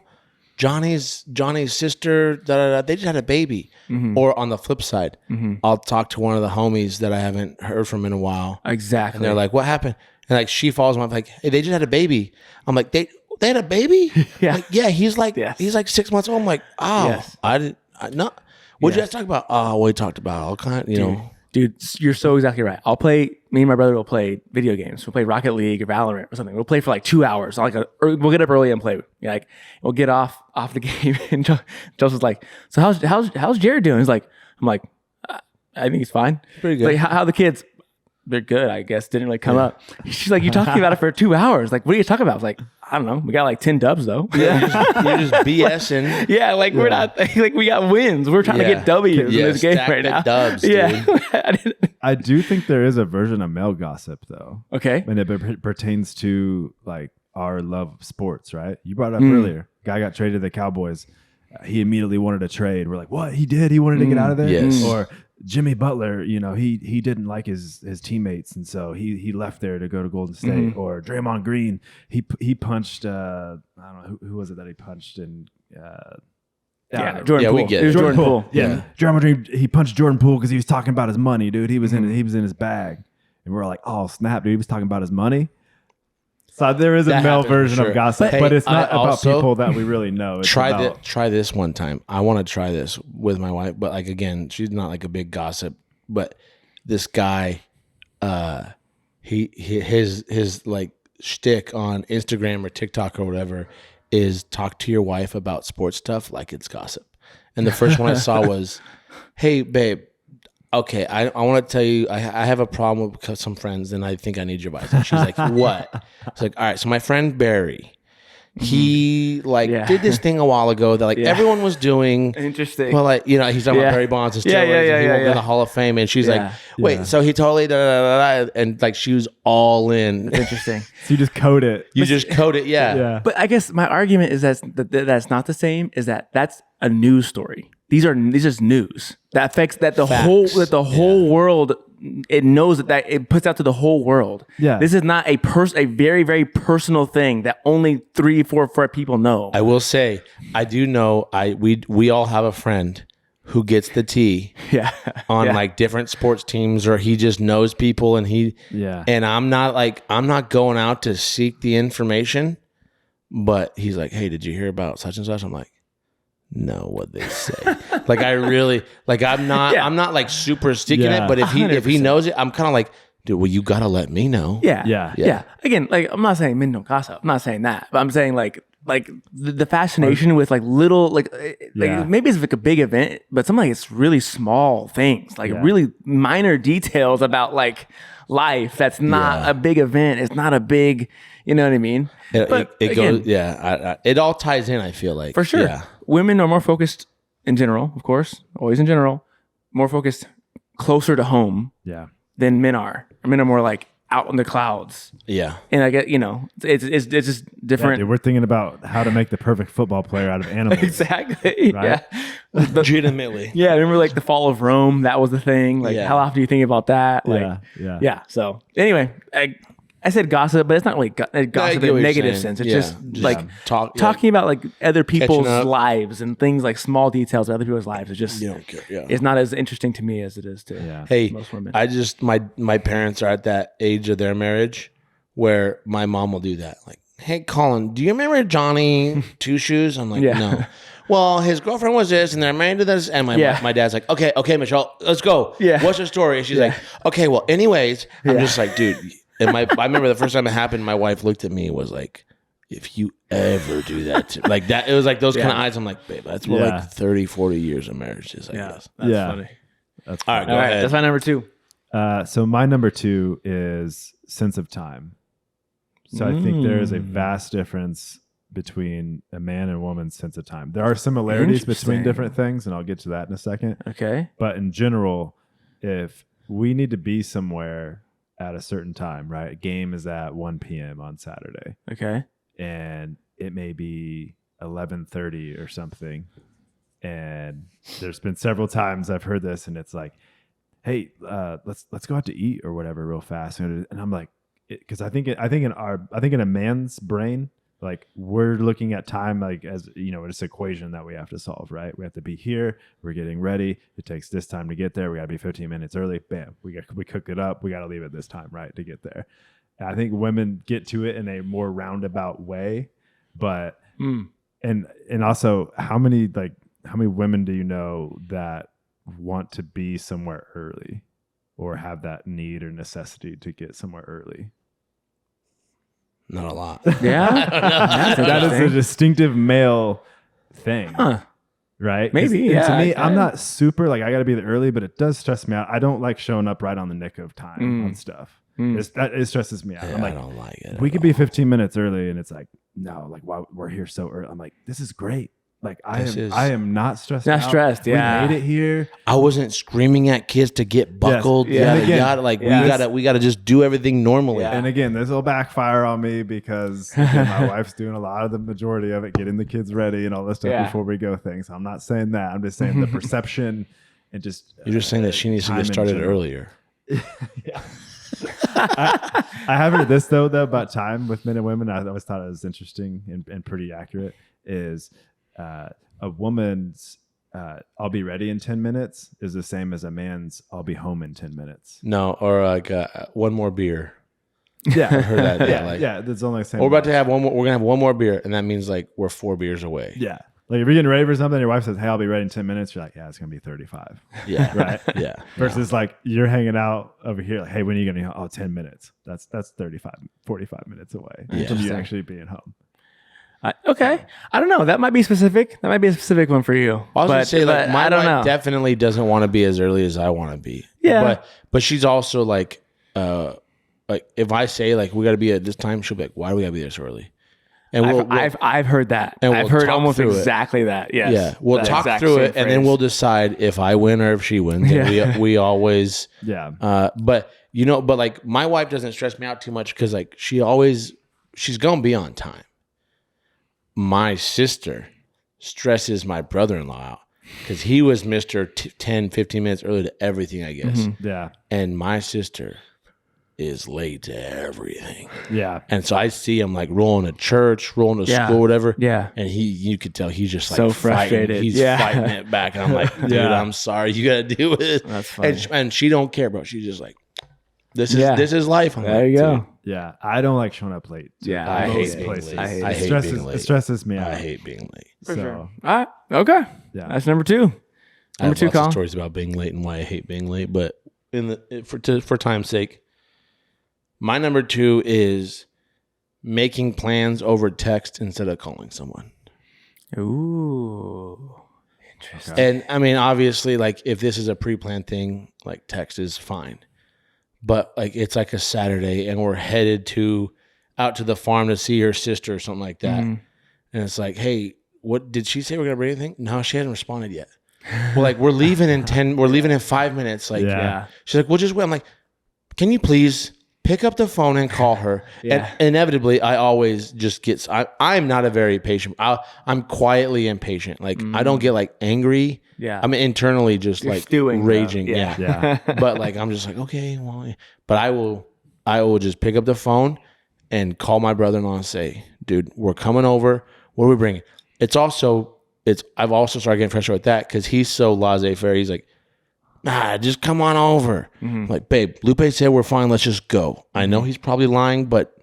Johnny's sister, they just had a baby. Mm-hmm. Or on the flip side, I'll talk to one of the homies that I haven't heard from in a while, Exactly. and they're like, "What happened?" And like she follows me, I'm like, "Hey, they just had a baby." I'm like, "They had a baby?" Yeah. Like, yeah. He's like Yes. he's like 6 months old. I'm like, "Oh, Yes. I not." What'd you Yes. guys talk about? Oh, we talked about all kind, you know. Dude, you're so exactly right. Me and my brother will play video games. We'll play Rocket League or Valorant or something. We'll play for like 2 hours. We'll get up early and play. Like we'll get off the game. And Joseph's like, so how's Jared doing? He's like, I'm like, I think he's fine. Pretty He's good. like, how the kids? They're good, I guess. Didn't really come up. She's like, you talking about it for 2 hours? Like, what are you talking about? I was like, I don't know. We got like 10 dubs though. You're just BSing. Yeah, like we're not like we got wins. We're trying to Yeah. get W's Yeah, in this game stack right the now. dubs, yeah. I do think there is a version of male gossip though. Okay. And it pertains to like our love of sports, right? You brought it up Mm. earlier. Guy got traded to the Cowboys. He immediately wanted a trade. We're like, what? He did? He wanted to get out of there? Yes. Or Jimmy Butler, you know, he didn't like his teammates, and so he left there to go to Golden State. Mm-hmm. Or Draymond Green, he punched I don't know who was it that he punched in Yeah, Jordan Yeah, Poole. we get It was it. Jordan Poole. Yeah. Draymond Green, he punched Jordan Poole because he was talking about his money, dude. He was in his bag. And we're like, oh snap, dude, he was talking about his money. So there is a That male happens for version sure. of gossip, But but hey, it's not I about also- people that we really know. It's about, Try this one time. I want to try this with my wife, but like again, she's not like a big gossip. But this guy, his like shtick on Instagram or TikTok or whatever is talk to your wife about sports stuff like it's gossip. And the first one I saw was, "Hey babe, okay, I want to tell you I have a problem with some friends and I think I need your advice." And she's like, "What?" It's like, "All right, so my friend Barry, he like Yeah. did this thing a while ago that like Yeah. everyone was doing." Interesting. Well, like, you know, he's talking Yeah. about Barry Bonds and steroids, Yeah, and he won't go yeah. in the Hall of Fame, and she's Yeah. like, "Wait, Yeah. so he totally da, da, da, da," and like she was all in. Interesting. so you just code it. You just code it, yeah. Yeah. But I guess my argument is that's not the same. Is that's a news story. These are news that affects the whole world. It knows that it puts out to the whole world. Yeah. This is not a very, very personal thing that only 3, 4 people know. I will say, I do know. We all have a friend who gets the tea yeah. on Yeah. like different sports teams, or he just knows people, and Yeah. And I'm not going out to seek the information, but he's like, "Hey, did you hear about such and such?" I'm like, know what they say. Like I really like I'm not Yeah. I'm not like super sticking Yeah. it, but if he 100%. knows it, I'm kind of like, dude, well, you gotta let me know. Yeah. Yeah. Yeah. Again, like I'm not saying men don't gossip. I'm not saying that. But I'm saying like the fascination with like little like Yeah. maybe it's like a big event, but something like it's really small things, like Yeah. really minor details about like life that's not Yeah. a big event. It's not a big, you know what I mean? But It again, goes, yeah. It all ties in. I feel like for sure. Yeah. Women are more focused in general, of course, always in general, more focused closer to home Yeah. than men are. Men are more like out in the clouds. Yeah. And I get, it's just Yeah, different. dude, we're thinking about how to make the perfect football player out of animals. Exactly. Right? Yeah. Legitimately. Yeah. Remember like the fall of Rome? That was the thing. Like Yeah. how often do you think about that? Like, Yeah. Yeah. yeah. So anyway, I said gossip, but it's not really gossip I in get what a you're negative saying. sense. It's Yeah. just like talking about like other people's up. lives and things like small details of other people's lives. It's just, You don't care. Yeah. it's not as interesting to me as it is to Yeah. Hey, most women. I just my parents are at that age of their marriage where my mom will do that. Like, hey, Colin, do you remember Johnny Two Shoes? I'm like, Yeah. no. Well, his girlfriend was this, and they're married to this. And Yeah. my dad's like, okay, Michelle, let's go. Yeah. What's your story? And she's like, okay, well, anyways, I'm just like, dude. And I remember the first time it happened, my wife looked at me and was like, if you ever do that to like that, it was like those kind of eyes. I'm like, babe, that's what Yeah. like 30, 40 years of marriage is, I guess. That's Yeah. funny. That's All right, cool. go All right. ahead. That's my number 2. So my number 2 is sense of time. So I think there is a vast difference between a man and woman's sense of time. There are similarities between Interesting. different things, and I'll get to that in a second. Okay. But in general, if we need to be somewhere at a certain time, right? A game is at 1 p.m. on Saturday, Okay. and it may be 11:30 or something. And there's been several times I've heard this, and it's like, "Hey, let's go out to eat or whatever real fast." And I'm like, because I think in a man's brain, like we're looking at time like as this equation that we have to solve, right? We have to be here. We're getting ready. It takes this time to get there. We got to be 15 minutes early. Bam, we cook it up. We got to leave at this time, right, to get there. And I think women get to it in a more roundabout way, but and also how many women do you know that want to be somewhere early or have that need or necessity to get somewhere early? Not a lot. Yeah. That's That is a interesting. distinctive male thing, Huh. right? Maybe, And yeah, to me, okay. I'm not super like I got to be there early, but it does stress me out. I don't like showing up right on the nick of time on stuff. It stresses me out. Yeah, I'm like, I don't like it. we could be 15 minutes early, and it's like, no, like why we're here so early. I'm like, this is great. Like I am not stressed. Not out. stressed, yeah. We made it here. I wasn't screaming at kids to get buckled. Yeah. Yada, Again, yada. Like yeah. we gotta just do everything normally. Yeah. And again, this will backfire on me because again, my wife's doing a lot of the majority of it, getting the kids ready and all this stuff Yeah. before we go things. I'm not saying that. I'm just saying the perception and just You're just saying that she needs to time get in started general. earlier. I have heard this though about time with men and women. I always thought it was interesting and pretty accurate. Is a woman's "I'll be ready in 10 minutes" is the same as a man's "I'll be home in 10 minutes." No, or like one more beer. Yeah, I heard that. Yeah, yeah, like, yeah. That's only the same. we're about to have one more. We're gonna have one more beer, and that means like we're 4 beers away. Yeah, like if you're getting ready for something, your wife says, "Hey, I'll be ready in 10 minutes." You're like, "Yeah, it's gonna be 35." Yeah. Right. Yeah. Versus like you're hanging out over here, like, "Hey, when are you gonna?" Oh, 10 minutes. That's 35, 45 minutes away from you Interesting. actually being home. Okay. I don't know. That might be specific. That might be a specific one for you. I was gonna say like but my I don't wife know. definitely doesn't want to be as early as I want to be. Yeah. But she's also like if I say like we got to be at this time, she'll be like, "Why do we got to be there so early?" And I've heard that. and I've we'll heard talk almost through it. exactly that. Yes. yeah, we'll That talk exact through same it, and then phrase. we'll decide if I win or if she wins. And Yeah. we always Yeah. but like my wife doesn't stress me out too much because like she's gonna be on time. My sister stresses my brother-in-law out because he was Mr. 10, 15 minutes early to everything, I guess. Yeah. And my sister is late to everything. Yeah. And so I see him like rolling to church, rolling to Yeah. school, whatever. Yeah. And you could tell he's just like So fighting. frustrated. He's Yeah. fighting it back. And I'm like, dude, Yeah. I'm sorry. You got to deal with it. That's funny. And she don't care, bro. She's just like, this Yeah. is life. I'm There like, you go. dude, Yeah. I don't like showing up late. Yeah, I I hate hate being places. late. I hate I it. hate stresses, being late. It stresses me out. I hate being late. For So, sure. All right. Okay. Yeah. That's number 2. I have Number 2, lots of Colin. stories about being late and why I hate being late, but for time's sake, my number 2 is making plans over text instead of calling someone. Ooh. Interesting. And I mean, obviously, like if this is a pre-planned thing, like text is fine. But like it's like a Saturday and we're headed out to the farm to see her sister or something like that. Mhm. And it's like, hey, what did she say we're gonna bring anything? No, she hasn't responded yet. Well, like we're leaving in 5 minutes. Like Yeah. she's like, we'll just wait. I'm like, can you please pick up the phone and call her? Yeah. And inevitably, I always just get. I'm not a very patient. I'm quietly impatient. Like I don't get like angry. Yeah. I'm internally just You're like stewing, though. raging. Yeah. Yeah. Yeah. But like I'm just like, okay, well, but I will just pick up the phone and call my brother-in-law and say, dude, we're coming over. What are we bringing? I've also started getting frustrated with that because he's so laissez-faire. He's like, just come on over. I'm like, babe, Lupe said we're fine. Let's just go. I know he's probably lying, but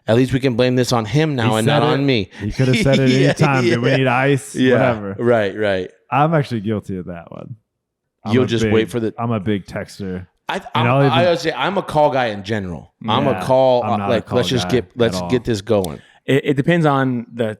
at least we can blame this on him now and not on me. You could have said it any time. Do we need ice? Whatever. Right. I'm actually guilty of that one. You'll just wait for the. I'm a big texter. I would say I'm a call guy in general. I'm a Yeah, call I'm not like a call let's just guy let's at all. get this going. It depends on how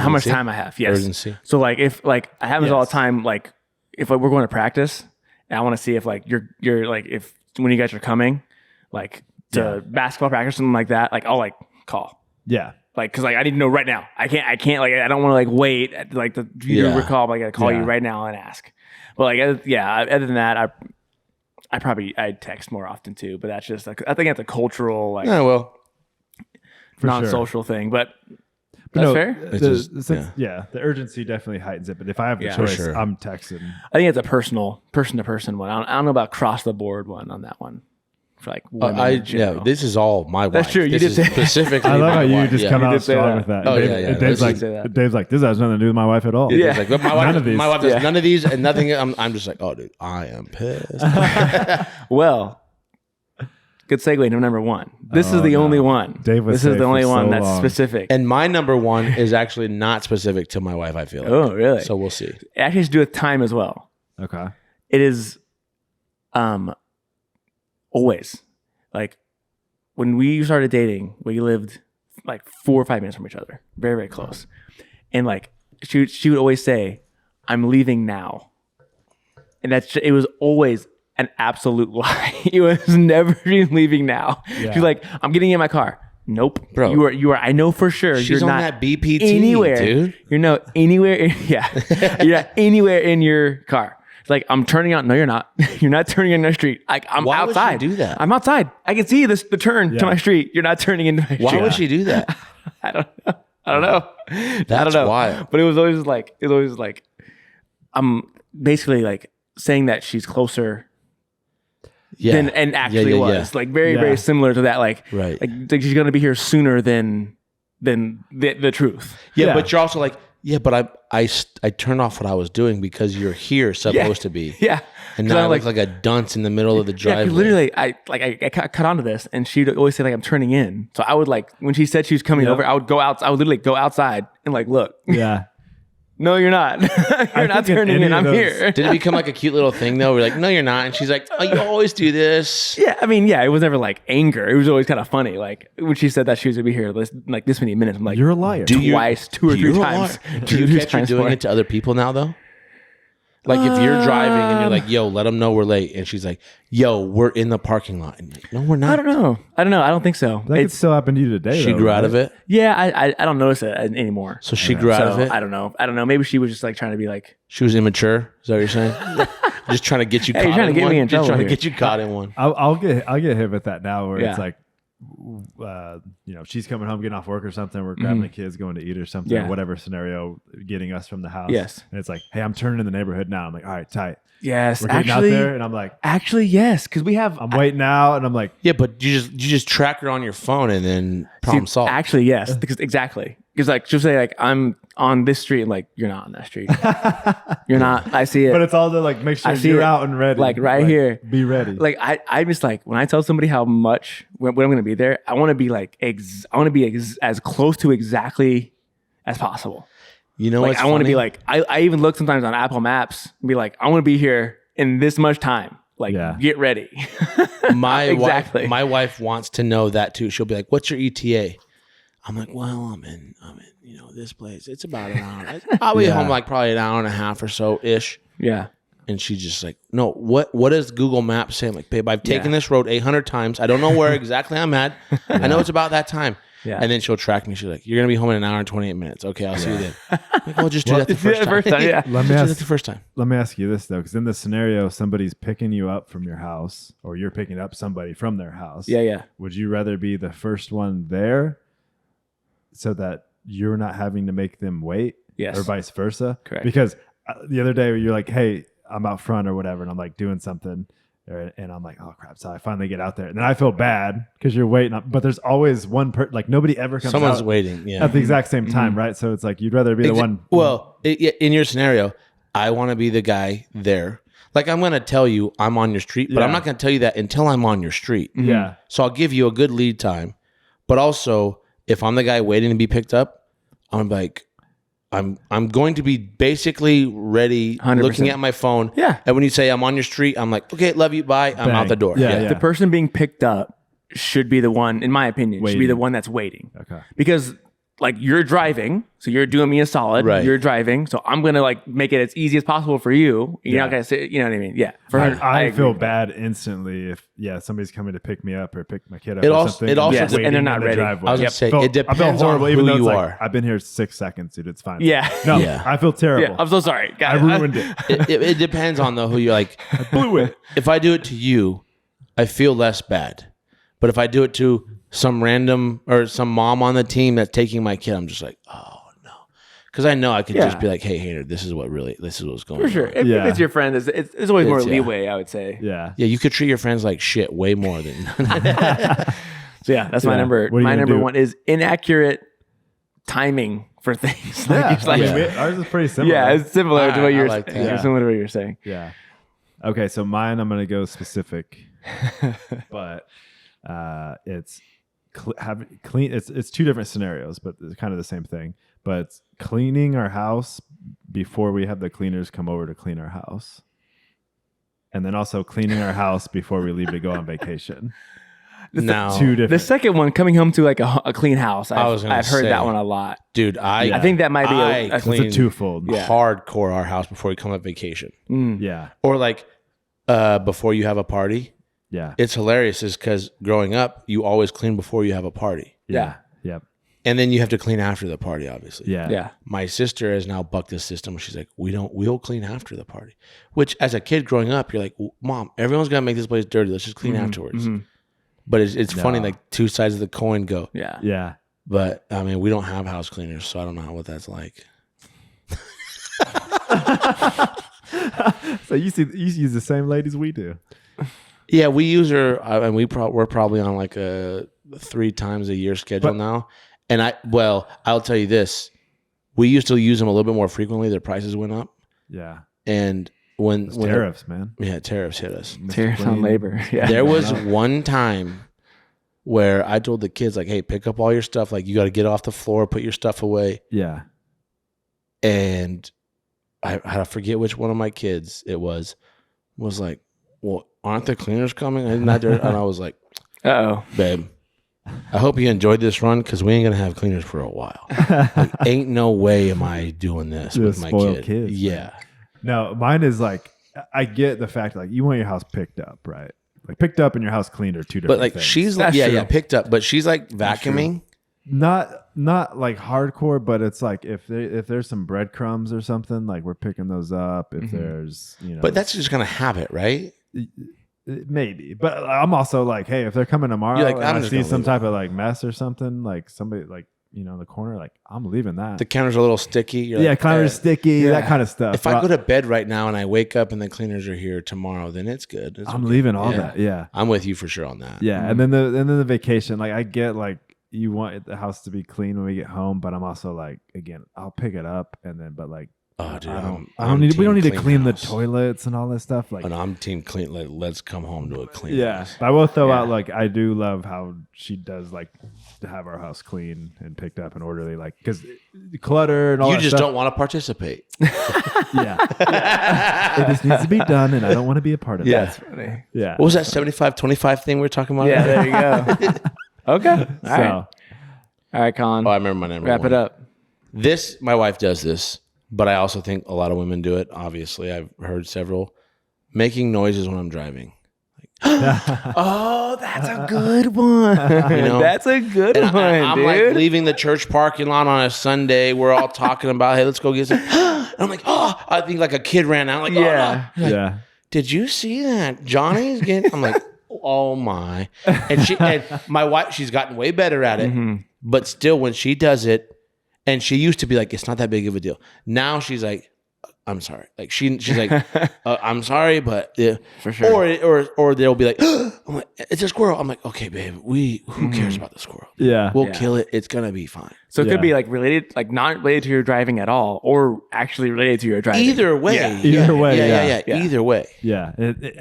much Urgency? time I have. Yes. Urgency. So like if like it happens all the Yes. time, like if like, we're going to practice and I want to see if like you're like if when you guys are coming, like to basketball practice or something like that, like I'll like call. Yeah. Like, cause like I need to know right now. I can't like I don't want to like wait like the you Yeah. recall. But I gotta call you Yeah. right now and ask. But like other than that, I text more often too. But that's just like I think that's a cultural like Yeah, well, For non-social thing. But But that's no, fair. It's just- the urgency definitely heightens it. But if I have the Yeah. For choice, sure. I'm texting. I think it's a person to person one. I don't know about cross the board one on that one. For like women in general. this is all my wife. That's true. You This did is say- specifically. I love my how you wife. just Yeah. come You out did say strong that. with that. Oh, Dave- yeah. Dave's Let's like, say that. Dave's like, this has nothing to do with my wife at all. Yeah. It's like, look, my wife, None of these. my wife does Yeah. none of these and nothing. I'm just like, oh, dude, I am pissed. Well, good segue into number 1. This is the only one. Dave was this is safe the only for one so that's long. specific. And my number 1 is actually not specific to my wife. I feel like. Oh, really? So we'll see. It actually has to do with time as well. Okay. It is always like when we started dating, we lived like 4 or 5 minutes from each other, very, very close. And like she would always say, I'm leaving now. And it was always an absolute lie. It was never leaving now. Yeah. She's like, I'm getting in my car. Nope. Bro. You are I know for sure She's you're on not that BPT, anywhere, dude. You're no anywhere. Yeah. You're not anywhere in your car. It's like, I'm turning out. No, you're not. You're not turning in the street. Like, I'm Why would she outside. do that? I'm outside. I can see the turn Yeah. to my street. You're not turning into my street. Why would she do that? I don't know. I don't know. That's wild. But it was always like, I'm basically like saying that she's closer Yeah. than and actually was. Like very, Yeah. very similar to that. Like, Right. like she's gonna be here sooner than the truth. Yeah, Yeah. but you're also like, yeah, but I turned off what I was doing because you're here supposed to be. Yeah. And 'Cause now I'm I look like a dunce in the middle of the Yeah, 'cause driveway. literally, I cut onto this, and she'd always say like, "I'm turning in." So I would like when she said she was coming Yep. over, I would go out. I would literally go outside and like, look, Yeah. no, you're not. You're not think in turning any in. of I'm those- here. Did it become like a cute little thing though? We're like, no, you're not. And she's like, oh, you always do this. Yeah, I mean, yeah, it was never like anger. It was always kind of funny. Like when she said that she was gonna be here like this many minutes, I'm like, You're a liar. twice, 2 or 3 You're a times. liar. 2 Do or you 3 catch her times doing more. it to other people now though? Like if you're driving and you're like, yo, let them know we're late. And she's like, yo, we're in the parking lot. And you're like, no, we're not. I don't know. I don't think so. That could still happen to you today. She though, grew out of right? it. Yeah, I don't notice it anymore. So she grew out of So it. I don't know. Maybe she was just like trying to be like, She was immature. Is that what you're saying? Just trying to get you Hey, caught you're trying to in get one. me in Just trouble trying to here. get you caught in one. I'll get hit with that now where Yeah. it's like, she's coming home, getting off work or something. We're grabbing the kids, going to eat or something, Yeah. or whatever scenario, getting us from the house. Yes. And it's like, hey, I'm turning in the neighborhood now. I'm like, all right, tight. yes, We're getting out there, and I'm like, yes, because we have. I'm waiting out, and I'm like, Yeah, but you just track her on your phone and then problem See, solved. Actually, yes, because exactly. Because like she'll say like I'm on this street, and like you're not on that street. You're not. I see it. but it's all to like make sure I see you're it, out and ready, like, right here. Be ready. like I just like when I tell somebody how much when I'm going to be there, I want to be like I want to be as close to exactly as possible. You know, Like what's I want to funny? be like, I even look sometimes on Apple Maps and be like, I want to be here in this much time. Like, Yeah. get ready. my Exactly. wife wants to know that too. She'll be like, "What's your ETA?" I'm like, "Well, I'm in, this place. It's about an hour. I'll be home like probably an hour and a half or so ish." Yeah. And she's just like, "No, what does Google Maps say?" I'm like, "Babe, I've taken Yeah. this road 800 times. I don't know where exactly I'm at. I know it's about that time." Yeah. And then she'll track me. She's like, "You're gonna be home in an hour and 28 minutes. Okay, I'll see you then." I'm like, "Well, just do that the first time." Yeah. Let me Just do that ask the first time. Let me ask you this though, because in the scenario, somebody's picking you up from your house, or you're picking up somebody from their house. Yeah. Yeah. Would you rather be the first one there, so that you're not having to make them wait, Yes. or vice versa? Correct. Because the other day you're like, "Hey, I'm out front or whatever," and I'm like doing something, and I'm like, "Oh crap!" So I finally get out there, and then I feel bad because you're waiting. But there's always one like nobody ever comes Someone's out waiting. Yeah. at the exact same time, right? So it's like you'd rather be the one. Well, in your scenario, I want to be the guy there. Like I'm going to tell you I'm on your street, but I'm Yeah. not going to tell you that until I'm on your street. Yeah. So I'll give you a good lead time. But also, if I'm the guy waiting to be picked up, I'm like, I'm going to be basically ready, 100%. looking at my phone. Yeah. And when you say I'm on your street, I'm like, okay, love you, bye. I'm Bang. out the door. Yeah, yeah. The person being picked up should be the one, in my opinion, should be Waiting. the one that's waiting. Okay. Because like you're driving, so you're doing me a solid. Right. You're driving, so I'm gonna like make it as easy as possible for you. You're not gonna say, you know what I mean? Yeah. For her, I agree feel with that. bad instantly if somebody's coming to pick me up or pick my kid up. It or also- something, it also- Yes, and waiting they're not in the ready. driveway. I was going to say, I it feel depends on horrible, even who though it's you like, are. I've been here 6 seconds, dude. It's fine. Yeah. No, Yeah. I feel terrible. Yeah, I'm so sorry. I God, ruined it. It depends on who you're like. Blew it. If I do it to you, I feel less bad. But if I do it to some random or some mom on the team that's taking my kid, I'm just like, oh no, because I know I could just Yeah. be like, hey, Hater, this is what's going on. For sure. If Yeah. it's your friend, it's always more It's- yeah. leeway, I would say. Yeah. Yeah, you could treat your friends like shit way more than. So yeah, that's my Yeah. number. What are you My gonna number do? one is inaccurate timing for things. Like, Yeah. it's like- I mean, ours is pretty similar. yeah, it's similar to I what you're like that. saying. Yeah. Similar to what you're saying. Yeah. Okay, so mine, I'm gonna go specific, but it's clean. It's two different scenarios, but it's kind of the same thing. But it's cleaning our house before we have the cleaners come over to clean our house, and then also cleaning our house before we leave to go on vacation. No, Two The different. second one, coming home to like a clean house. was gonna I've heard say. that one a lot. dude, I think that might be a It's clean a twofold. Yeah. hardcore our house before we come on vacation, Yeah. or like before you have a party. Yeah. It's hilarious, is because growing up, you always clean before you have a party, Yeah. Yep. and then you have to clean after the party, obviously. Yeah. Yeah. My sister has now bucked this system where she's like, we'll clean after the party. Which, as a kid growing up, you're like, well, Mom, everyone's gonna make this place dirty. Let's just clean afterwards. But it's funny, like two sides of the coin go. Yeah. Yeah. But I mean, we don't have house cleaners, so I don't know what that's like. So you use the same ladies we do. Yeah, we use her, and we're probably on like a 3 times a year schedule now. And I'll tell you this: we used to use them a little bit more frequently. Their prices went up, Yeah. and when Tariffs, man. tariffs hit us. Tariffs on labor. Yeah. There was one time where I told the kids, like, hey, pick up all your stuff. Like, you got to get off the floor, put your stuff away. Yeah. And I forget which one of my kids it was like, well, aren't the cleaners coming? And I was like, Uh-oh. babe, I hope you enjoyed this run because we ain't going to have cleaners for a while. Like, ain't no way am I doing this You're with a my spoiled kid. kid, Yeah. No, mine is like, I get the fact like you want your house picked up, right? Like picked up and your house cleaned are two different But like things. she's like, That's true. picked up, but she's like vacuuming. not like hardcore, but it's like if there's some breadcrumbs or something, like we're picking those up. If there's But that's just going to habit, right? maybe. But I'm also like, hey, if they're coming tomorrow You're like, and I'm I just see gonna some leave type of like mess or something, like somebody like in the corner, like I'm leaving that. The counter's a little sticky. You're yeah, like, counter's sticky, that kind of stuff. if I go to bed right now and I wake up and the cleaners are here tomorrow, then it's good. It's I'm okay. leaving all Yeah. that. Yeah. I'm with you for sure on that. Yeah, and then the vacation, like I get like you want the house to be clean when we get home, but I'm also like, again, I'll pick it up and then, but like, Oh, dude, I don't I'm need. We don't need to team clean the house. toilets and all this stuff. Like, And I'm team clean. Like, let's come home to a clean yeah, house. but I will throw Yeah. out like I do love how she does like have our house clean and picked up and orderly, like because clutter and all. You that just stuff. don't want to participate. Yeah. It just needs to be done, and I don't want to be a part of Yeah. it. Funny. Yeah. What was that 75-25 thing we were talking about? Yeah, there you go. Okay. All right. So All right, Colin. Oh, I remember my number Wrap one. it up. This, my wife does this, but I also think a lot of women do it. Obviously, I've heard several. Making noises when I'm driving. Oh, that's a good one. know? That's a good And one, I'm dude. like leaving the church parking lot on a Sunday. We're all talking about, hey, let's go get some. And I'm like, oh, I think like a kid ran out. Like, Yeah. oh, no. Like, yeah. did you see that? Johnny's getting. I'm like, oh my. And my wife, she's gotten way better at it. Mm-hmm. But still, when she does it, and she used to be like, it's not that big of a deal. Now she's like, I'm sorry. Like she's like, I'm sorry, but yeah. For sure. Or they'll be like, I'm like, it's a squirrel. I'm like, okay, babe, who cares about the squirrel? Yeah. We'll Yeah. kill it. It's gonna be fine. So it Yeah. could be like related, like not related to your driving at all, or actually related to your driving. Either way. Yeah. Either way, Yeah. yeah. Either way. Yeah,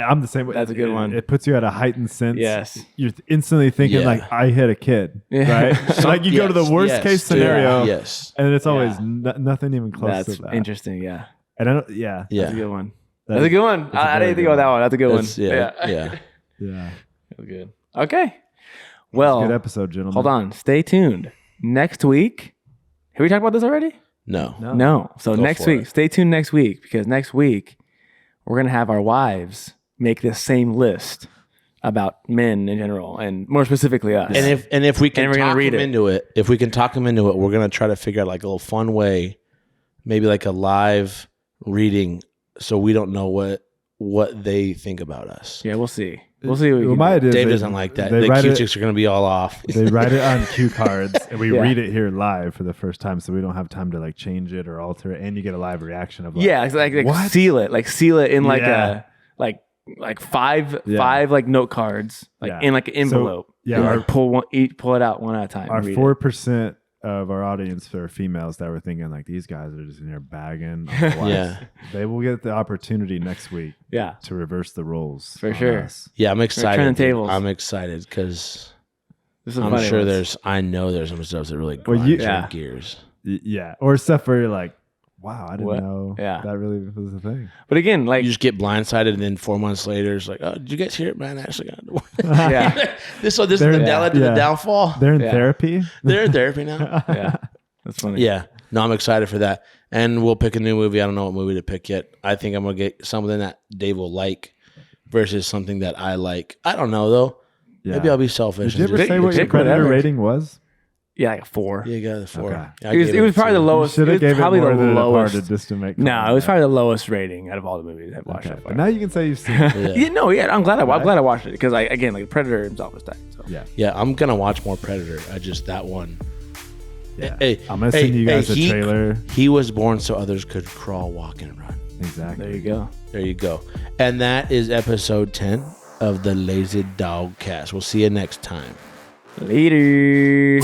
I'm the same way. That's a good It- one. It puts you at a heightened sense. Yes. You're instantly thinking Yeah. like, I hit a kid, Yeah. right? Like you go to the Yes, worst yes, case dude. scenario, Yes. and it's always Yeah. nothing even close That's to that. interesting. Yeah. And I don't. Yeah. Yeah. That's a good one. That That's a is- good one. a I very didn't think good about that one. That's a good one. That's- yeah. Yeah. That's good. Okay. Well, Good episode, gentlemen. hold on. Stay tuned. Next week. Have we talked about this already? No. No. So Go next for week, it. stay tuned next week, because next week we're going to have our wives make this same list about men in general, and more specifically us. And if we can And we're gonna talk read them it. into it, if we can talk them into it, we're gonna try to figure out like a little fun way, maybe like a live reading, so we don't know what they think about us. yeah, we'll see. We'll see what we Well, can my do. idea is Dave they- doesn't like that. They The write it. Q-tics are gonna be all off. They write it on cue cards, and we Yeah. read it here live for the first time, so we don't have time to like change it or alter it, and you get a live reaction of like, Yeah, it's like What? seal it in like Yeah. like five Yeah. like note cards like Yeah. in like an envelope. yeah, And our- like pull it out one at a time. our and read it. 4% of our audience are females that were thinking like these guys are just in here bagging. on the wives. Yeah. They will get the opportunity next week Yeah, to reverse the roles For on sure. us. Yeah, I'm excited. turning dude. tables. I'm excited because this is I'm funny sure ones. I know there's some stuff that really Well, grinds you- your Yeah. gears. Yeah, or stuff where you're like, wow, I didn't What? know Yeah. that really was a thing. But again, like You just get blindsided, and then 4 months later, it's like, oh, did you guys hear it, man? Ashley got yeah, this is They're- the led to yeah. the downfall. They're in Yeah. therapy. They're in therapy now. yeah, that's funny. Yeah. No, I'm excited for that. And we'll pick a new movie. I don't know what movie to pick yet. I think I'm going to get something that Dave will like versus something that I like. I don't know, though. Yeah. Maybe I'll be selfish. Did you and ever just- say what your pick Predator whatever. rating was? Yeah, like a 4. Yeah, you got the 4. Okay. Yeah, I It was, gave it was probably the You lowest. should It have was gave it probably more the than a part lowest. just to make. No, fun it of was that. probably the lowest rating out of all the movies I've watched Okay, so but far. now you can say you've seen it. Yeah. Yeah, no, yeah, I'm glad I watched it because again, like Predator himself was tight. So. Yeah. Yeah, I'm going to watch more Predator. I just, that one. Yeah. Hey, I'm gonna send you guys a he- trailer. He was born so others could crawl, walk, and run. Exactly. There you go. There you go. And that is episode 10 of the Lazy Dog Cast. We'll see you next time. Later.